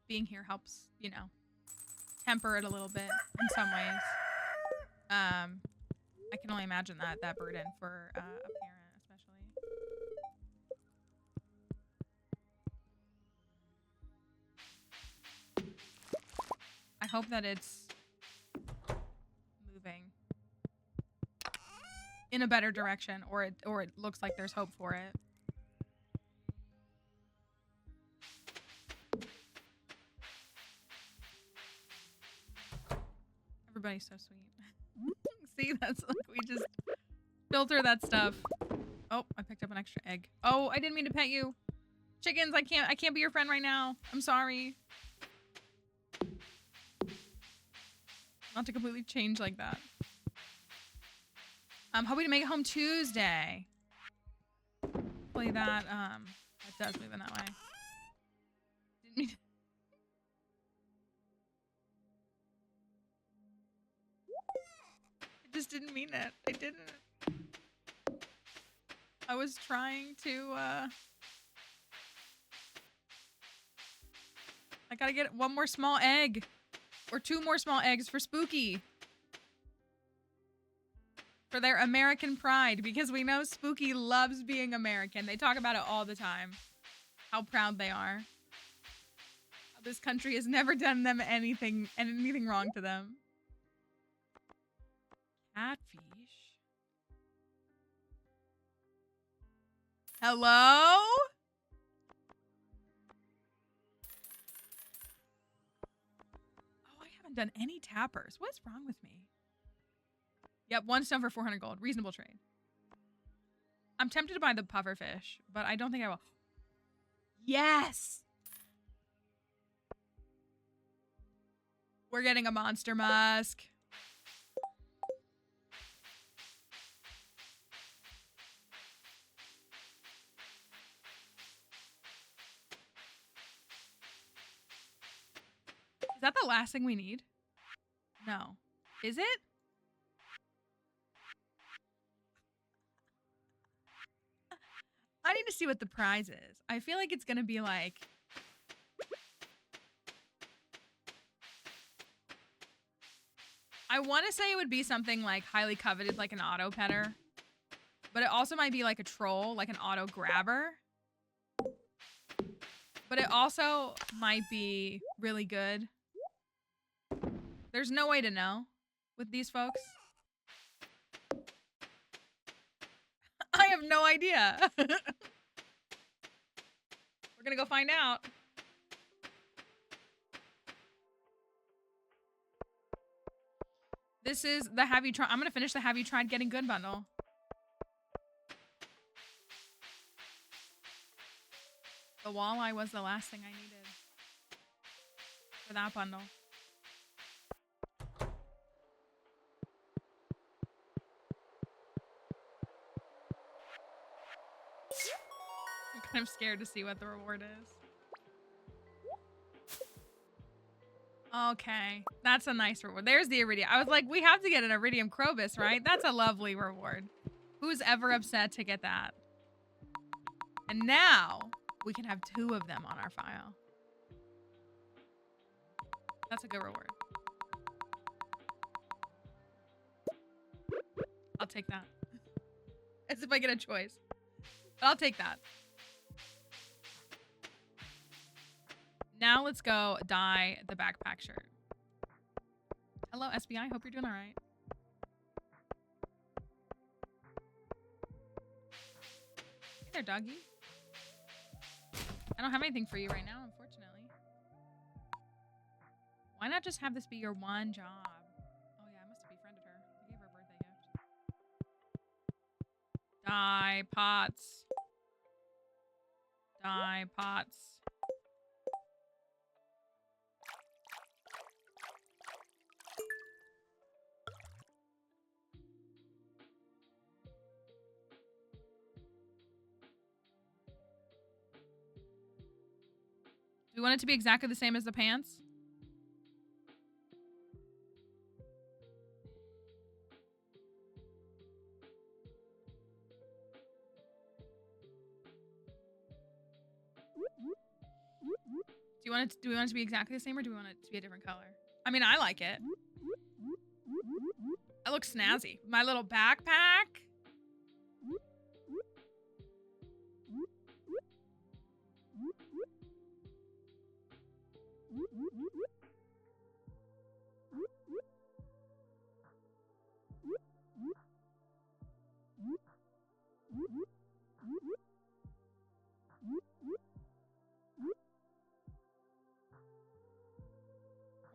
being here helps, you know, temper it a little bit in some ways. I can only imagine that burden for a parent, especially. I hope that it's moving in a better direction, or it looks like there's hope for it. Everybody's so sweet. See, that's like we just filter that stuff. Oh, I picked up an extra egg. Oh, I didn't mean to pet you. Chickens, I can't be your friend right now. I'm sorry. Not to completely change like that. I'm hoping to make it home Tuesday. Hopefully that does move in that way. Didn't mean to. I just didn't mean it. I didn't. I was trying to I gotta get one more small egg. Or 2 more small eggs for Spooky. For their American pride, because we know Spooky loves being American. They talk about it all the time. How proud they are. How this country has never done them anything wrong to them. Catfish. Hello? Done any tappers. What's wrong with me? Yep, 1 stone for 400 gold. Reasonable trade. I'm tempted to buy the pufferfish, but I don't think I will. Yes! We're getting a monster musk. Is that the last thing we need? No. Is it? I need to see what the prize is. I feel like it's gonna be like I want to say it would be something like highly coveted, like an auto petter. But it also might be like a troll, like an auto grabber. But it also might be really good. There's no way to know with these folks. I have no idea. We're gonna go find out. This is the Have You Tried. I'm gonna finish the Have You Tried Getting Good bundle. The walleye was the last thing I needed for that bundle. I'm kind of scared to see what the reward is. Okay, that's a nice reward. There's the iridium. I was like, we have to get an iridium Krobus, right? That's a lovely reward. Who's ever upset to get that? And now we can have 2 of them on our file. That's a good reward. I'll take that. As if I get a choice. But I'll take that. Now let's go dye the backpack shirt. Hello, SBI. Hope you're doing all right. Hey there, doggy. I don't have anything for you right now, unfortunately. Why not just have this be your one job? Oh yeah, I must have befriended her. I gave her a birthday gift. Dye pots. Dye pots. Do we want it to be exactly the same as the pants? Do we want it to be exactly the same, or do we want it to be a different color? I mean, I like it. It looks snazzy. My little backpack.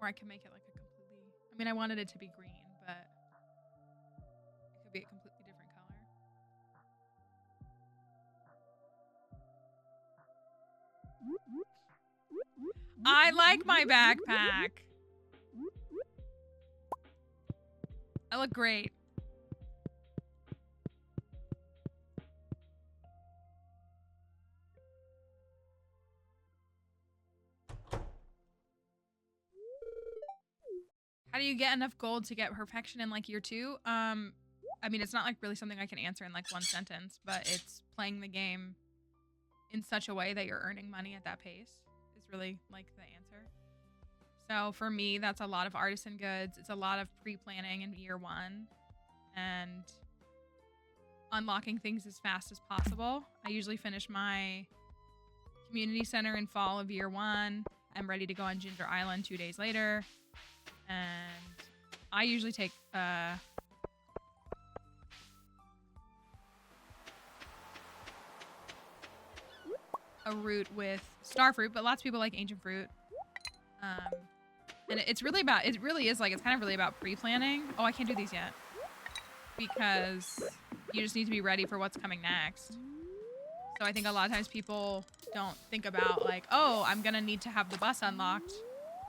Or I can make it like a completely... I mean, I wanted it to be green, but it could be a completely different color. I like my backpack. I look great. How do you get enough gold to get perfection in like year 2? I mean, it's not like really something I can answer in like one sentence, but it's playing the game in such a way that you're earning money at that pace is really like the answer. So for me, that's a lot of artisan goods. It's a lot of pre-planning in year 1 and unlocking things as fast as possible. I usually finish my community center in fall of year 1. I'm ready to go on Ginger Island 2 days later. And I usually take a route with starfruit, but lots of people like ancient fruit. And it's really about, it really is like, it's kind of really about pre-planning. Oh, I can't do these yet because you just need to be ready for what's coming next. So I think a lot of times people don't think about like, oh, I'm gonna need to have the bus unlocked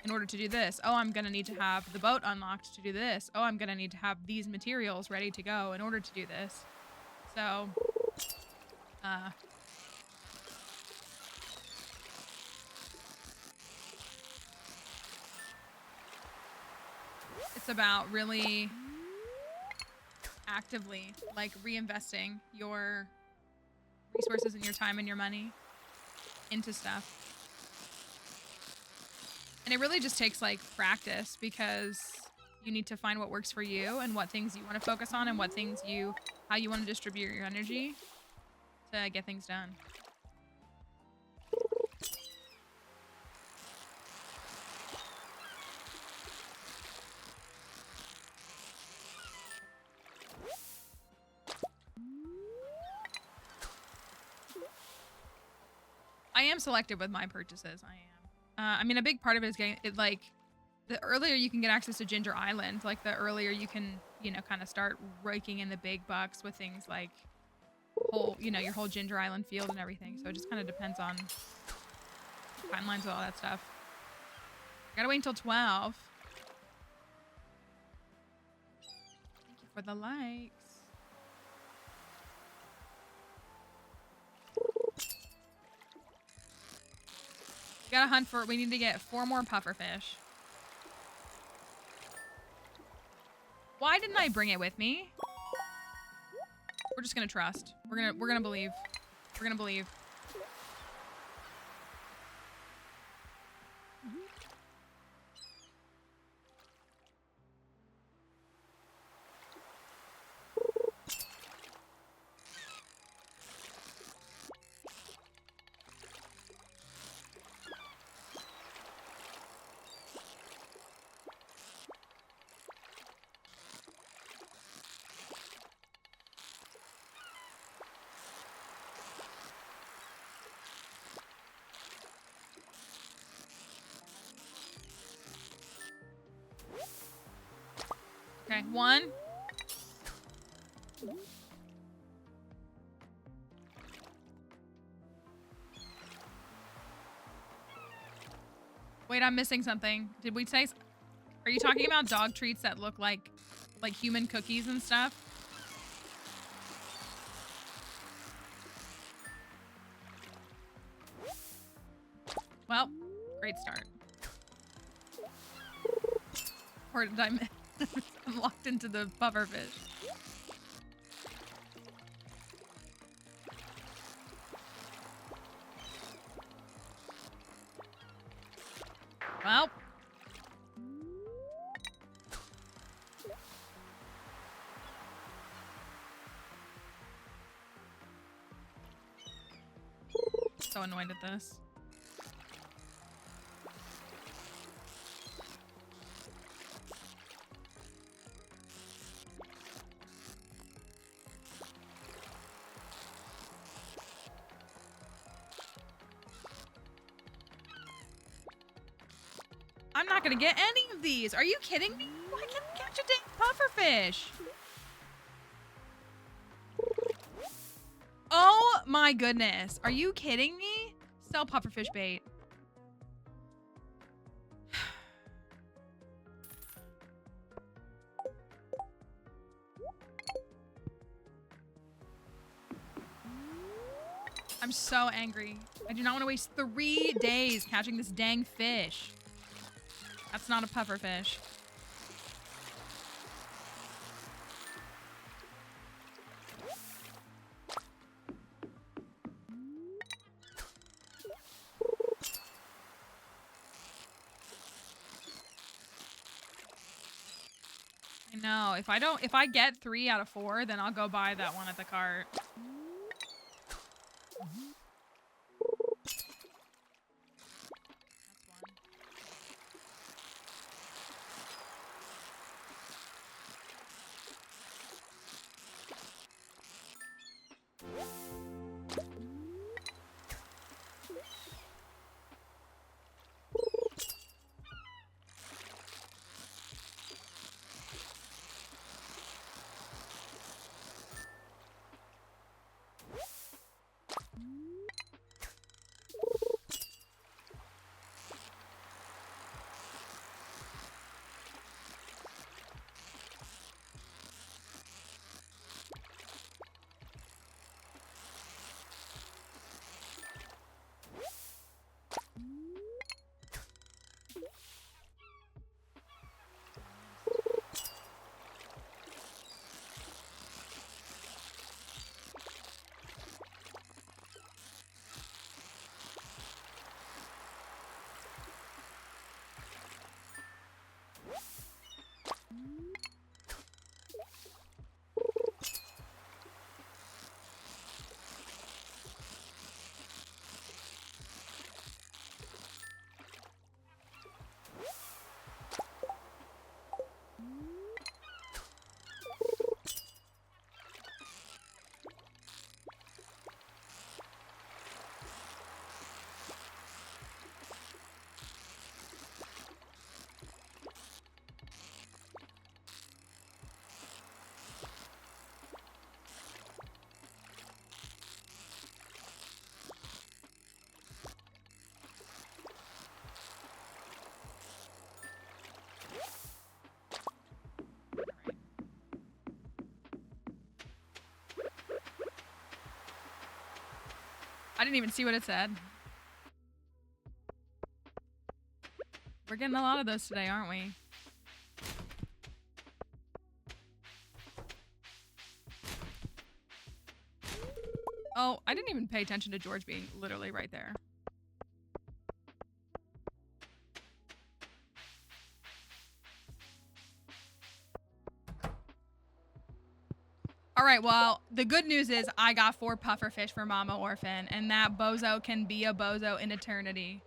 in order to do this. Oh, I'm gonna need to have the boat unlocked to do this. Oh, I'm gonna need to have these materials ready to go in order to do this. So, it's about really actively like reinvesting your resources and your time and your money into stuff. And it really just takes like practice because you need to find what works for you and what things you want to focus on and what things how you want to distribute your energy to get things done. I am selective with my purchases. I am. I mean, a big part of it is getting it, like, the earlier you can get access to Ginger Island, like, the earlier you can, you know, kind of start raking in the big bucks with things like your whole Ginger Island field and everything. So it just kind of depends on timelines with all that stuff. Gotta wait until 12. Thank you for the likes. We gotta hunt for, we need to get 4 more pufferfish. Why didn't I bring it with me? We're just gonna trust. We're gonna believe. We're gonna believe. Okay, 1. Wait, I'm missing something. Did we say... Are you talking about dog treats that look like human cookies and stuff? Well, great start. Or did I miss? I'm locked into the pufferfish. Well. So annoyed at this. I'm not gonna get any of these. Are you kidding me? I can't catch a dang pufferfish. Oh my goodness. Are you kidding me? Sell pufferfish bait. I'm so angry. I do not want to waste 3 days catching this dang fish. That's not a pufferfish. I know. If I get 3 out of 4, then I'll go buy that one at the cart. I didn't even see what it said. We're getting a lot of those today, aren't we? Oh, I didn't even pay attention to George being literally right there. All right, well, the good news is I got 4 pufferfish for Mama Orphan, and that bozo can be a bozo in eternity.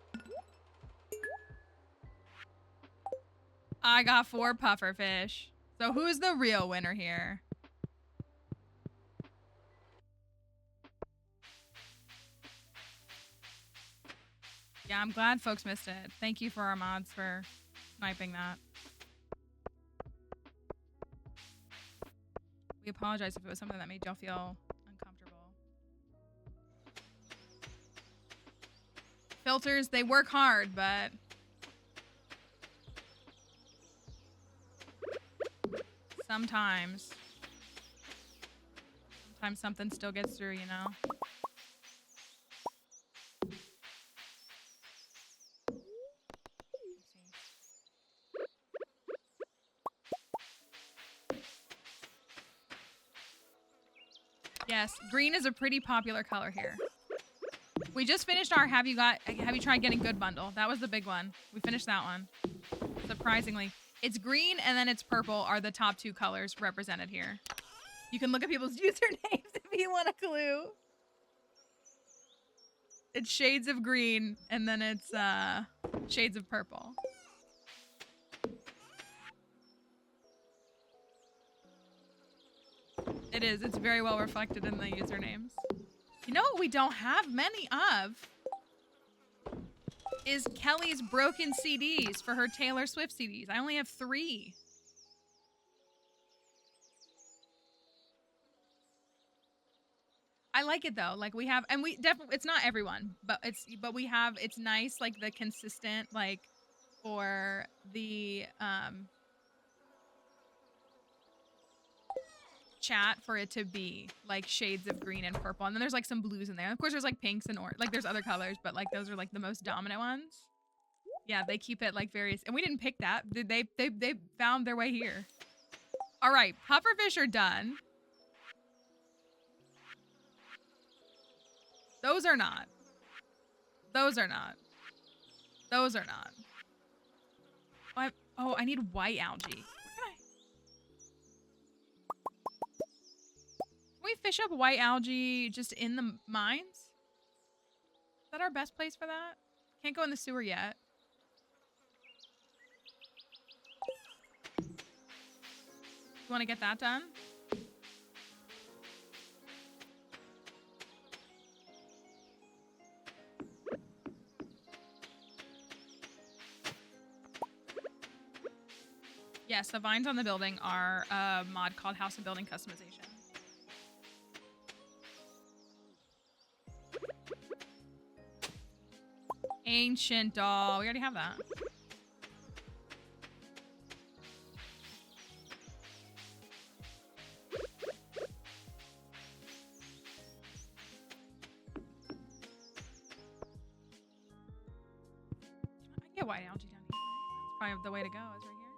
I got 4 pufferfish. So who's the real winner here? Yeah, I'm glad folks missed it. Thank you for our mods for sniping that. We apologize if it was something that made y'all feel uncomfortable. Filters, they work hard, but sometimes something still gets through, you know? Yes, green is a pretty popular color here. We just finished our have you tried getting good bundle. That was the big one. We finished that one. Surprisingly. It's green and then it's purple are the top 2 colors represented here. You can look at people's usernames if you want a clue. It's shades of green and then it's shades of purple. It is. It's very well reflected in the usernames. You know what we don't have many of is Kelly's broken CDs for her Taylor Swift CDs. I only have 3. I like it though. Like we have, and we definitely, it's not everyone, but we have, it's nice, like the consistent, like for the, chat for it to be like shades of green and purple, and then there's like some blues in there. Of course there's like pinks and orange, like there's other colors, but like those are like the most dominant ones. Yeah, they keep it like various, and we didn't pick that. They found their way here. All right, pufferfish are done. Those are not. Those are not. Those are not. Oh, I need white algae. Can we fish up white algae just in the mines? Is that our best place for that? Can't go in the sewer yet. You want to get that done? Yes, the vines on the building are a mod called House of Building Customization. Ancient doll. We already have that. I get white algae down here. That's probably the way to go, is right here.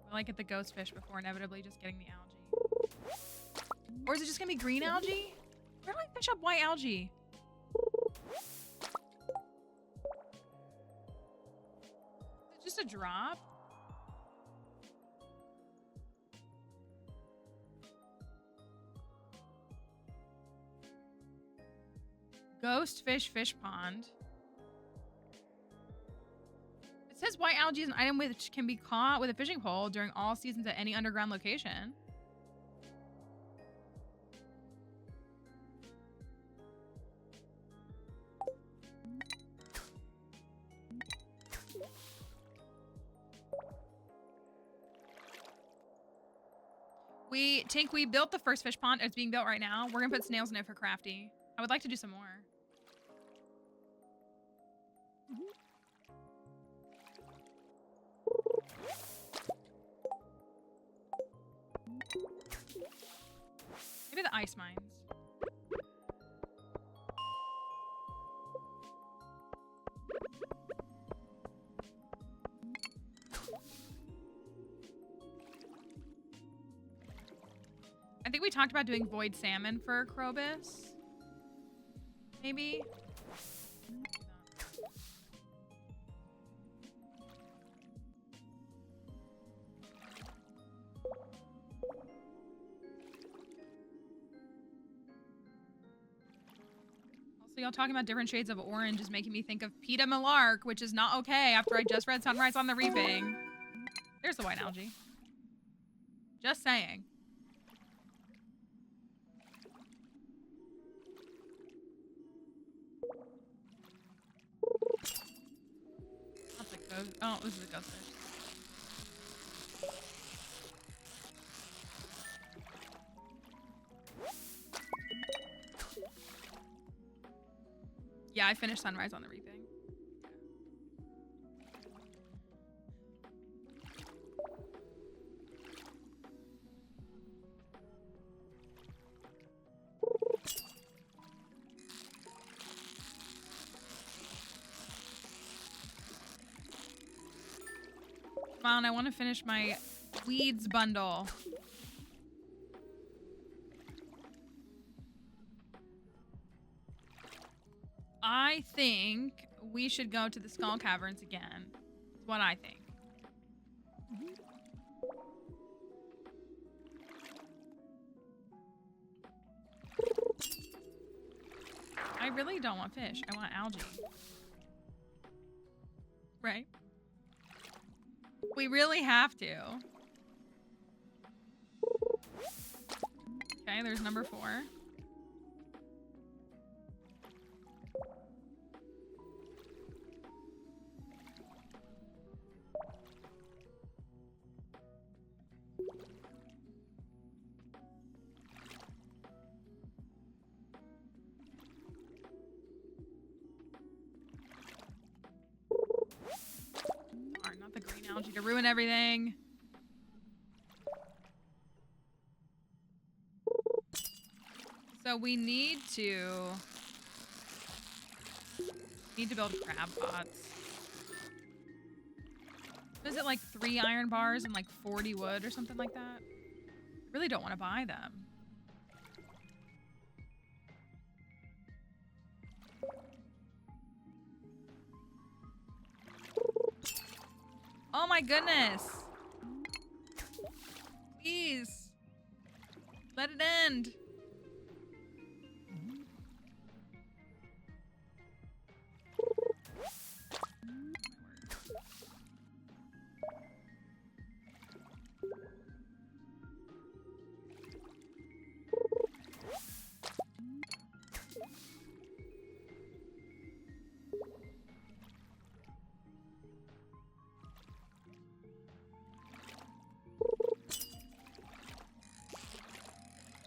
I like get the ghost fish before inevitably just getting the algae. Or is it just gonna be green algae? Where do I fish up white algae? Is it just a drop? Ghost fish pond. It says white algae is an item which can be caught with a fishing pole during all seasons at any underground location. We built the first fish pond. It's being built right now. We're gonna put snails in it for crafty. I would like to do some more. Maybe the ice mines. I think we talked about doing void salmon for Krobus. Maybe. Also, y'all talking about different shades of orange is making me think of Peeta Millark, which is not okay after I just read Sunrise on the Reaping. There's the white algae. Just saying. That's a ghost. Oh, this is a ghost fish. Yeah, I finished Sunrise on the Reaping. Come on, I want to finish my weeds bundle. I think we should go to the Skull Caverns again. That's what I think. I really don't want fish. I want algae. Right? We really have to. Okay, there's number 4. Darn, not the green algae to ruin everything. So we need to build crab pots. Is it like 3 iron bars and like 40 wood or something like that? I really don't want to buy them. Oh my goodness. Please. Let it end.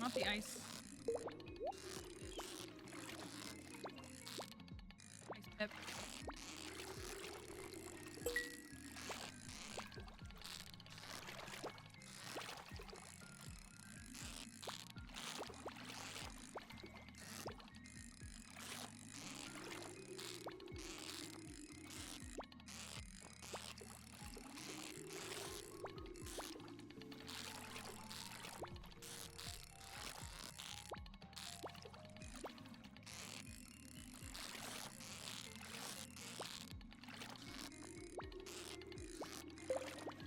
Not the ice. Ice pip.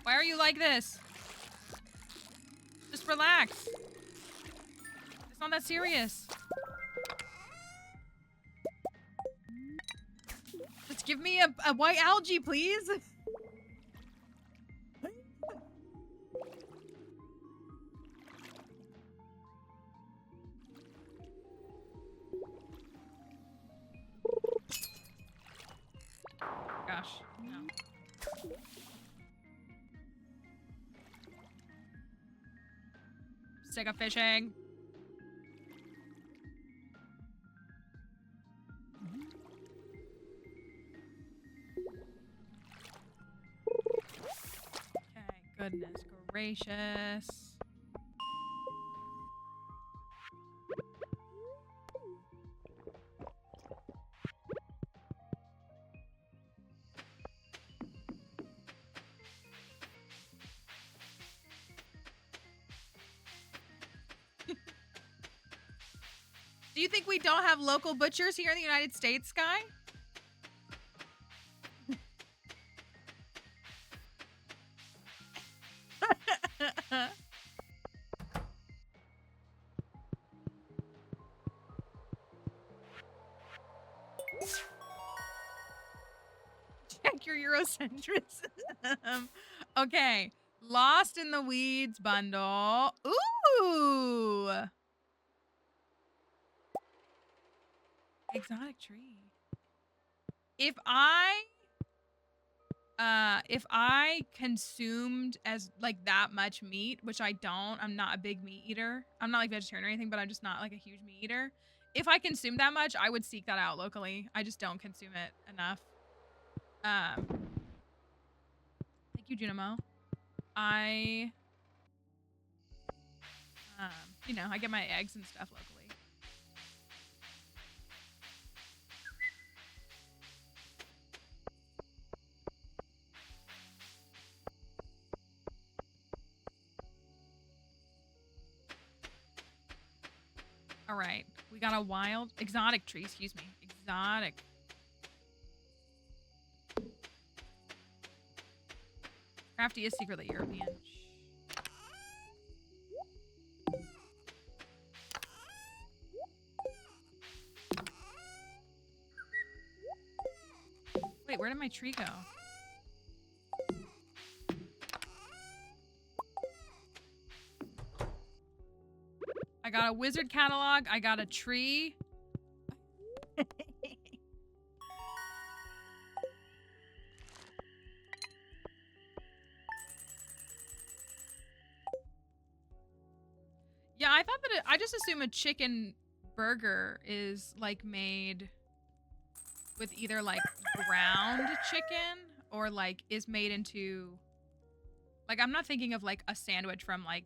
Why are you like this? Just relax. It's not that serious. Just give me a white algae, please. Gosh, no. Sick of fishing. Okay, goodness gracious. Do you think we don't have local butchers here in the United States, Sky? Check your Eurocentrism. Okay. Lost in the Weeds bundle. Ooh. Exotic tree. If I consumed as like that much meat, which I don't, I'm not a big meat eater. I'm not like vegetarian or anything, but I'm just not like a huge meat eater. If I consumed that much, I would seek that out locally. I just don't consume it enough. Thank you, Junimo. I you know, I get my eggs and stuff locally. All right, we got a wild, exotic tree, excuse me. Exotic. Crafty is secretly European. Wait, where did my tree go? I got a wizard catalog. I got a tree. Yeah, I thought that I just assume a chicken burger is like made with either like ground chicken or like is made into like I'm not thinking of like a sandwich from like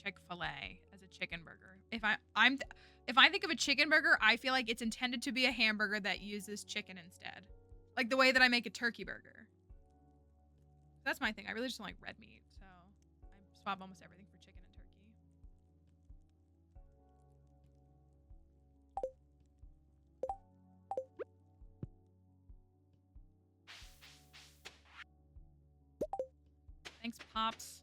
Chick-fil-A as a chicken burger. If I think of a chicken burger, I feel like it's intended to be a hamburger that uses chicken instead. Like the way that I make a turkey burger. That's my thing. I really just don't like red meat, so I swap almost everything for chicken and turkey. Thanks, Pops.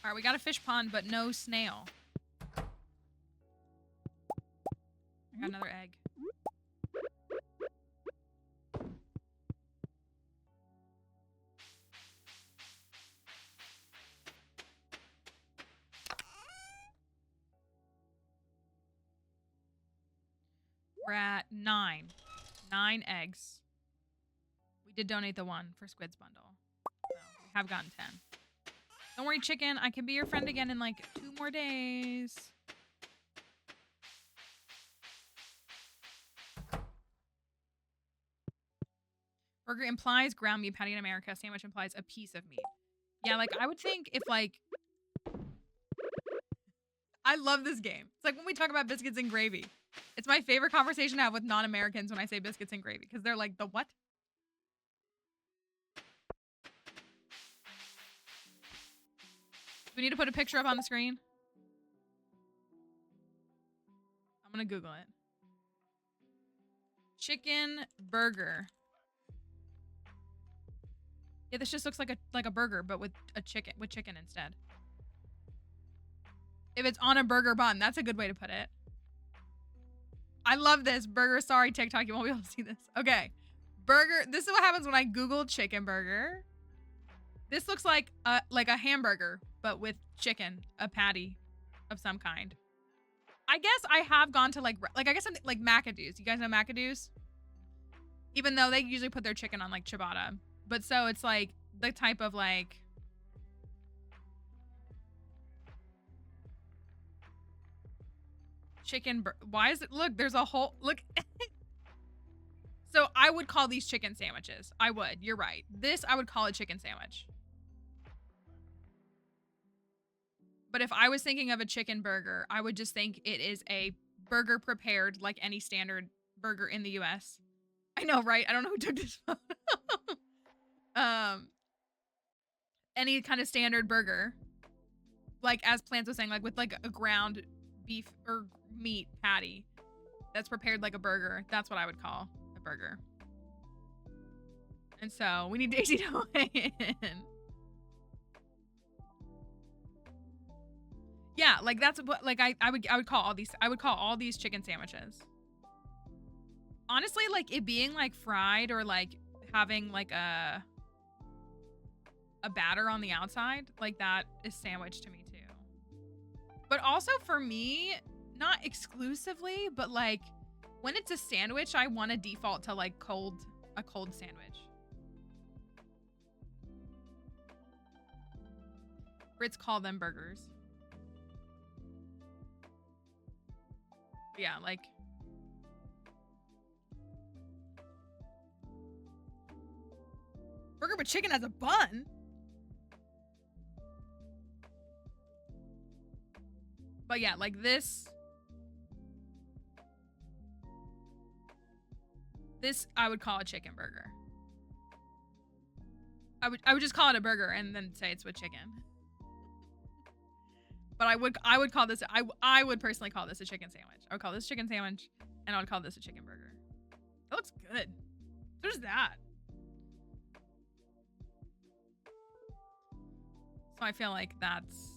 All right, we got a fish pond, but no snail. I got another egg. We're at 9. 9 eggs. We did donate the 1 for Squid's bundle. So we have gotten 10. Don't worry, chicken. I can be your friend again in like 2 more days. Burger implies ground meat patty in America. Sandwich implies a piece of meat. Yeah, like I would think if like... I love this game. It's like when we talk about biscuits and gravy. It's my favorite conversation to have with non-Americans when I say biscuits and gravy. Because they're like, the what? Do we need to put a picture up on the screen? I'm gonna Google it. Chicken burger. Yeah, this just looks like a burger, but with chicken instead. If it's on a burger bun, that's a good way to put it. I love this. Burger, sorry, TikTok, you won't be able to see this. Okay. Burger, this is what happens when I Google chicken burger. This looks like a hamburger, but with chicken, a patty of some kind. I guess I have gone to like I guess I'm like McAdoo's. You guys know McAdoo's? Even though they usually put their chicken on like ciabatta. But so it's like the type of like... Why is it? Look, there's a whole... Look. So I would call these chicken sandwiches. I would. You're right. This, I would call a chicken sandwich. But if I was thinking of a chicken burger, I would just think it is a burger prepared like any standard burger in the US. I know, right? I don't know who took this photo. any kind of standard burger, like as Plants was saying, like with like a ground beef or meat patty that's prepared like a burger. That's what I would call a burger. And so we need Daisy to weigh in. Yeah, like that's what like I would call all these chicken sandwiches. Honestly, like it being like fried or like having like a batter on the outside, like that is sandwich to me too. But also for me, not exclusively, but like when it's a sandwich, I want to default to like a cold sandwich. Brits call them burgers. Yeah, like burger but chicken as a bun. But yeah, like this I would call a chicken burger. I would just call it a burger and then say it's with chicken. But I would call this I would personally call this a chicken sandwich. I would call this a chicken sandwich and I would call this a chicken burger. That looks good. So does that. So I feel like that's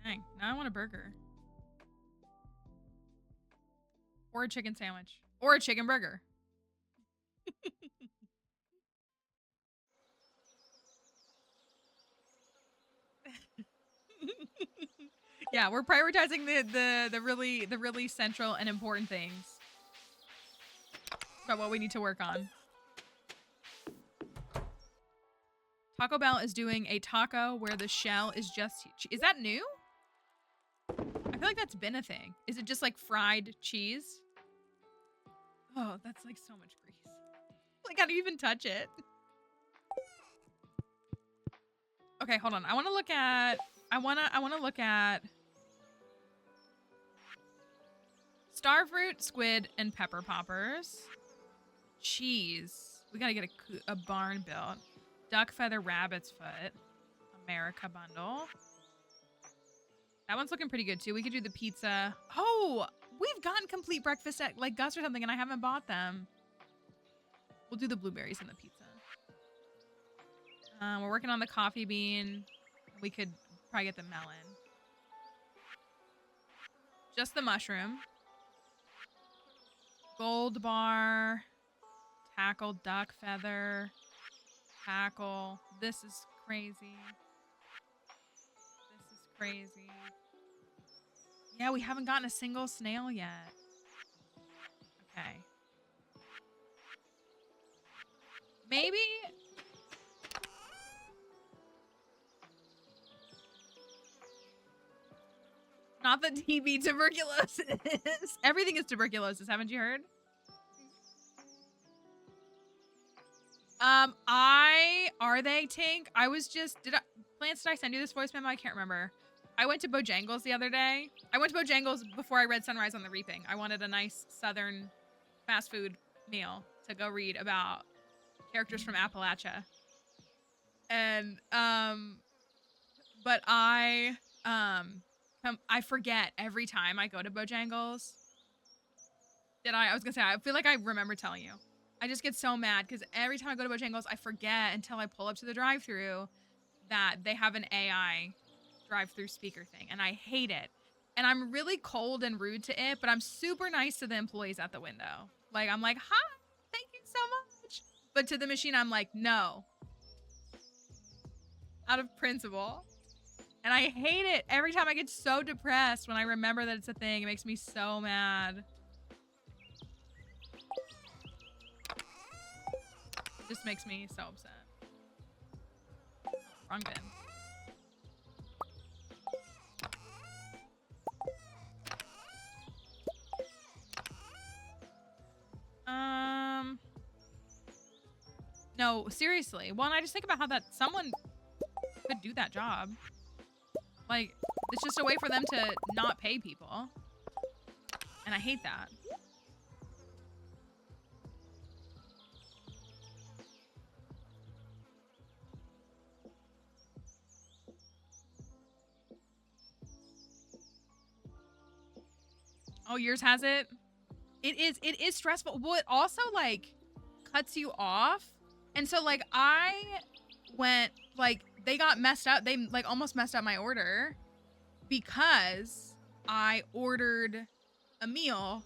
dang, now I want a burger. Or a chicken sandwich. Or a chicken burger. Yeah, we're prioritizing the really central and important things about what we need to work on. Taco Bell is doing a taco where the shell is just... Is that new? I feel like that's been a thing. Is it just like fried cheese? Oh, that's like so much grease. Like, how do you even touch it? Okay, hold on. I want to look at... I want to look at... Starfruit, squid, and pepper poppers. Cheese. We gotta get a barn built. Duck feather, rabbit's foot. America bundle. That one's looking pretty good too. We could do the pizza. Oh, we've gotten complete breakfast at like Gus or something and I haven't bought them. We'll do the blueberries and the pizza. We're working on the coffee bean. We could probably get the melon. Just the mushroom. Gold bar. Tackle, duck feather. Tackle. This is crazy. This is crazy. Yeah, we haven't gotten a single snail yet. Okay. Maybe... Not the TB tuberculosis. Everything is tuberculosis, haven't you heard? Are they, Tink? I was just, Lance, did I send you this voice memo? I can't remember. I went to Bojangles the other day. I went to Bojangles before I read Sunrise on the Reaping. I wanted a nice southern fast food meal to go read about characters from Appalachia. And, but I forget every time I go to Bojangles. I was gonna say, I feel like I remember telling you. I just get so mad because every time I go to Bojangles, I forget until I pull up to the drive-thru that they have an AI drive-thru speaker thing, and I hate it. And I'm really cold and rude to it, but I'm super nice to the employees at the window. Like, I'm like, hi, thank you so much. But to the machine, I'm like, no. Out of principle. And I hate it. Every time I get so depressed when I remember that it's a thing, it makes me so mad. It just makes me so upset. Wrong bin. No, seriously. Well, and I just think about how that someone could do that job. Like, It's just a way for them to not pay people. And I hate that. Oh, yours has it? It is stressful. Well, it also like cuts you off. And so like I went like they got messed up. They like almost messed up my order because I ordered a meal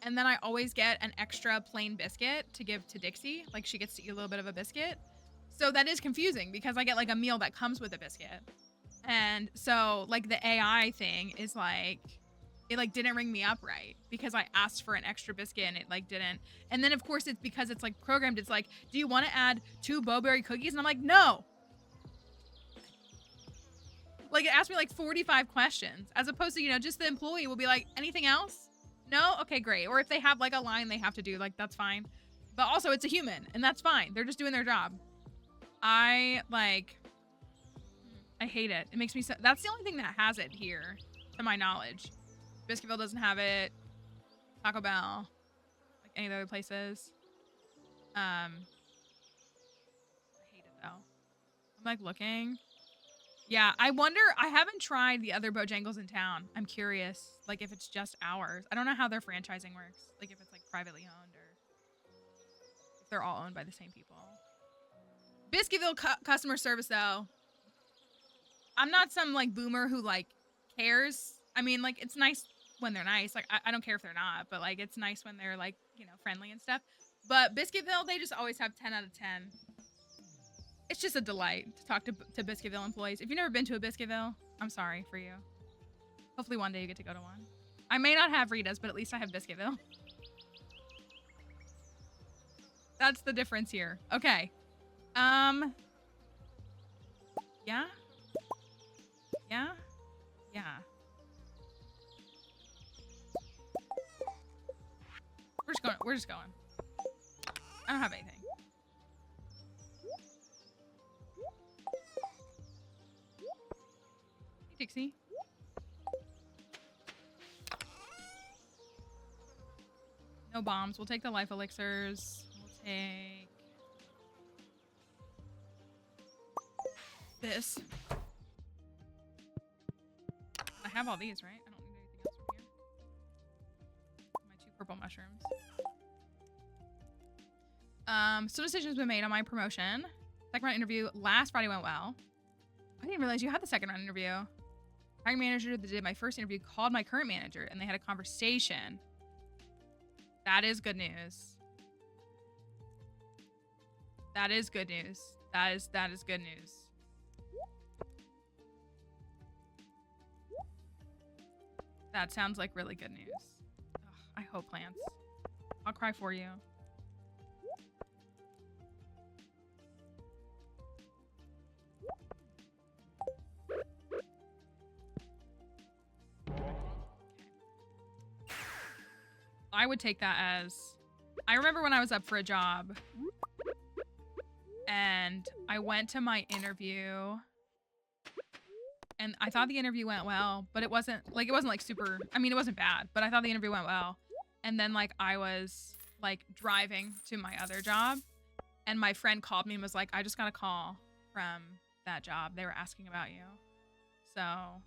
and then I always get an extra plain biscuit to give to Dixie. Like she gets to eat a little bit of a biscuit. So that is confusing because I get like a meal that comes with a biscuit. And so like the AI thing is like, it like didn't ring me up right because I asked for an extra biscuit and it like didn't. And then of course it's because it's like programmed. It's like, do you want to add 2 Bowberry cookies? And I'm like, no. Like it asked me like 45 questions as opposed to, you know, just the employee will be like, anything else? No? Okay, great. Or if they have like a line they have to do, like that's fine. But also it's a human and that's fine. They're just doing their job. I hate it. It makes me so, that's the only thing that has it here to my knowledge. Biscuitville doesn't have it. Taco Bell, like any of the other places. I hate it though. I'm like looking. Yeah, I wonder, I haven't tried the other Bojangles in town. I'm curious, like if it's just ours. I don't know how their franchising works. Like if it's like privately owned or if they're all owned by the same people. Biscuitville customer service though. I'm not some like boomer who like cares. I mean, like it's nice when they're nice. Like I don't care if they're not, but like it's nice when they're like, you know, friendly and stuff. But Biscuitville, they just always have 10 out of 10. It's just a delight to talk to Biscuitville employees. If you've never been to a Biscuitville, I'm sorry for you. Hopefully one day you get to go to one. I may not have Rita's, but at least I have Biscuitville. That's the difference here. Okay. Yeah? Yeah? Yeah. We're just going. I don't have anything. Hey, Dixie. No bombs. We'll take the life elixirs. We'll take this. I have all these, right? I don't need anything else from here. My 2 purple mushrooms. Some decisions been made on my promotion. Second round interview last Friday went well. I didn't realize you had the second round interview. Hiring manager that did my first interview called my current manager and they had a conversation. That is good news. That is good news. That is good news. That sounds like really good news. Ugh, I hope, plants. I'll cry for you. I would take that as... I remember when I was up for a job and I went to my interview and I thought the interview went well, but it wasn't like super, I mean, it wasn't bad, but I thought the interview went well. And then like I was like driving to my other job and my friend called me and was like, I just got a call from that job. They were asking about you. So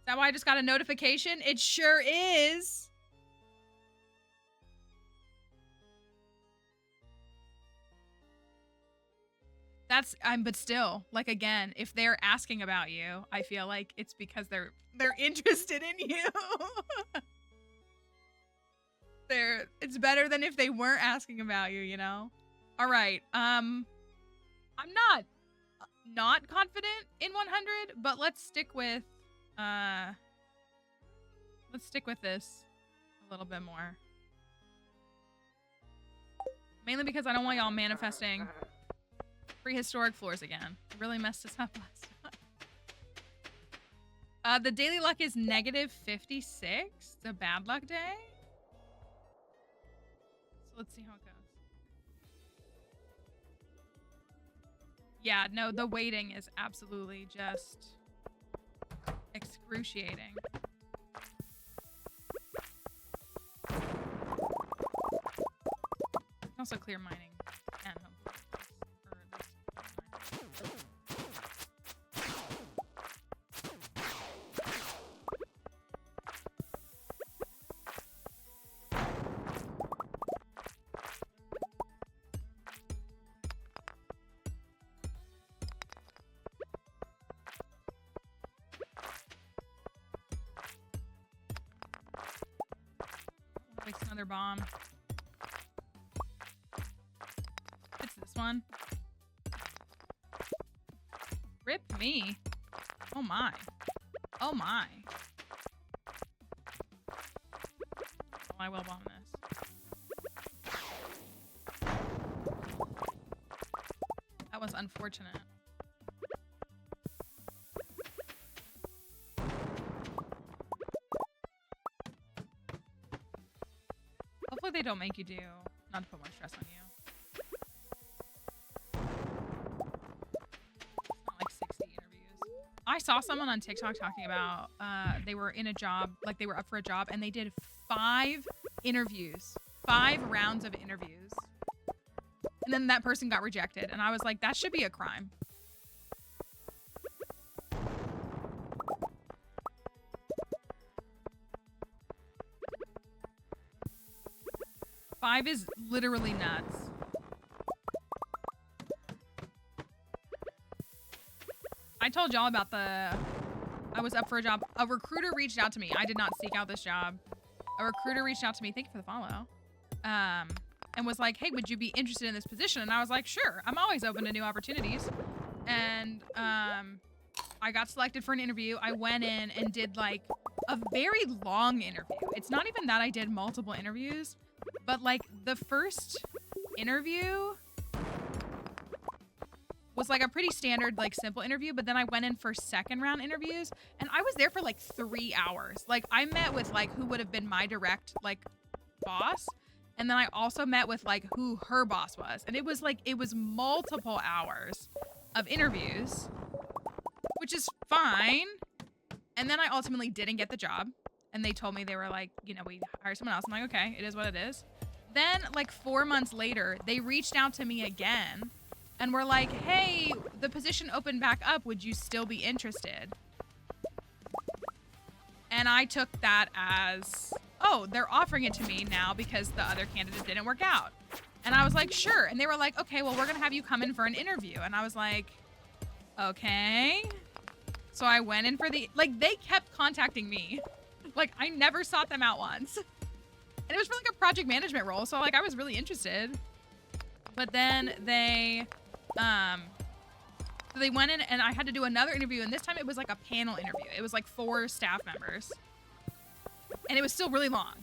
Is that why I just got a notification? It sure is. But still, like again, if they're asking about you, I feel like it's because they're interested in you. It's better than if they weren't asking about you, you know? All right. I'm not confident in 100, but let's stick with this a little bit more. Mainly because I don't want y'all manifesting prehistoric floors again. It really messed us up last time. The daily luck is -56. It's a bad luck day. So let's see how it goes. Yeah, no, the waiting is absolutely just excruciating. Also clear mining. And makes another bomb. It's this one. Rip me. Oh my. Oh my. Well, I will bomb this. That was unfortunate. Hopefully they don't make you do, not to put more stress on you. It's not like 60 interviews. I saw someone on TikTok talking about they were in a job, like they were up for a job, and they did 5 interviews, 5 rounds of interviews. And then that person got rejected. And I was like, that should be a crime. Five is literally nuts. I told y'all about I was up for a job. A recruiter reached out to me. I did not seek out this job. A recruiter reached out to me. Thank you for the follow. And was like, hey, would you be interested in this position? And I was like, sure. I'm always open to new opportunities. And I got selected for an interview. I went in and did like a very long interview. It's not even that I did multiple interviews, but like the first interview was like a pretty standard, like simple interview. But then I went in for second round interviews and I was there for like 3 hours. Like I met with like who would have been my direct like boss. And then I also met with like who her boss was. And it was like, it was multiple hours of interviews, which is fine. And then I ultimately didn't get the job. And they told me, they were like, you know, we hire someone else. I'm like, okay, it is what it is. Then like 4 months later, they reached out to me again and were like, hey, the position opened back up. Would you still be interested? And I took that as, oh, they're offering it to me now because the other candidate didn't work out. And I was like, sure. And they were like, okay, well, we're going to have you come in for an interview. And I was like, okay. So I went in for like, they kept contacting me. Like, I never sought them out once. And it was for like a project management role. So like, I was really interested. But then they went in and I had to do another interview. And this time it was like a panel interview. It was like 4 staff members. And it was still really long.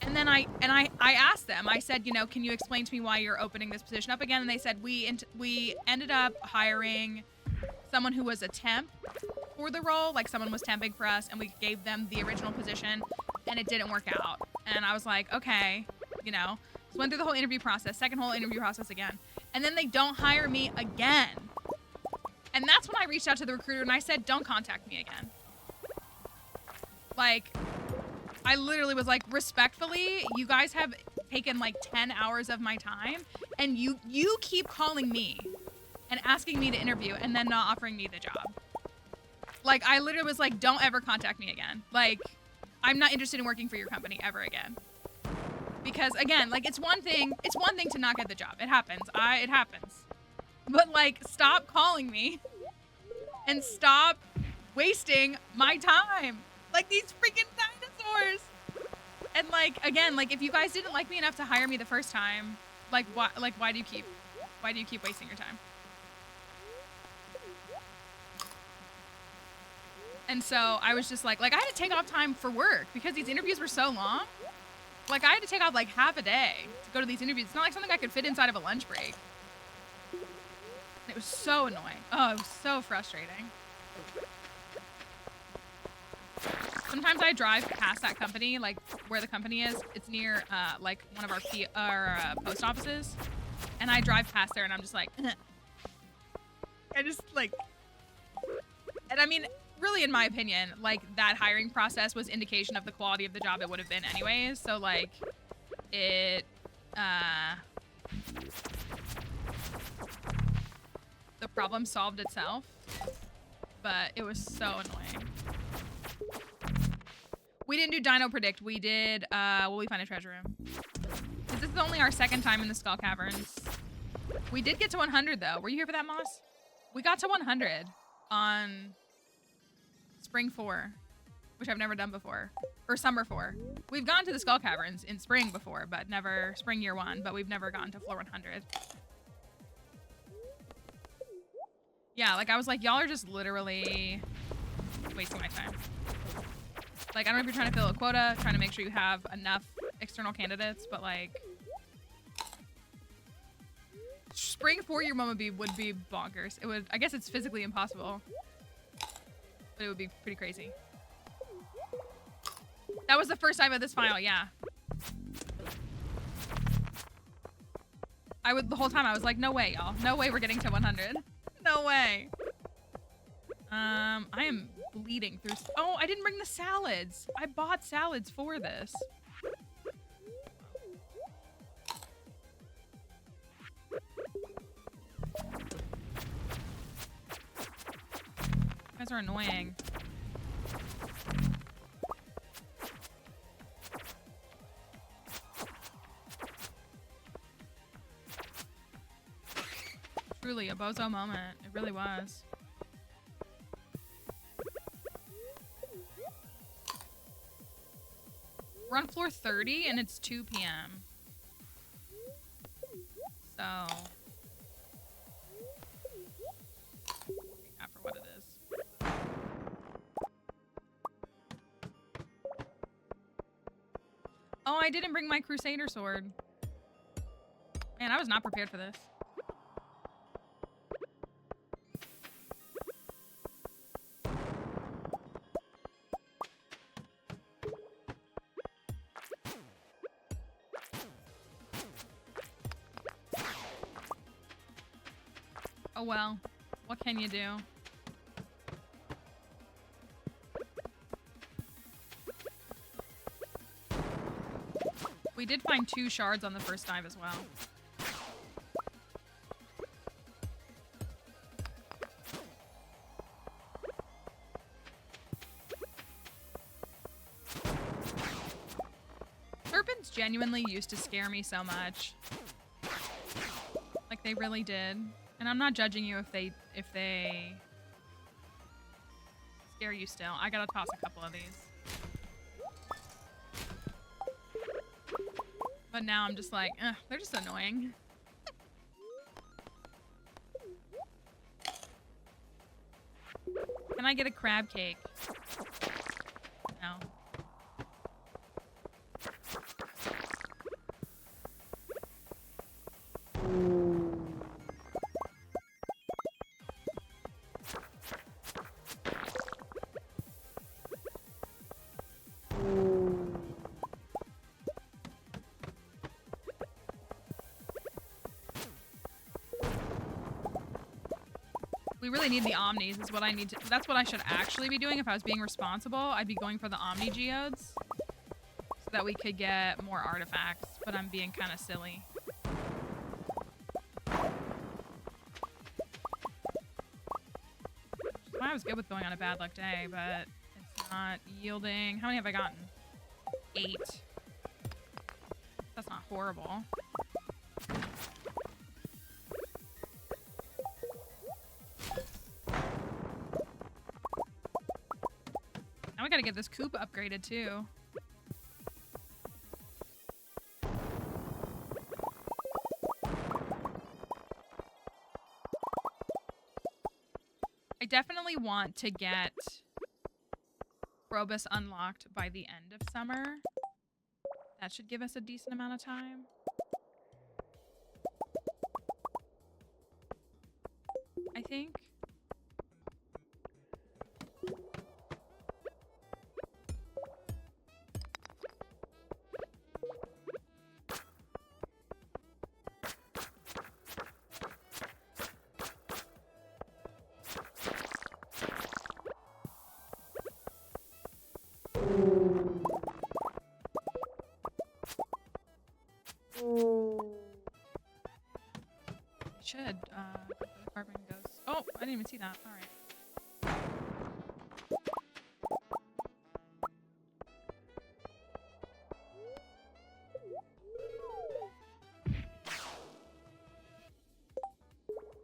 And then I asked them, I said, you know, can you explain to me why you're opening this position up again? And they said, we ended up hiring someone who was a temp for the role. Like someone was temping for us and we gave them the original position and it didn't work out. And I was like, okay, you know, so went through the whole interview process, second whole interview process again. And then they don't hire me again. And that's when I reached out to the recruiter and I said, don't contact me again. Like, I literally was like, respectfully, you guys have taken like 10 hours of my time and you keep calling me and asking me to interview and then not offering me the job. Like, I literally was like, don't ever contact me again. Like, I'm not interested in working for your company ever again. Because again, like, it's one thing to not get the job. It happens. It happens. But like, stop calling me and stop wasting my time. Like these freaking dinosaurs. And like, again, like if you guys didn't like me enough to hire me the first time, like why do you keep wasting your time? And so I was just like I had to take off time for work because these interviews were so long. Like I had to take off like half a day to go to these interviews. It's not like something I could fit inside of a lunch break. And it was so annoying. Oh, it was so frustrating. Sometimes I drive past that company, like where the company is. It's near like one of our post offices. And I drive past there and I'm just like, I just like, and I mean, really, in my opinion, like that hiring process was indication of the quality of the job it would have been anyways. So like, it, the problem solved itself, but it was so annoying. We didn't do Dino Predict. We did, will we find a treasure room? This is only our second time in the Skull Caverns. We did get to 100 though. Were you here for that, Moss? We got to 100 on Spring 4, which I've never done before. Or Summer 4. We've gone to the Skull Caverns in Spring before, but never Spring Year 1, but we've never gotten to floor 100. Yeah, like I was like, y'all are just literally wasting my time. Like, I don't know if you're trying to fill a quota, trying to make sure you have enough external candidates, but like, Spring 4-year one would be bonkers. It would, I guess it's physically impossible, but it would be pretty crazy. That was the first time of this file, yeah. The whole time I was like, no way, y'all. No way we're getting to 100. No way. I am bleeding through. Oh, I didn't bring the salads. I bought salads for this. You guys are annoying. Truly a bozo moment. It really was. We're on floor 30 and it's 2 p.m. So, take that for what it is. Oh, I didn't bring my Crusader sword. Man, I was not prepared for this. Oh well, what can you do? We did find 2 shards on the first dive as well. Serpents genuinely used to scare me so much. Like they really did. And I'm not judging you if they scare you still. I gotta toss a couple of these. But now I'm just like, they're just annoying. Can I get a crab cake? No. We really need the Omnis is what I need to, that's what I should actually be doing if I was being responsible. I'd be going for the Omni Geodes so that we could get more artifacts, but I'm being kind of silly. I was good with going on a bad luck day, but it's not yielding. How many have I gotten? 8. That's not horrible. Now we gotta get this coop upgraded too. I definitely want to get Probus unlocked by the end of summer. That should give us a decent amount of time. I think. should. Carbon goes. Oh, I didn't even see that. All right.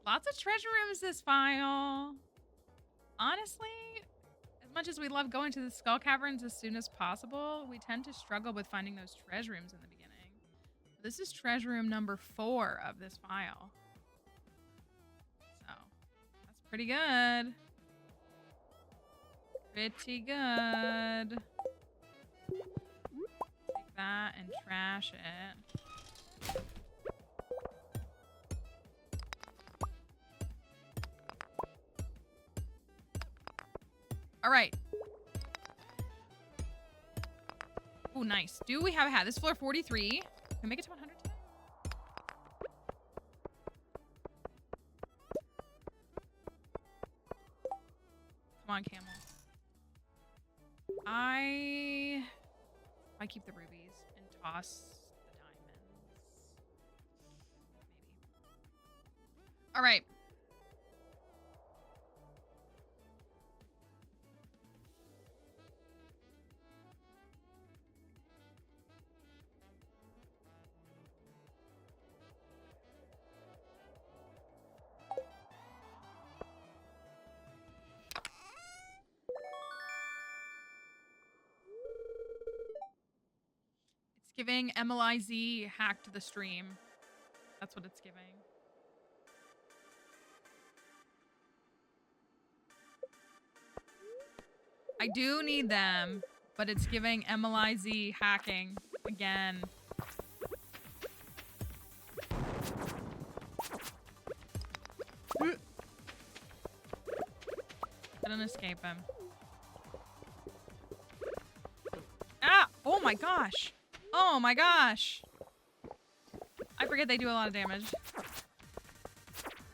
Lots of treasure rooms this file. Honestly, as much as we love going to the skull caverns as soon as possible, we tend to struggle with finding those treasure rooms in the beginning. This is treasure room number 4 of this file. So, that's pretty good. Pretty good. Take that and trash it. All right. Oh, nice. Do we have a hat? This is floor 43. Can we make it to 100 today? Come on, camel. I keep the rubies and toss the diamonds. Maybe. All right. Giving MLIZ hacked the stream. That's what it's giving. I do need them, but it's giving MLIZ hacking again. I don't escape him. Ah! Oh my gosh! Oh my gosh! I forget they do a lot of damage.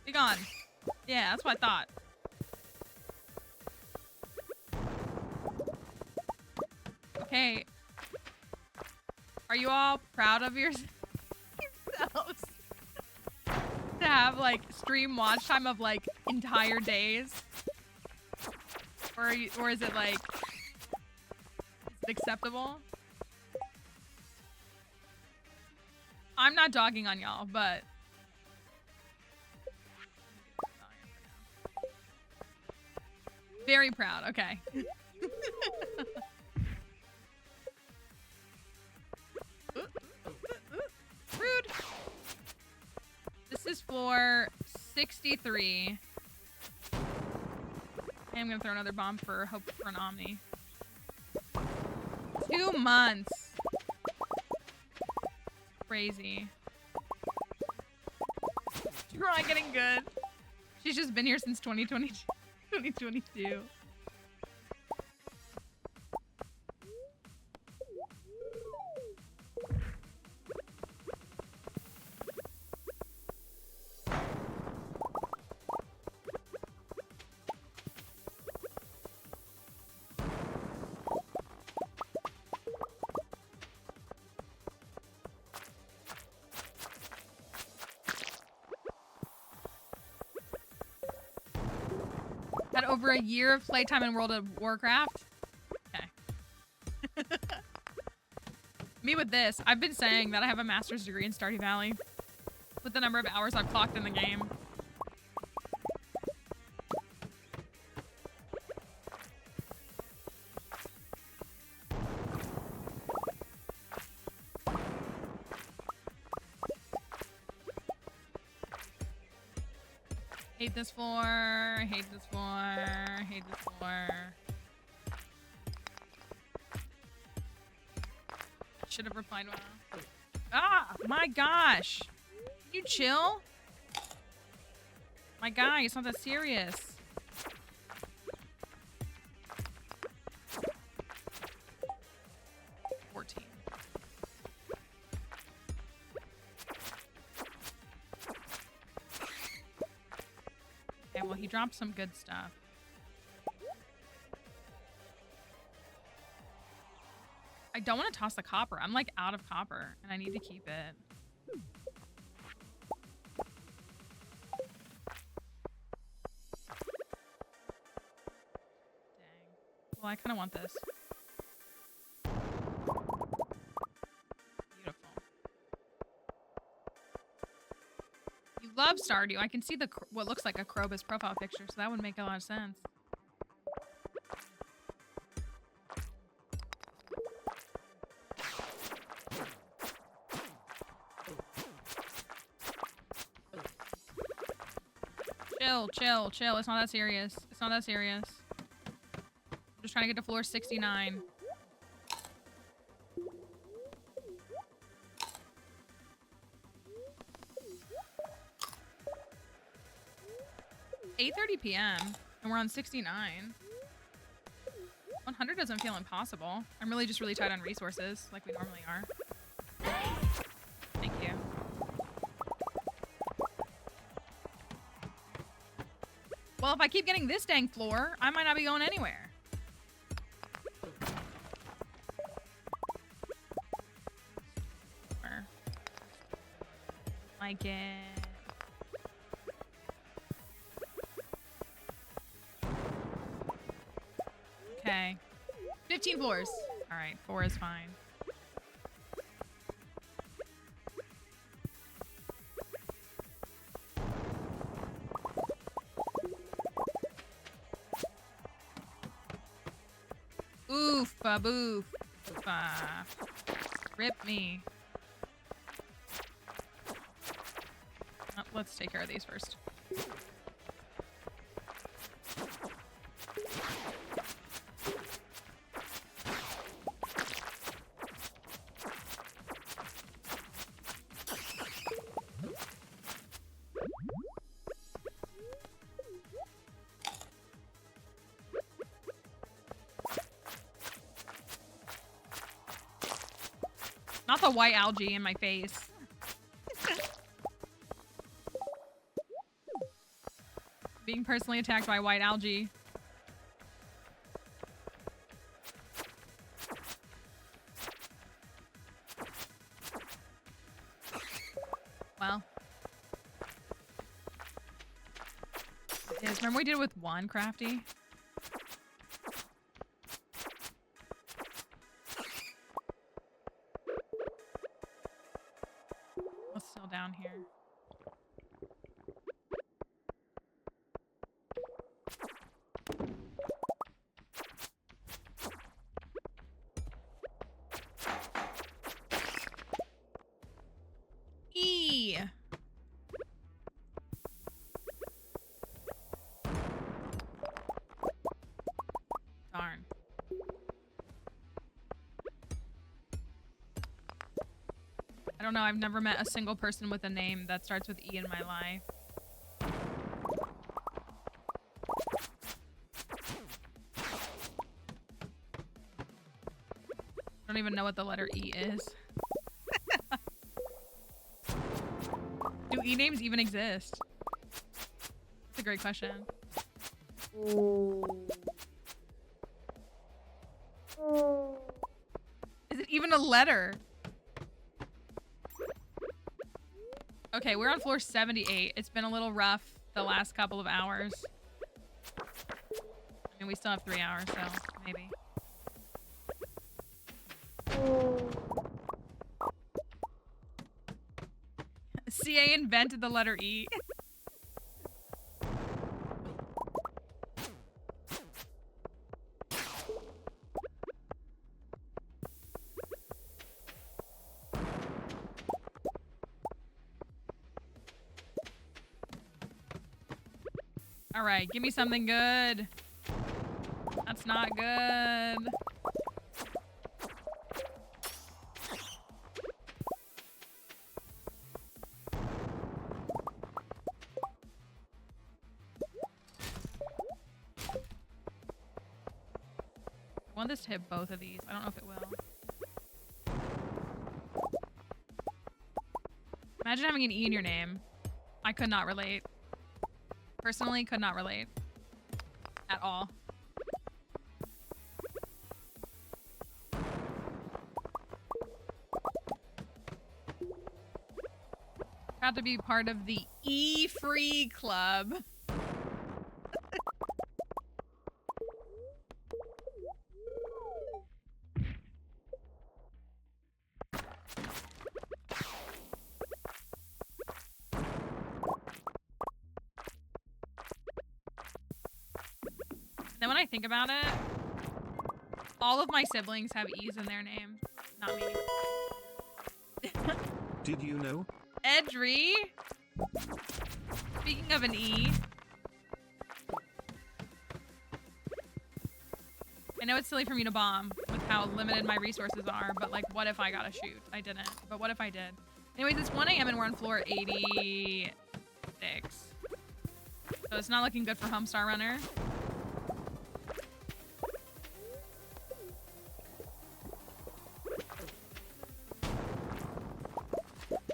Be gone. Yeah, that's what I thought. Okay. Are you all proud of yourselves? To have, like, stream watch time of, like, entire days? Or is it, like... Is it acceptable? I'm not dogging on y'all, but... Very proud, okay. Rude! This is floor 63. Okay, I'm gonna throw another bomb for hope for an Omni. 2 months! Crazy. Try getting good. She's just been here since 2022. Had over a year of playtime in World of Warcraft. Okay. Me with this, I've been saying that I have a master's degree in Stardew Valley with the number of hours I've clocked in the game. Hate this floor, hate this floor, hate this floor. Should have replied well. Ah, my gosh. Can you chill? My guy, it's not that serious. Well, he dropped some good stuff. I don't want to toss the copper. I'm like out of copper and I need to keep it. Well, I kind of want this. Beautiful. You love Stardew. I can see the what looks like a Krobus profile picture, so that would make a lot of sense. Chill, chill, chill. It's not that serious. It's not that serious. I'm just trying to get to floor 69. "8:30 p.m. and we're on 69. 100 doesn't feel impossible. I'm really just really tight on resources, like we normally are. Thank you. Well, if I keep getting this dang floor, I might not be going anywhere. Like it. Okay. 15 floors. All right, 4 is fine. Oof, boof. Rip me. Oh, let's take care of these first. Not the white algae in my face. Being personally attacked by white algae. Well. Yes, remember we did it with one crafty? What's still down here? E. Darn. I don't know, I've never met a single person with a name that starts with E in my life. I don't even know what the letter E is. Do E names even exist? That's a great question. Is it even a letter? Okay, we're on floor 78. It's been a little rough the last couple of hours. I mean, we still have 3 hours, so maybe. CA invented the letter E. All right, give me something good. That's not good. I want this to hit both of these. I don't know if it will. Imagine having an E in your name. I could not relate. Personally, could not relate. At all. Proud to be part of the E-Free Club. Then when I think about it, all of my siblings have E's in their name. Not me. Did you know? Edry. Speaking of an E. I know it's silly for me to bomb with how limited my resources are, but like, what if I got a shoot? I didn't, but what if I did? Anyways, it's 1 a.m. and we're on floor 86. So it's not looking good for Homestar Runner.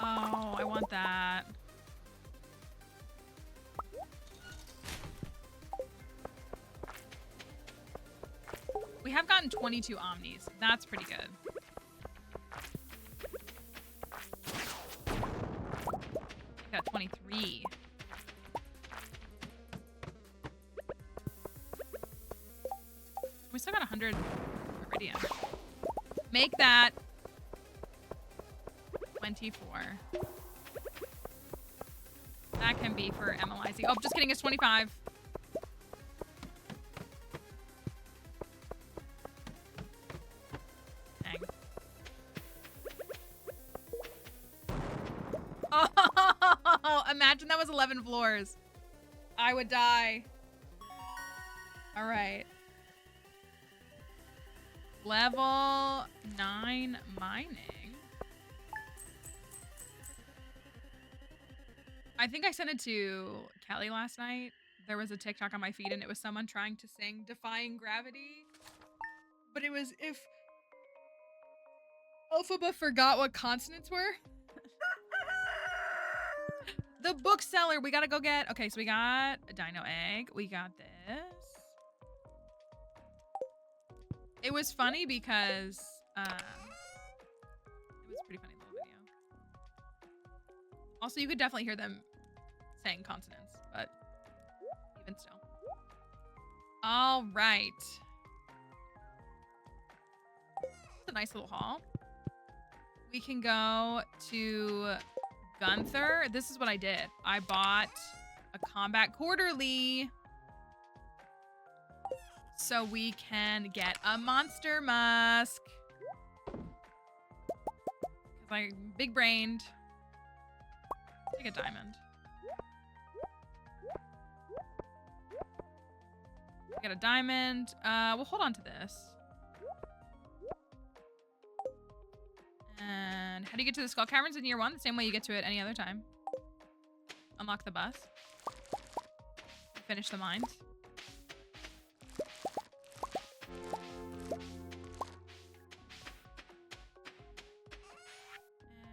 Oh, I want that. We have gotten 22 Omnis. That's pretty good. We got 23. We still got 100 Iridium. Make that 24. That can be for MLIC. Oh, just kidding. It's 25. Dang. Oh, imagine that was 11 floors. I would die. All right. Level 9 mining. I think I sent it to Kelly last night. There was a TikTok on my feed and it was someone trying to sing Defying Gravity. But it was if Elphaba forgot what consonants were. The bookseller, we gotta go get. Okay, so we got a dino egg. We got this. It was funny because it was a pretty funny little video. Also, you could definitely hear them saying consonants, but even still. All right. It's a nice little haul. We can go to Gunther. This is what I did. I bought a combat quarterly so we can get a monster musk. Because I'm big brained. Take a diamond. We got a diamond. We'll hold on to this. And how do you get to the Skull Caverns in year 1? The same way you get to it any other time. Unlock the bus. Finish the mines.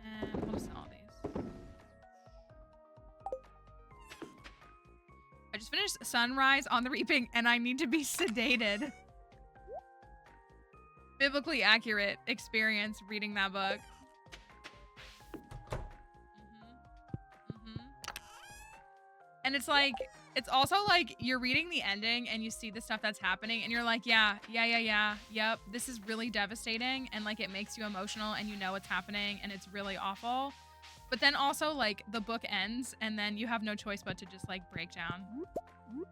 And we'll just sell all these. I just finished Sunrise on the Reaping and I need to be sedated. Biblically accurate experience reading that book. And it's like, it's also like you're reading the ending and you see the stuff that's happening and you're like, yep, this is really devastating. And like, it makes you emotional and you know what's happening and it's really awful. But then also like the book ends and then you have no choice but to just like break down. Dang,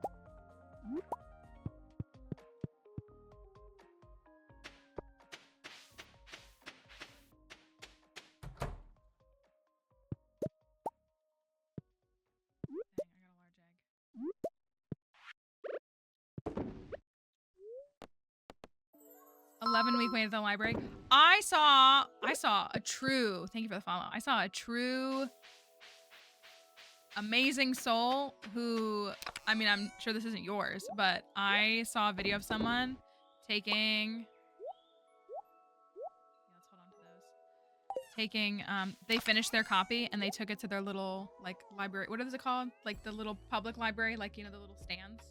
I got a large egg. 11-week wait at the library. I saw a true, thank you for the follow. I saw a true amazing soul who, I mean, I'm sure this isn't yours, but I saw a video of someone taking, let's hold on to those. Taking, they finished their copy and they took it to their little like library. What is it called? Like the little public library, like, you know, the little stands.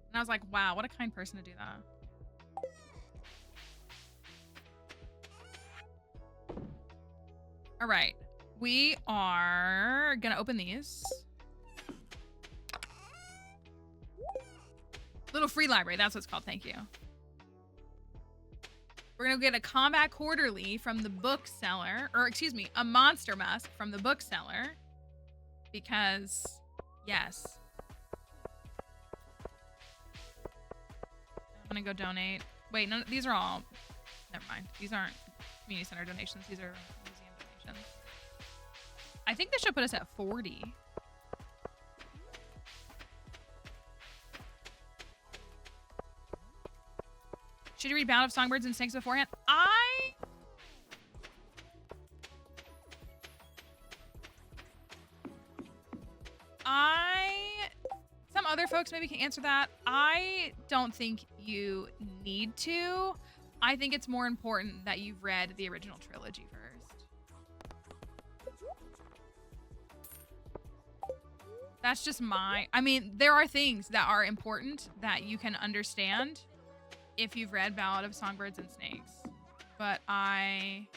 And I was like, wow, what a kind person to do that. All right, we are gonna open these. Little free library, that's what it's called, thank you. We're gonna get a combat quarterly from the bookseller, or excuse me, a monster musk from the bookseller. Because, yes. I'm gonna go donate. Wait, no, these are all. Never mind. These aren't community center donations. These are museum donations. I think this should put us at 40. Should you read Ballad of Songbirds and Snakes beforehand? Some other folks maybe can answer that. I don't think you need to. I think it's more important that you've read the original trilogy first. That's just I mean, there are things that are important that you can understand if you've read Ballad of Songbirds and Snakes. But I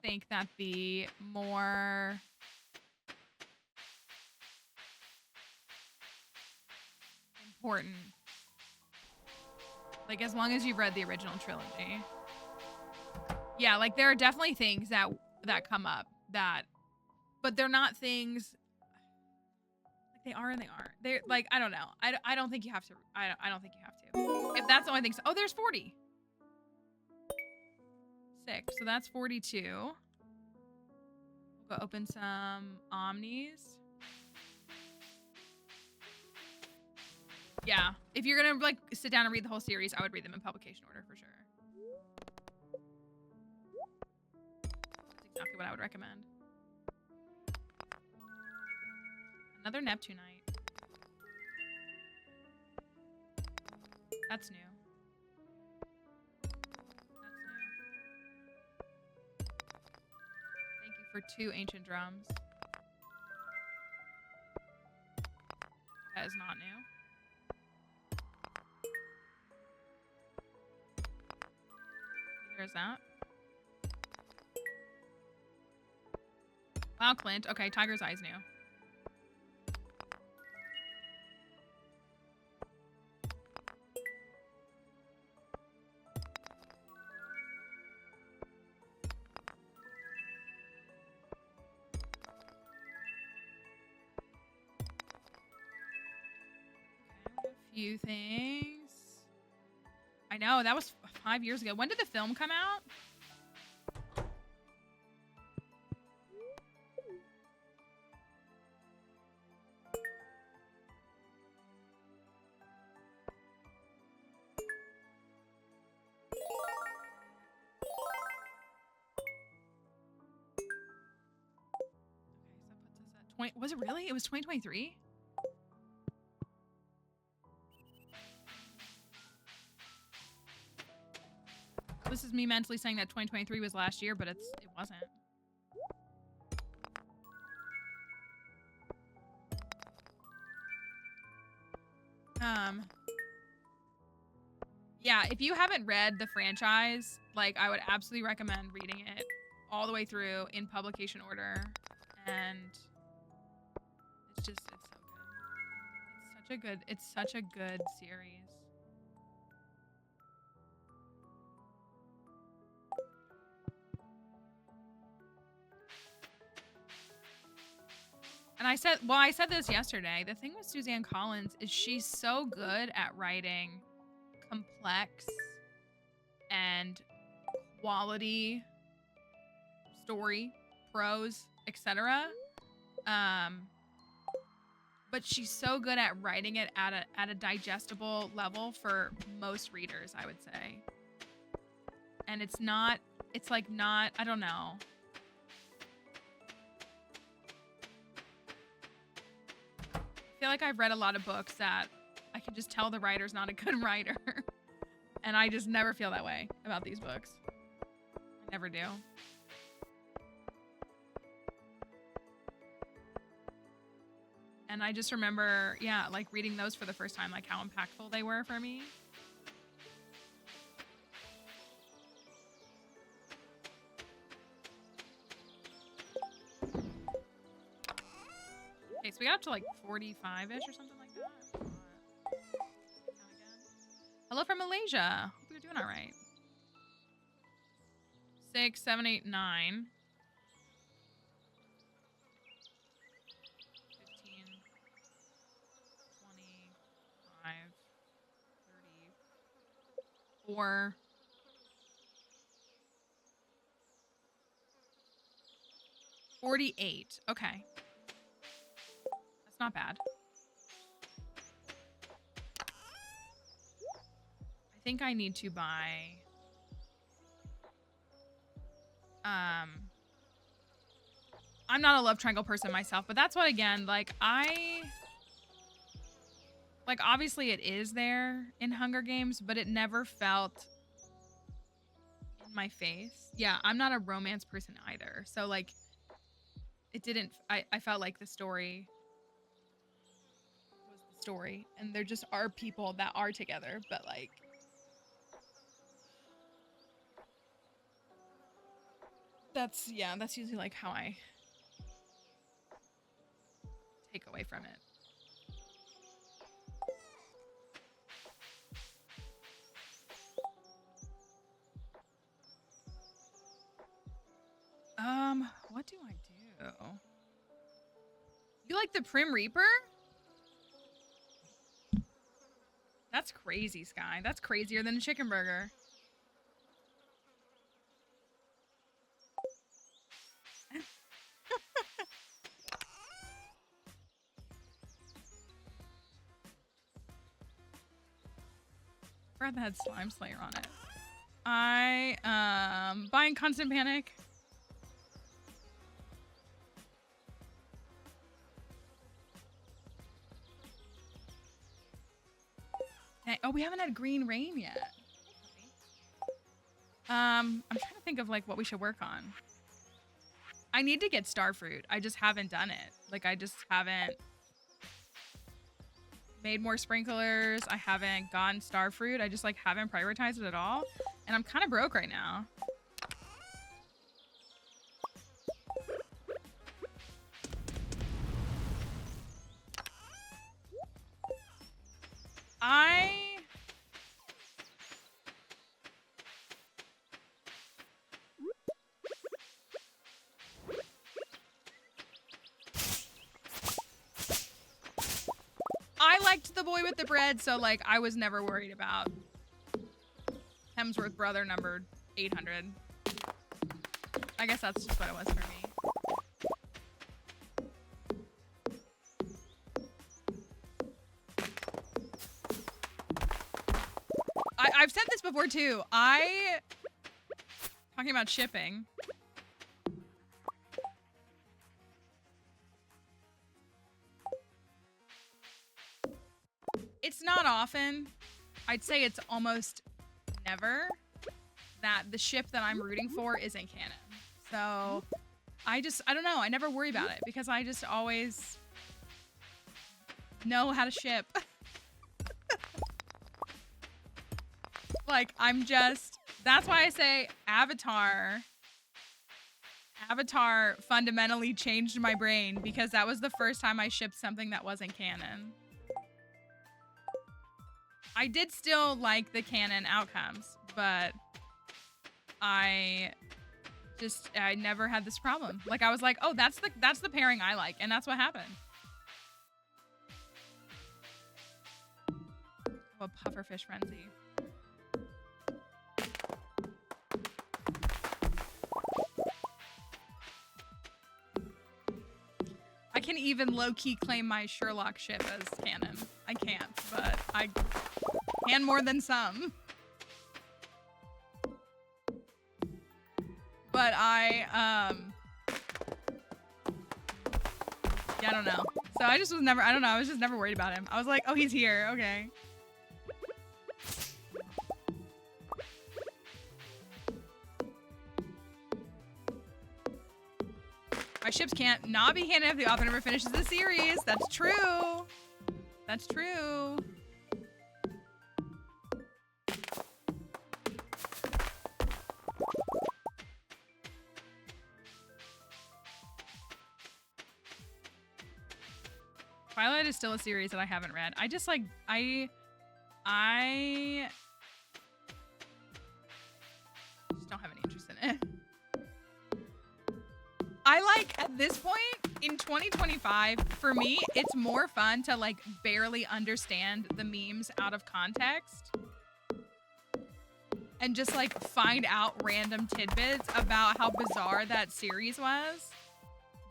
think that the more important, like, as long as you've read the original trilogy. Yeah, like, there are definitely things that come up that, but they're not things, like, they are and they aren't. They're, like, I don't know. I don't think you have to. I don't think you have to. If that's the only thing. Oh, there's 40. 6. So that's 42. We'll go open some Omnis. Yeah, if you're gonna like sit down and read the whole series, I would read them in publication order for sure. That's exactly what I would recommend. Another Neptunite. That's new. Thank you for 2 ancient drums. That is not new. Is that? Wow, Clint. Okay, Tiger's Eye's new. Okay, a few things. I know, that was 5 years ago. When did the film come out? Okay, so that puts us at 20. Was it really? It was 2023? This is me mentally saying that 2023 was last year, but it wasn't. Yeah, if you haven't read the franchise, like, I would absolutely recommend reading it all the way through in publication order. And it's just, it's so good. It's such a good series. And I said this yesterday. The thing with Suzanne Collins is she's so good at writing complex and quality story, prose, etc. But she's so good at writing it at a digestible level for most readers, I would say. And it's like not, I don't know. I feel like I've read a lot of books that I can just tell the writer's not a good writer. And I just never feel that way about these books. I never do. And I just remember, yeah, like reading those for the first time, like how impactful they were for me. Okay, so we got up to like 45-ish or something like that. Hello from Malaysia. Hope you're doing all right. 6, 7, 8, 9. 15, 25, 4. $48. Okay. That's not bad. I think I need to buy I'm not a love triangle person myself, but that's what, again, like, obviously it is there in Hunger Games, but it never felt in my face. Yeah, I'm not a romance person either. So, like, it didn't, I felt like the story was the story, and there just are people that are together, but, like, that's usually, like, how I take away from it. What do I do? You like the Prim Reaper? That's crazy, Sky. That's crazier than a chicken burger. Forgot that had Slime Slayer on it. Buying Constant Panic. Hey, oh, we haven't had Green Rain yet. I'm trying to think of, like, what we should work on. I need to get Starfruit. I just haven't done it. Like, I just haven't made more sprinklers. I haven't gotten Starfruit. I just, like, haven't prioritized it at all. And I'm kind of broke right now. I liked The Boy with the Bread, so, like, I was never worried about Hemsworth brother numbered 800. I guess that's just what it was for me. I've said this before too. Talking about shipping. It's not often. I'd say it's almost never that the ship that I'm rooting for isn't canon. So I don't know. I never worry about it because I just always know how to ship. Like, that's why I say Avatar fundamentally changed my brain because that was the first time I shipped something that wasn't canon. I did still like the canon outcomes, but I never had this problem. Like, I was like, oh, that's the pairing I like, and that's what happened. Oh, a pufferfish frenzy. I can even low-key claim my Sherlock ship as canon. I can't, but I can more than some. But yeah, I don't know. So I just was never, I don't know, I was just never worried about him. I was like, oh, he's here, okay. My ships can't not be canon if the author never finishes the series. That's true. That's true. Twilight is still a series that I haven't read. I just like, I just don't have any interest in it. I like, at this point in 2025, for me, it's more fun to like barely understand the memes out of context and just like find out random tidbits about how bizarre that series was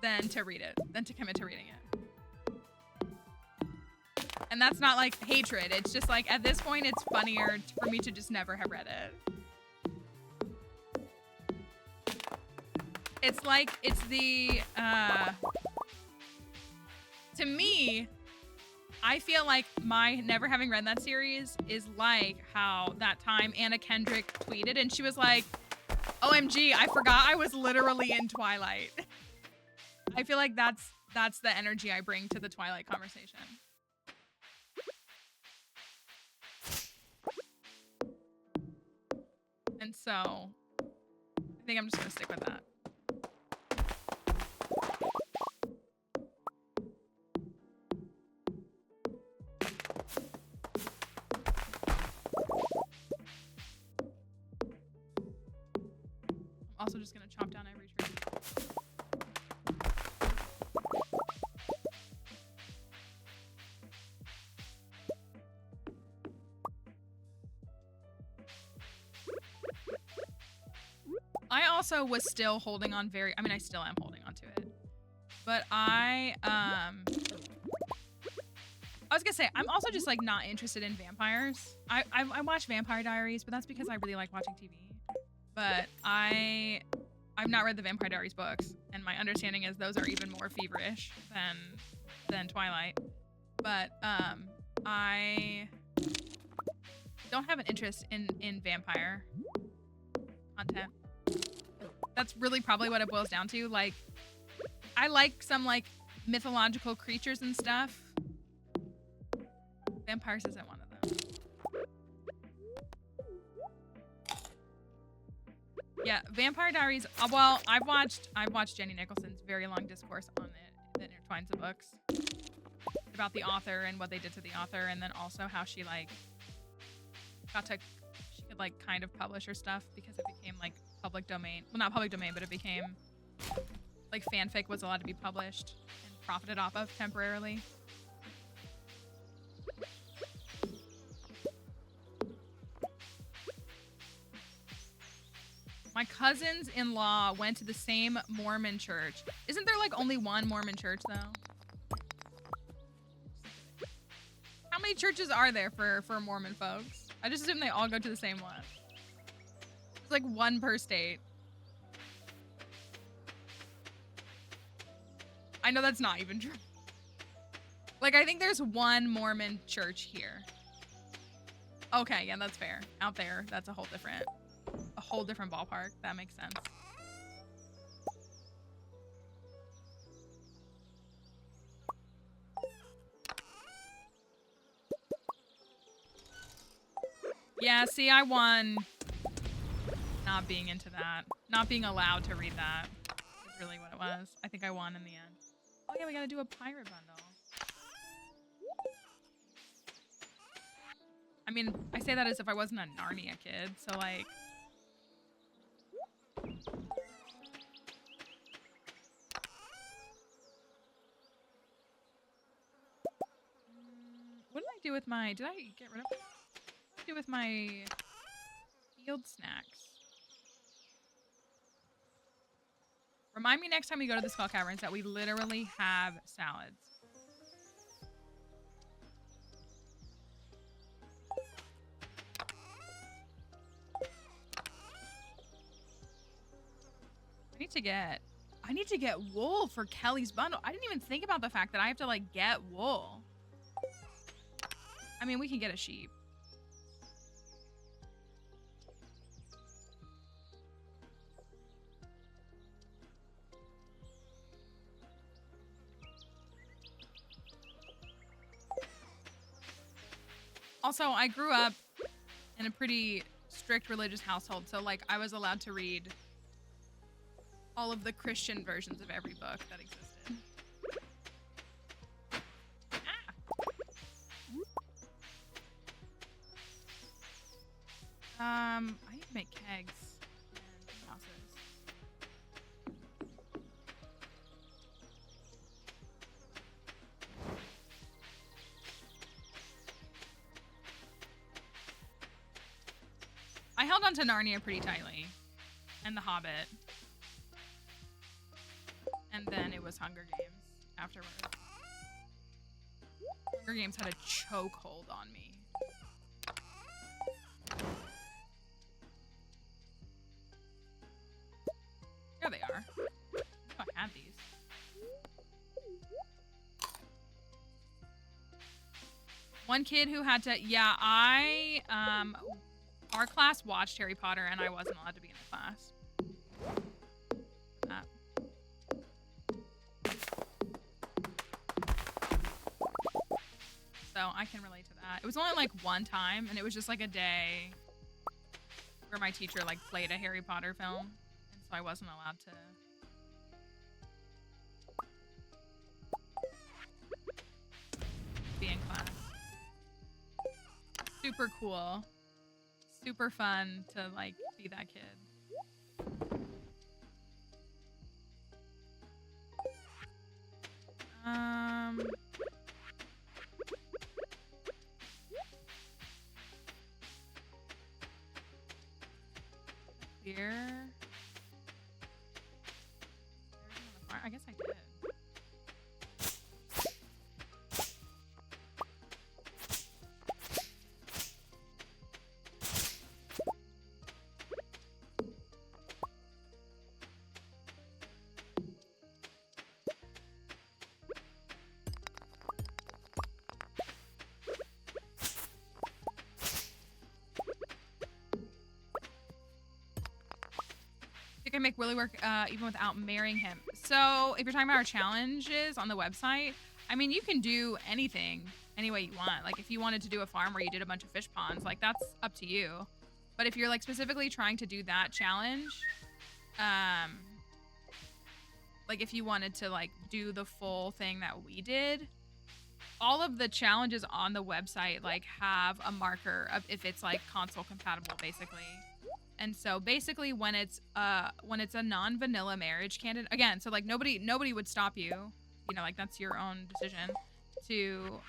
than to read it, than to commit to reading it. And that's not like hatred. It's just like at this point, it's funnier for me to just never have read it. It's like, it's the, to me, I feel like my never having read that series is like how that time Anna Kendrick tweeted and she was like, OMG, I forgot I was literally in Twilight. I feel like that's the energy I bring to the Twilight conversation. And so I think I'm just gonna stick with that. I'm also just gonna chop down every tree. I also was still holding on I mean, I still am holding on to it. But I was gonna say, I'm also just like not interested in vampires. I watch Vampire Diaries, but that's because I really like watching TV. But I've not read the Vampire Diaries books, and my understanding is those are even more feverish than Twilight. But I don't have an interest in vampire content. That's really probably what it boils down to. Like, I like some like mythological creatures and stuff. Vampires isn't one of them. Yeah, Vampire Diaries. Well, I've watched Jenny Nicholson's very long discourse on it that intertwines the books about the author and what they did to the author, and then also how she like she could like kind of publish her stuff because it became like public domain. Well, not public domain, but it became like fanfic was allowed to be published and profited off of temporarily. My cousins-in-law went to the same Mormon church. Isn't there like only one Mormon church though? How many churches are there for Mormon folks? I just assume they all go to the same one. It's like one per state. I know that's not even true. Like, I think there's one Mormon church here. Okay, yeah, that's fair. Out there, that's a whole different ballpark. That makes sense. Yeah, see, I won not being into that. Not being allowed to read that is really what it was. I think I won in the end. Oh yeah, we gotta do a pirate bundle. I mean, I say that as if I wasn't a Narnia kid, so like... What did I do with my... Did I get rid of it? What did I do with my field snacks? Remind me next time we go to the Skull Caverns that we literally have salads. I need to get wool for Kelly's bundle. I didn't even think about the fact that I have to like get wool. I mean, we can get a sheep. Also, I grew up in a pretty strict religious household, so like I was allowed to read all of the Christian versions of every book that existed. I need to make kegs and houses. I held on to Narnia pretty tightly. And The Hobbit. And then it was Hunger Games afterwards. Hunger Games had a chokehold on me. There they are. I had these. One kid who had to, yeah, our class watched Harry Potter and I wasn't allowed to be in the class. So I can relate to that. It was only like one time and it was just like a day where my teacher like played a Harry Potter film. And so I wasn't allowed to. Be in class. Super cool. Super fun to like be that kid. Here. I guess I did. I can make Willy work even without marrying him. So if you're talking about our challenges on the website, I mean, you can do anything any way you want. Like if you wanted to do a farm where you did a bunch of fish ponds, like that's up to you. But if you're like specifically trying to do that challenge, like if you wanted to like do the full thing that we did, all of the challenges on the website like have a marker of if it's like console compatible basically. And so basically when it's a non-vanilla marriage candidate, again, so like nobody would stop you, you know, like that's your own decision to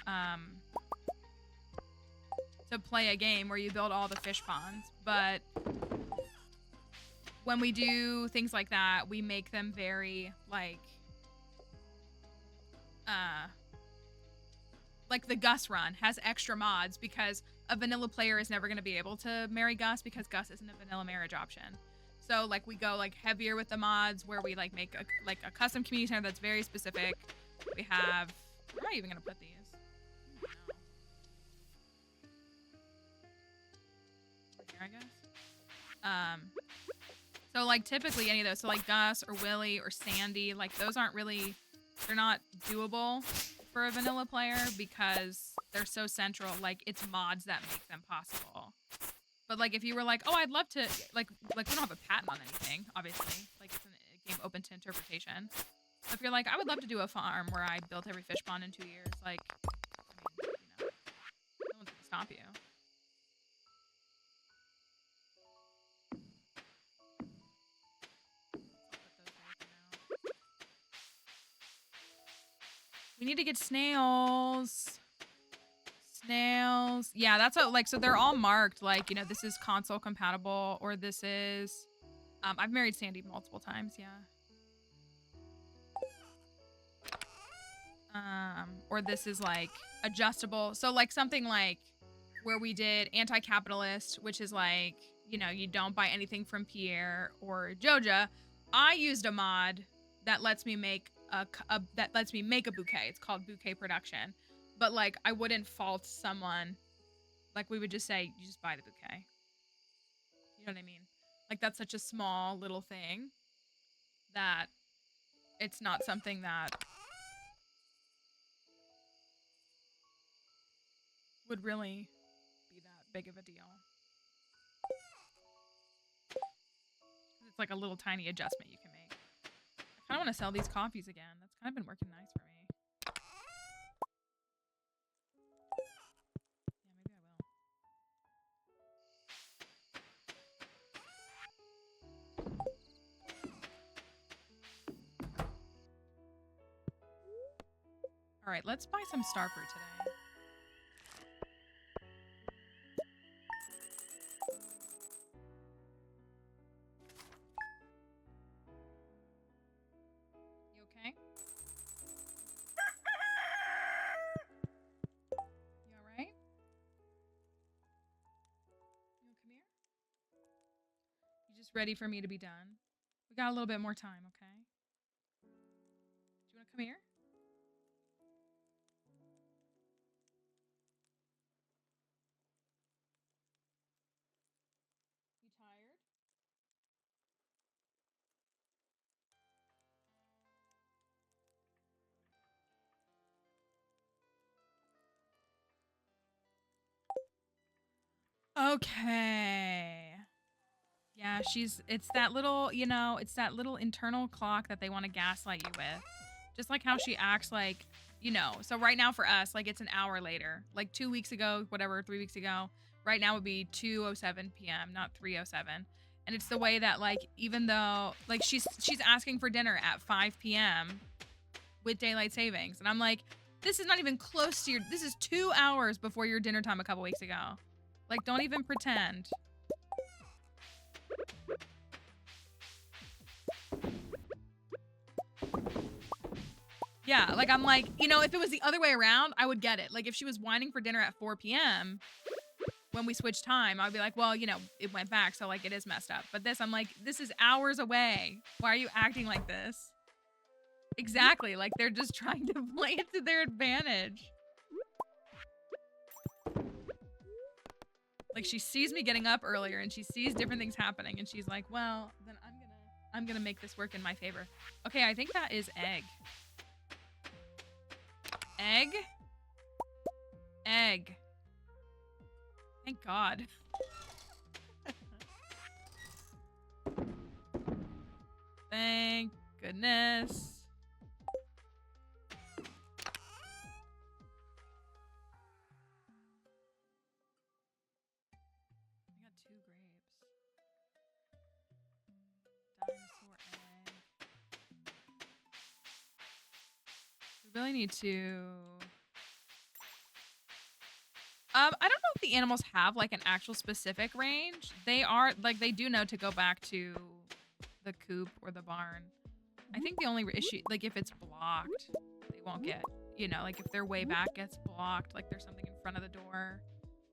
play a game where you build all the fish ponds. But when we do things like that, we make them very like the Gus run has extra mods because a vanilla player is never going to be able to marry Gus because Gus isn't a vanilla marriage option. So like we go like heavier with the mods where we like make a custom community center that's very specific. We have, where am I even going to put these? Over here, I guess. So like typically any of those, so like Gus or Willy or Sandy, like those aren't really, they're not doable for a vanilla player because they're so central. Like it's mods that make them possible. But like if you were like, oh, I'd love to, like we don't have a patent on anything, obviously. Like it's a game open to interpretation. So if you're like, I would love to do a farm where I built every fish pond in 2 years, like, I mean, you know, no one's gonna stop you. We need to get snails. Snails. Yeah, that's what, like, so they're all marked, like, you know, this is console compatible, or this is, I've married Sandy multiple times, yeah. Or this is, like, adjustable. So, like, something like where we did anti-capitalist, which is, like, you know, you don't buy anything from Pierre or Joja. I used a mod that lets me make a bouquet. It's called bouquet production. But like I wouldn't fault someone. Like we would just say, you just buy the bouquet. You know what I mean? Like that's such a small little thing that it's not something that would really be that big of a deal. It's like a little tiny adjustment you can make. I kind of want to sell these coffees again. That's kind of been working nice for me. Yeah, maybe I will. All right, let's buy some star fruit today. Just ready for me to be done. We got a little bit more time, okay? Do you want to come here? You tired? Okay. Yeah, it's that little, you know, it's that little internal clock that they want to gaslight you with. Just like how she acts like, you know, so right now for us, like it's an hour later. Like 2 weeks ago, whatever, 3 weeks ago, right now would be 2:07 p.m., not 3:07. And it's the way that like even though like she's asking for dinner at 5 p.m. with daylight savings. And I'm like, this is not even close to this is 2 hours before your dinner time a couple weeks ago. Like, don't even pretend. Yeah, like I'm like, you know, if it was the other way around, I would get it. Like if she was whining for dinner at 4 p.m. when we switched time, I'd be like, well, you know, it went back, so like it is messed up. But this, I'm like, this is hours away. Why are you acting like this? Exactly, like they're just trying to play it to their advantage. Like she sees me getting up earlier and she sees different things happening and she's like, well, then I'm gonna make this work in my favor. Okay, I think that is egg. Egg? Egg. Thank God. Thank goodness. I got 2 grapes. Dinosaur egg. We really need to... I don't know if the animals have like an actual specific range. They are like they do know to go back to the coop or the barn. I think the only issue, like if it's blocked, they won't get, you know, like if their way back gets blocked, like there's something in front of the door,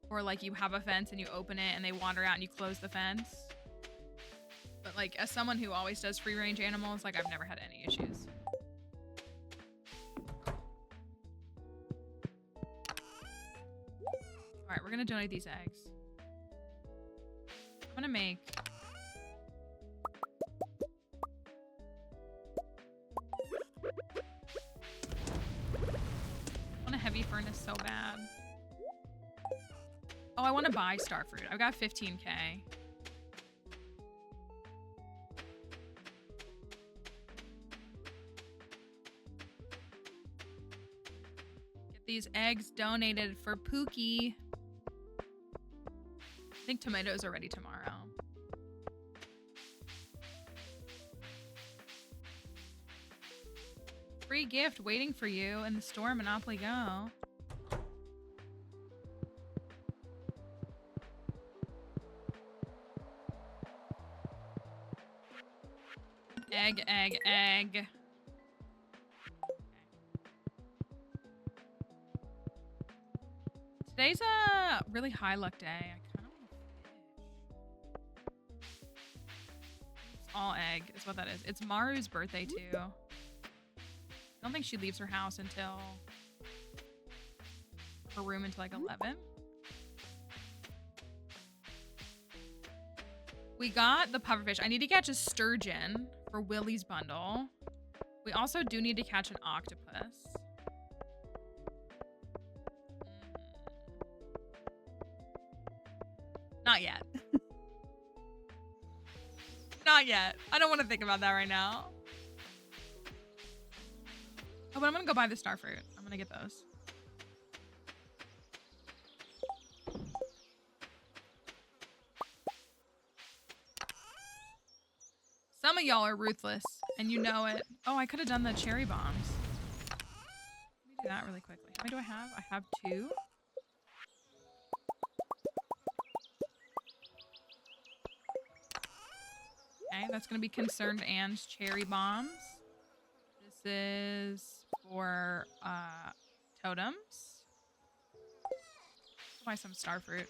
or like you have a fence and you open it and they wander out and you close the fence. But like as someone who always does free range animals, like I've never had any issues. All right, we're gonna donate these eggs. I'm gonna make... I want a heavy furnace so bad. Oh, I want to buy starfruit. I've got 15K. Get these eggs donated for Pookie. I think tomatoes are ready tomorrow. Free gift waiting for you in the store, Monopoly Go. Egg, egg, egg. Today's a really high luck day. I kind of want to fish. It's all egg is what that is. It's Maru's birthday too. I don't think she leaves her house until her room until like 11. We got the pufferfish. I need to catch a sturgeon for Willie's bundle. We also do need to catch an octopus. Not yet. Not yet. I don't want to think about that right now. Oh, but I'm gonna go buy the starfruit. I'm gonna get those. Some of y'all are ruthless, and you know it. Oh, I could have done the cherry bombs. Let me do that really quickly. How many do I have? I have 2. Okay, that's gonna be Concerned Anne's cherry bombs. This is for totems. Buy some starfruit.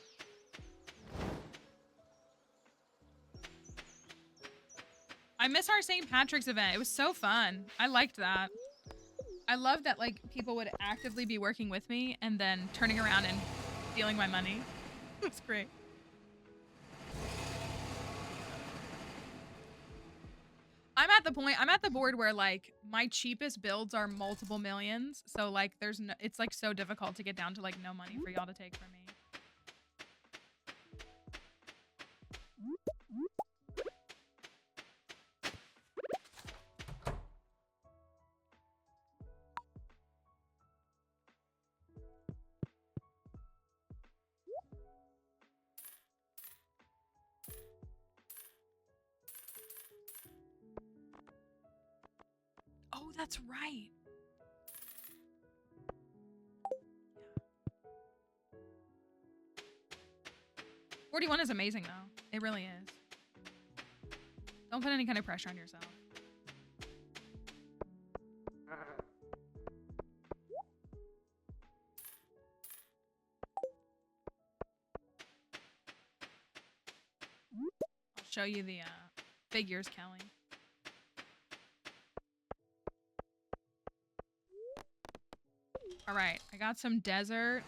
I miss our St. Patrick's event. It was so fun. I liked that. I love that like people would actively be working with me and then turning around and stealing my money. It was great. I'm at the board where like my cheapest builds are multiple millions. So like there's no, it's like so difficult to get down to like no money for y'all to take from me. Oh, that's right. 41 is amazing though. It really is. Don't put any kind of pressure on yourself. I'll show you the figures, Kelly. All right, I got some desert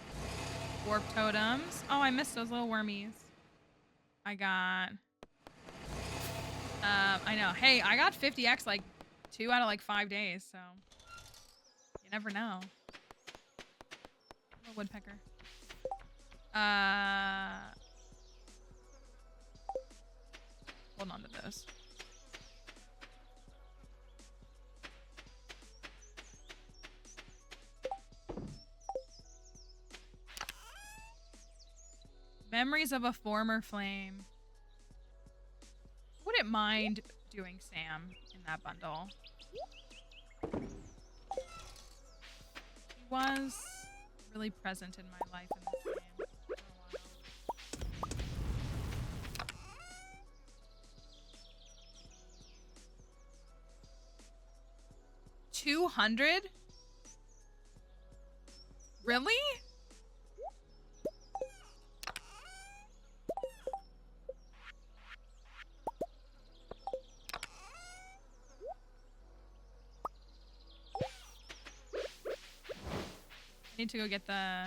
warp totems. Oh, I missed those little wormies. I got, I know. Hey, I got 50x like 2 out of like 5 days, so you never know. Little woodpecker. Hold on to those. Memories of a former flame. Wouldn't mind doing Sam in that bundle. He was really present in my life in this game for a while. 200? Really? I need to go get the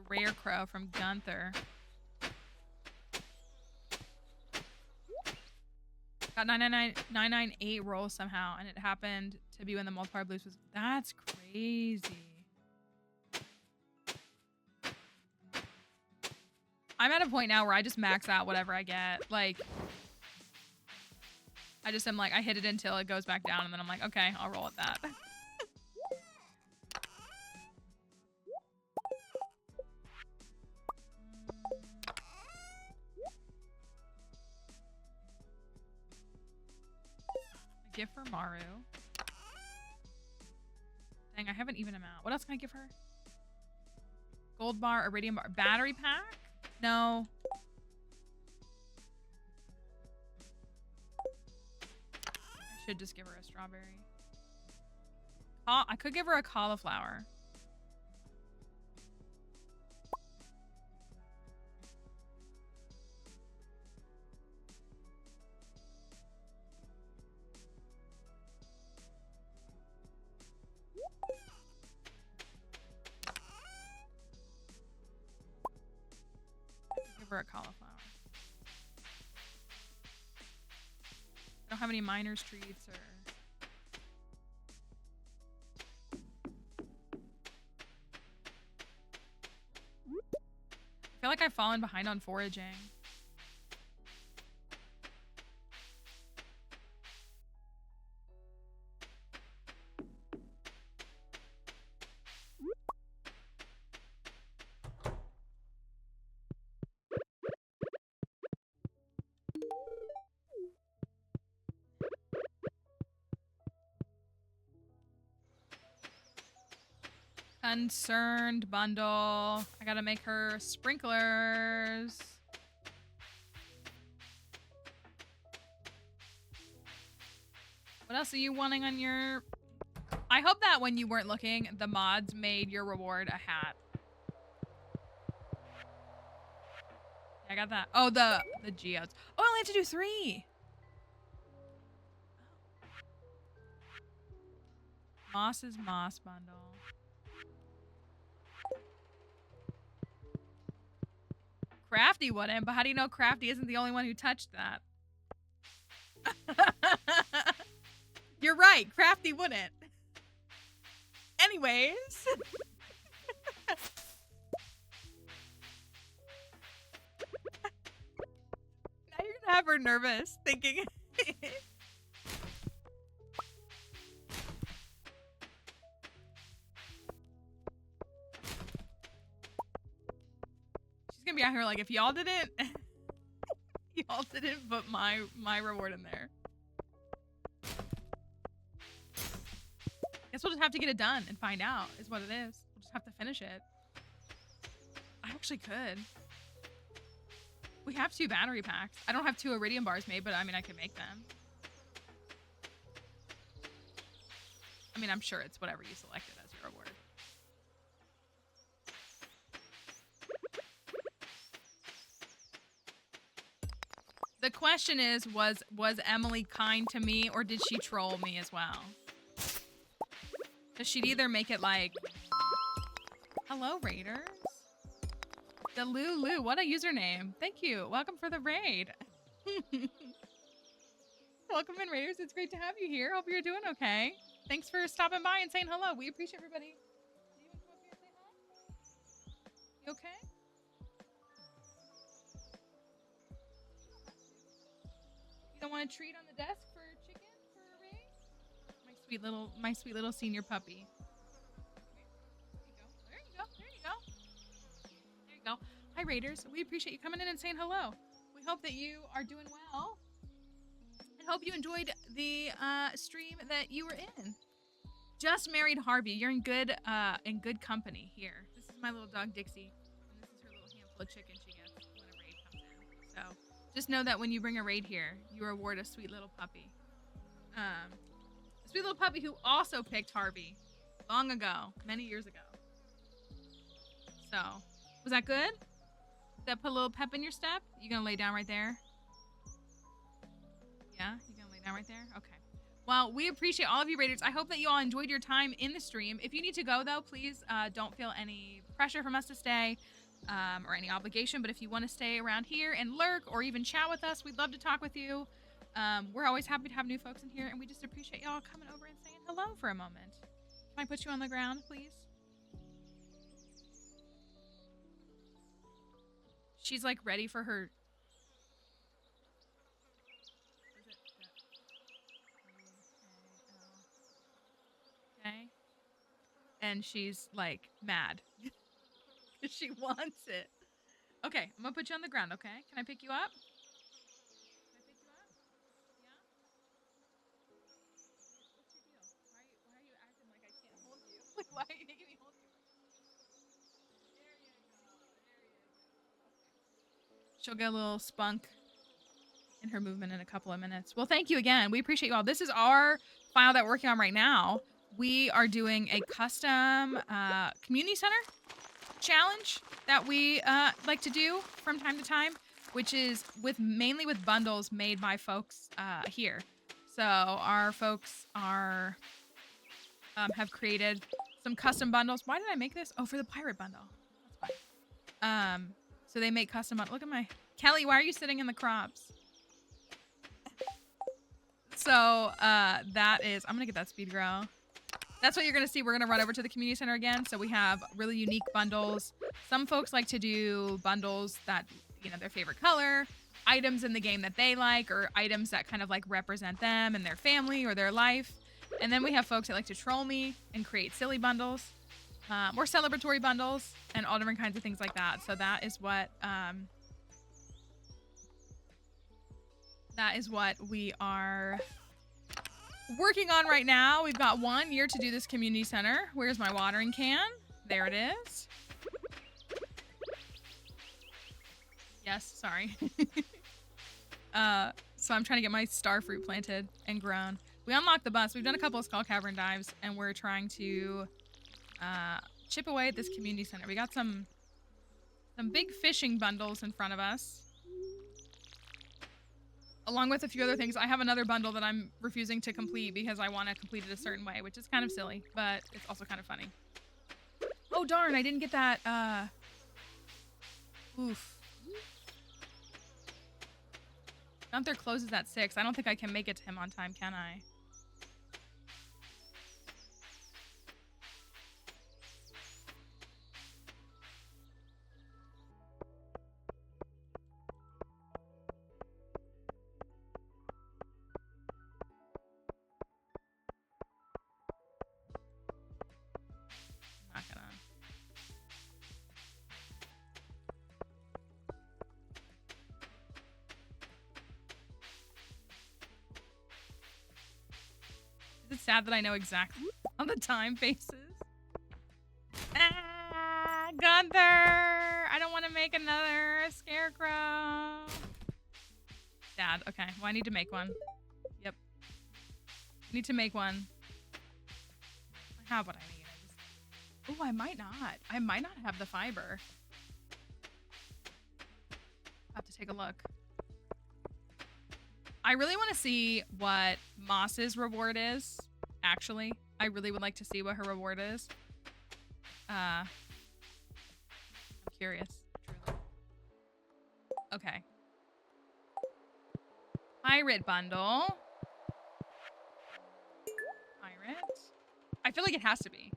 rare crow from Gunther. Got 998 rolls somehow, and it happened to be when the multiplier boost was. That's crazy. I'm at a point now where I just max out whatever I get. Like, I just am like, I hit it until it goes back down, and then I'm like, okay, I'll roll with that. A gift for Maru. Dang, I have an even amount. What else can I give her? Gold bar, iridium bar, battery pack? No. I should just give her a strawberry. I could give her a cauliflower. Give her a cauliflower. I don't have any miner's treats or... I feel like I've fallen behind on foraging. Concerned bundle. I gotta make her sprinklers. What else are you wanting on your... I hope that when you weren't looking, the mods made your reward a hat. I got that. Oh, the geodes. Oh, I only have to do 3. Moss's moss bundle. Crafty wouldn't, but how do you know Crafty isn't the only one who touched that? You're right, Crafty wouldn't. Anyways. Now you're gonna have her nervous, thinking. She's gonna be out here like, if y'all didn't, y'all didn't put my reward in there. Guess we'll just have to get it done and find out is what it is. We'll just have to finish it. I actually could. We have 2 battery packs. I don't have 2 iridium bars made, but I mean, I could make them. I mean, I'm sure it's whatever you selected as your reward. The question is, was Emily kind to me or did she troll me as well? Because she'd either make it like, hello, Raiders. The Lulu, what a username. Thank you. Welcome for the raid. Welcome in, Raiders. It's great to have you here. Hope you're doing okay. Thanks for stopping by and saying hello. We appreciate everybody. Do you want to come up here and say hi? You okay? You don't want a treat on the desk for chicken for a raid? My sweet little senior puppy. There you go. There you go. There you go. Hi, Raiders. We appreciate you coming in and saying hello. We hope that you are doing well. And hope you enjoyed the stream that you were in. Just married Harvey. You're in good company here. This is my little dog Dixie, and this is her little handful of chicken she gets when a raid comes in. So just know that when you bring a raid here, you reward a sweet little puppy. A sweet little puppy who also picked Harvey long ago, many years ago. So was that good? Did that put a little pep in your step? You gonna lay down right there? Yeah, you gonna lay down right there? Okay. Well, we appreciate all of you Raiders. I hope that you all enjoyed your time in the stream. If you need to go, though, please don't feel any pressure from us to stay or any obligation. But if you want to stay around here and lurk or even chat with us, we'd love to talk with you. We're always happy to have new folks in here, and we just appreciate y'all coming over and saying hello for a moment. Can I put you on the ground, please? She's, like, ready for her... Okay. And she's like mad. She wants it. Okay, I'm gonna put you on the ground, okay? Can I pick you up? Can I pick you up? Yeah? What's your deal? Why are you acting like I can't hold you? Like, why are you making me hold you? There you go. There you go. Okay. She'll get a little spunk in her movement in a couple of minutes. Well, thank you again. We appreciate you all. This is our file that we're working on right now. We are doing a custom community center challenge that we like to do from time to time, which is mainly with bundles made by folks here. So our folks are have created some custom bundles. Why did I make this? Oh, for the pirate bundle. That's why. So they make custom bundles. Look at my Kelly. Why are you sitting in the crops? So that is. I'm gonna get that speed grow. That's what you're going to see. We're going to run over to the community center again. So we have really unique bundles. Some folks like to do bundles that, you know, their favorite color, items in the game that they like, or items that kind of like represent them and their family or their life. And then we have folks that like to troll me and create silly bundles, or celebratory bundles, and all different kinds of things like that. So that is what we are working on right now. We've got 1 year to do this community center. Where's my watering can? There it is. Yes, sorry. So I'm trying to get my star fruit planted and grown. We unlocked the bus. We've done a couple of skull cavern dives, and we're trying to chip away at this community center. We got some big fishing bundles in front of us. along with a few other things. I have another bundle that I'm refusing to complete because I want to complete it a certain way, which is kind of silly, but it's also kind of funny. Oh, darn, I didn't get that, oof. Gunther closes at 6. I don't think I can make it to him on time, can I? I'm not gonna. Is it sad that I know exactly on the time faces? Ah, Gunther! I don't want to make another scarecrow. Sad. Okay, well, I need to make one. Yep. I need to make one. I have what I need. Oh, I might not. I might not have the fiber. I'll have to take a look. I really want to see what Moss's reward is, actually. I really would like to see what her reward is. I'm curious, truly. Okay. Pirate bundle. Pirate. I feel like it has to be.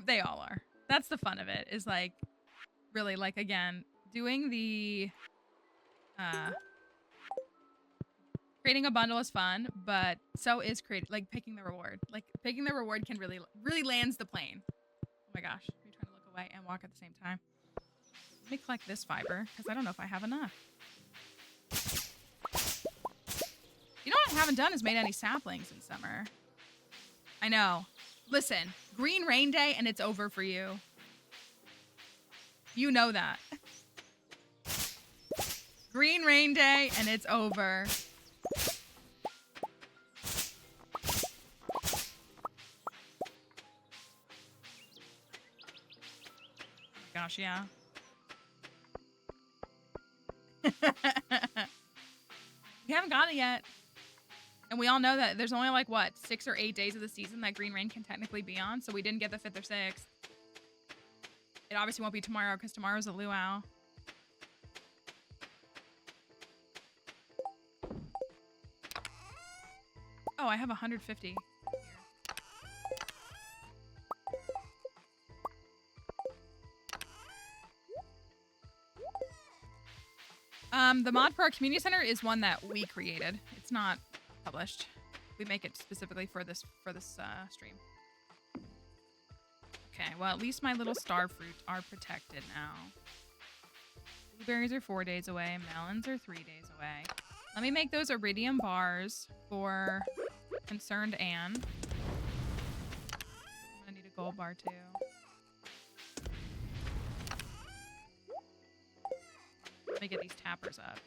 They all are. That's the fun of it, is like, really, like, again, doing the, creating a bundle is fun, but so is picking the reward. Like, picking the reward can really lands the plane. Oh my gosh. Are you trying to look away and walk at the same time? Let me collect this fiber, because I don't know if I have enough. You know what I haven't done is made any saplings in summer. I know. Listen, Green Rain Day and it's over for you. You know that. Green Rain Day and it's over. Gosh, yeah. We haven't got it yet. And we all know that there's only like, what, 6 or 8 days of the season that Green Rain can technically be on. So we didn't get the 5th or 6th. It obviously won't be tomorrow because tomorrow's a luau. Oh, I have 150 here. The mod for our community center is one that we created. It's not published. We make it specifically for this stream. Okay, well, at least my little star fruit are protected now. Blueberries are 4 days away. Melons are 3 days away. Let me make those iridium bars for Concerned Anne. I'm gonna need a gold bar too. Let me get these tappers up.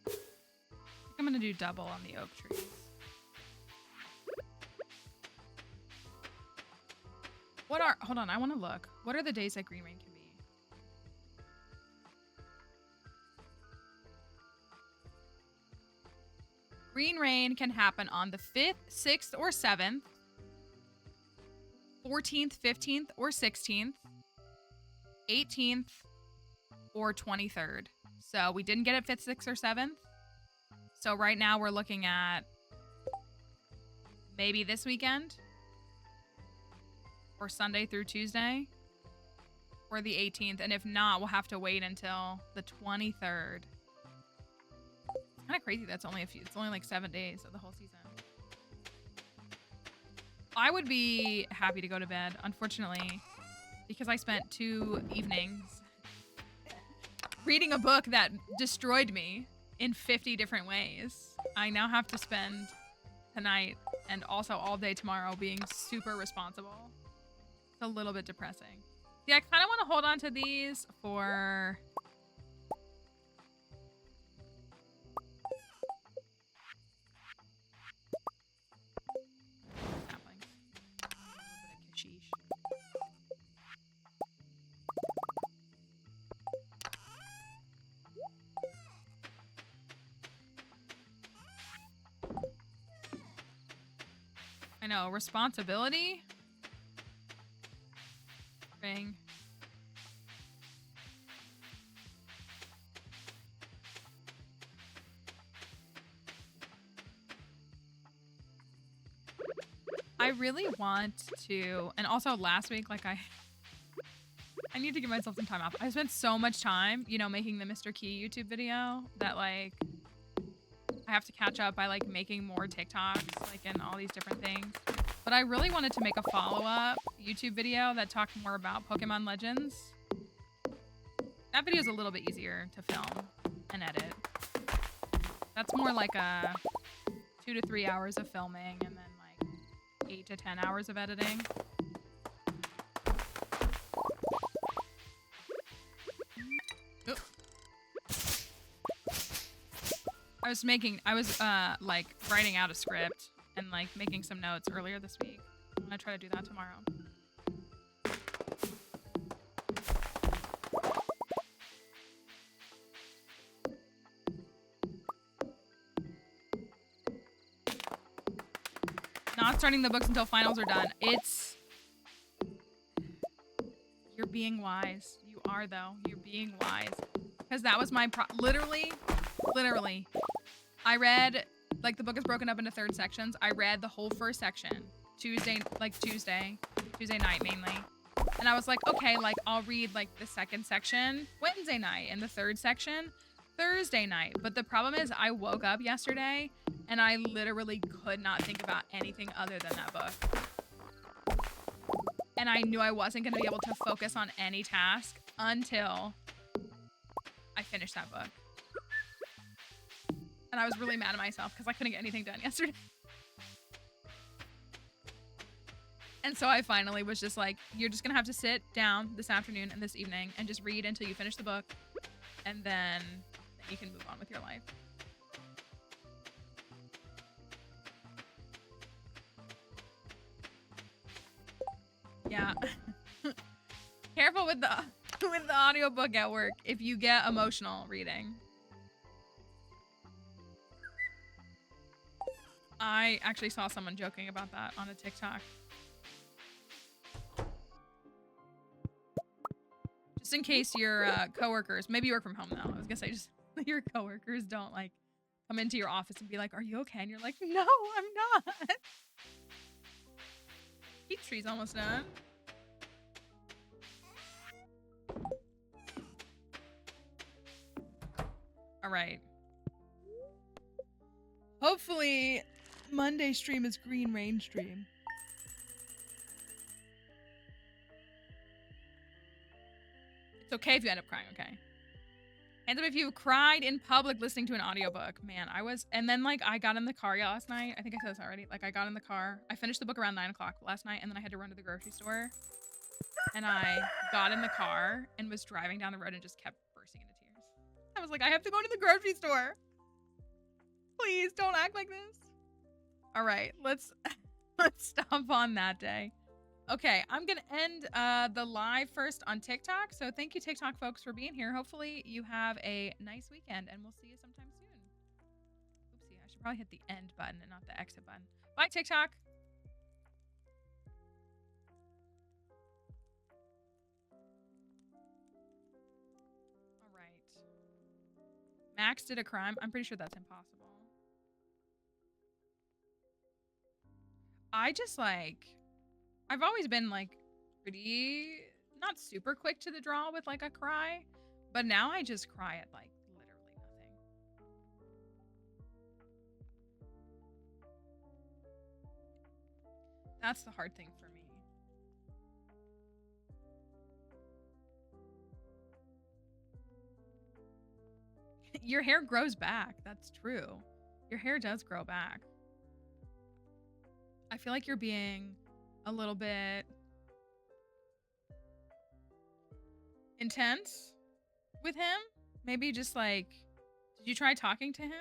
I think I'm gonna do double on the oak trees. Hold on, I want to look. What are the days that Green Rain can be? Green Rain can happen on the 5th, 6th, or 7th, 14th, 15th, or 16th, 18th, or 23rd. So we didn't get it 5th, 6th, or 7th. So right now we're looking at maybe this weekend, or Sunday through Tuesday, or the 18th. And if not, we'll have to wait until the 23rd. It's kind of crazy that's only it's only like 7 days of the whole season. I would be happy to go to bed, unfortunately, because I spent 2 evenings reading a book that destroyed me in 50 different ways. I now have to spend tonight and also all day tomorrow being super responsible. It's a little bit depressing. Yeah, I kind of want to hold on to these for... know, responsibility. Ring. I really want to, and also last week, like I need to give myself some time off. I spent so much time, you know, making the Mr. Key YouTube video that like I have to catch up by like making more TikToks, like and all these different things. But I really wanted to make a follow-up YouTube video that talked more about Pokemon Legends. That video is a little bit easier to film and edit. That's more like a 2 to 3 hours of filming and then like 8 to 10 hours of editing. Oop. I was like writing out a script and like making some notes earlier this week. I'm gonna try to do that tomorrow. Not starting the books until finals are done. You're being wise. You are though. You're being wise. Because that was my literally. I read, like the book is broken up into 3rd sections. I read the whole first section Tuesday night mainly. And I was like, okay, like I'll read like the 2nd section Wednesday night and the 3rd section Thursday night. But the problem is I woke up yesterday and I literally could not think about anything other than that book. And I knew I wasn't going to be able to focus on any task until I finished that book. And I was really mad at myself because I couldn't get anything done yesterday. And so I finally was just like, you're just going to have to sit down this afternoon and this evening and just read until you finish the book. And then you can move on with your life. Yeah. Careful with the audiobook at work if you get emotional reading. I actually saw someone joking about that on a TikTok. Just in case your coworkers, maybe you work from home though. I was gonna say just your coworkers don't like come into your office and be like, "Are you okay?" And you're like, "No, I'm not." Peach tree's almost done. All right. Hopefully, Monday stream is Green Rain stream. It's okay if you end up crying, okay? Hands up if you cried in public listening to an audiobook. Man, and then like I got in the car last night. I think I said this already. Like I got in the car. I finished the book around 9 o'clock last night and then I had to run to the grocery store. And I got in the car and was driving down the road and just kept bursting into tears. I was like, I have to go to the grocery store. Please don't act like this. All right, let's stop on that day. Okay, I'm gonna end the live first on TikTok. So thank you, TikTok folks, for being here. Hopefully you have a nice weekend and we'll see you sometime soon. Oopsie, I should probably hit the end button and not the exit button. Bye, TikTok. All right. Max did a crime. I'm pretty sure that's impossible. I just like, I've always been like pretty, not super quick to the draw with like a cry, but now I just cry at like literally nothing. That's the hard thing for me. Your hair grows back. That's true. Your hair does grow back. I feel like you're being a little bit intense with him. Maybe just like, did you try talking to him?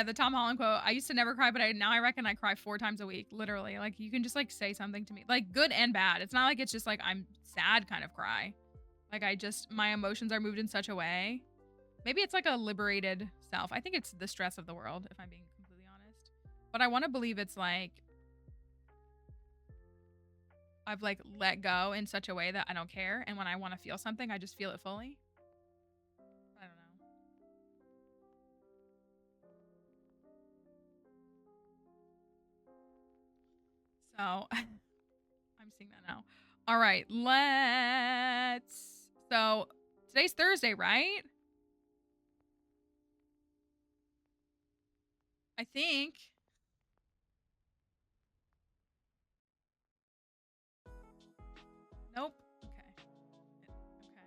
The Tom Holland quote, I used to never cry, but now I reckon I cry 4 times a week. Literally. Like you can just like say something to me, like good and bad. It's not like it's just like I'm sad kind of cry. Like my emotions are moved in such a way. Maybe it's like a liberated self. I think it's the stress of the world, if I'm being completely But I want to believe it's like I've like let go in such a way that I don't care, and when I want to feel something, I just feel it fully. I don't know. So I'm seeing that now. All right, let's. So today's Thursday, right? I think. Nope. Okay. Okay.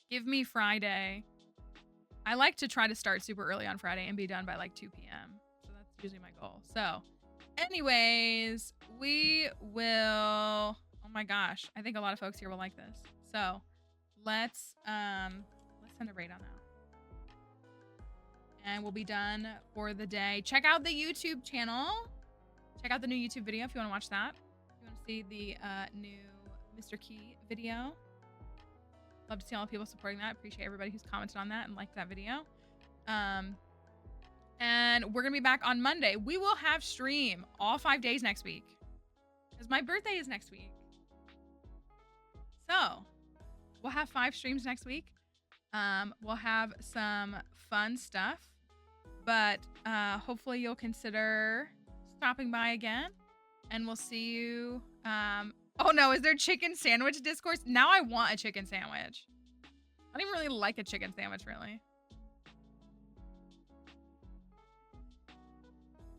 Give me Friday. I like to try to start super early on Friday and be done by like 2 p.m. So that's usually my goal. So, anyways, we will. Oh my gosh, I think a lot of folks here will like this. So, let's send a raid on that, and we'll be done for the day. Check out the YouTube channel. Check out the new YouTube video if you want to watch that. If you want to see the new Mr. Key video. Love to see all the people supporting that. Appreciate everybody who's commented on that and liked that video. And we're going to be back on Monday. We will have stream all 5 days next week, because my birthday is next week. So we'll have 5 streams next week. We'll have some fun stuff, but hopefully you'll consider stopping by again, and we'll see you. Oh no, is there chicken sandwich discourse? Now I want a chicken sandwich. I don't even really like a chicken sandwich, really.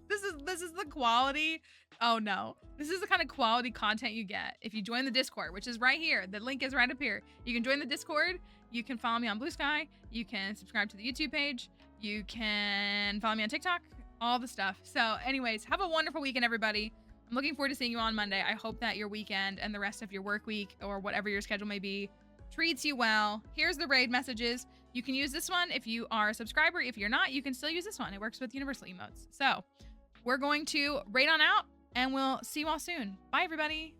This is the quality. Oh no. This is the kind of quality content you get if you join the Discord, which is right here. The link is right up here. You can join the Discord. You can follow me on Blue Sky. You can subscribe to the YouTube page. You can follow me on TikTok. All the stuff. So anyways, have a wonderful weekend, everybody. I'm looking forward to seeing you on Monday. I hope that your weekend and the rest of your work week, or whatever your schedule may be, treats you well. Here's the raid messages. You can use this one if you are a subscriber. If you're not, you can still use this one. It works with universal emotes. So we're going to raid on out, and we'll see you all soon. Bye, everybody.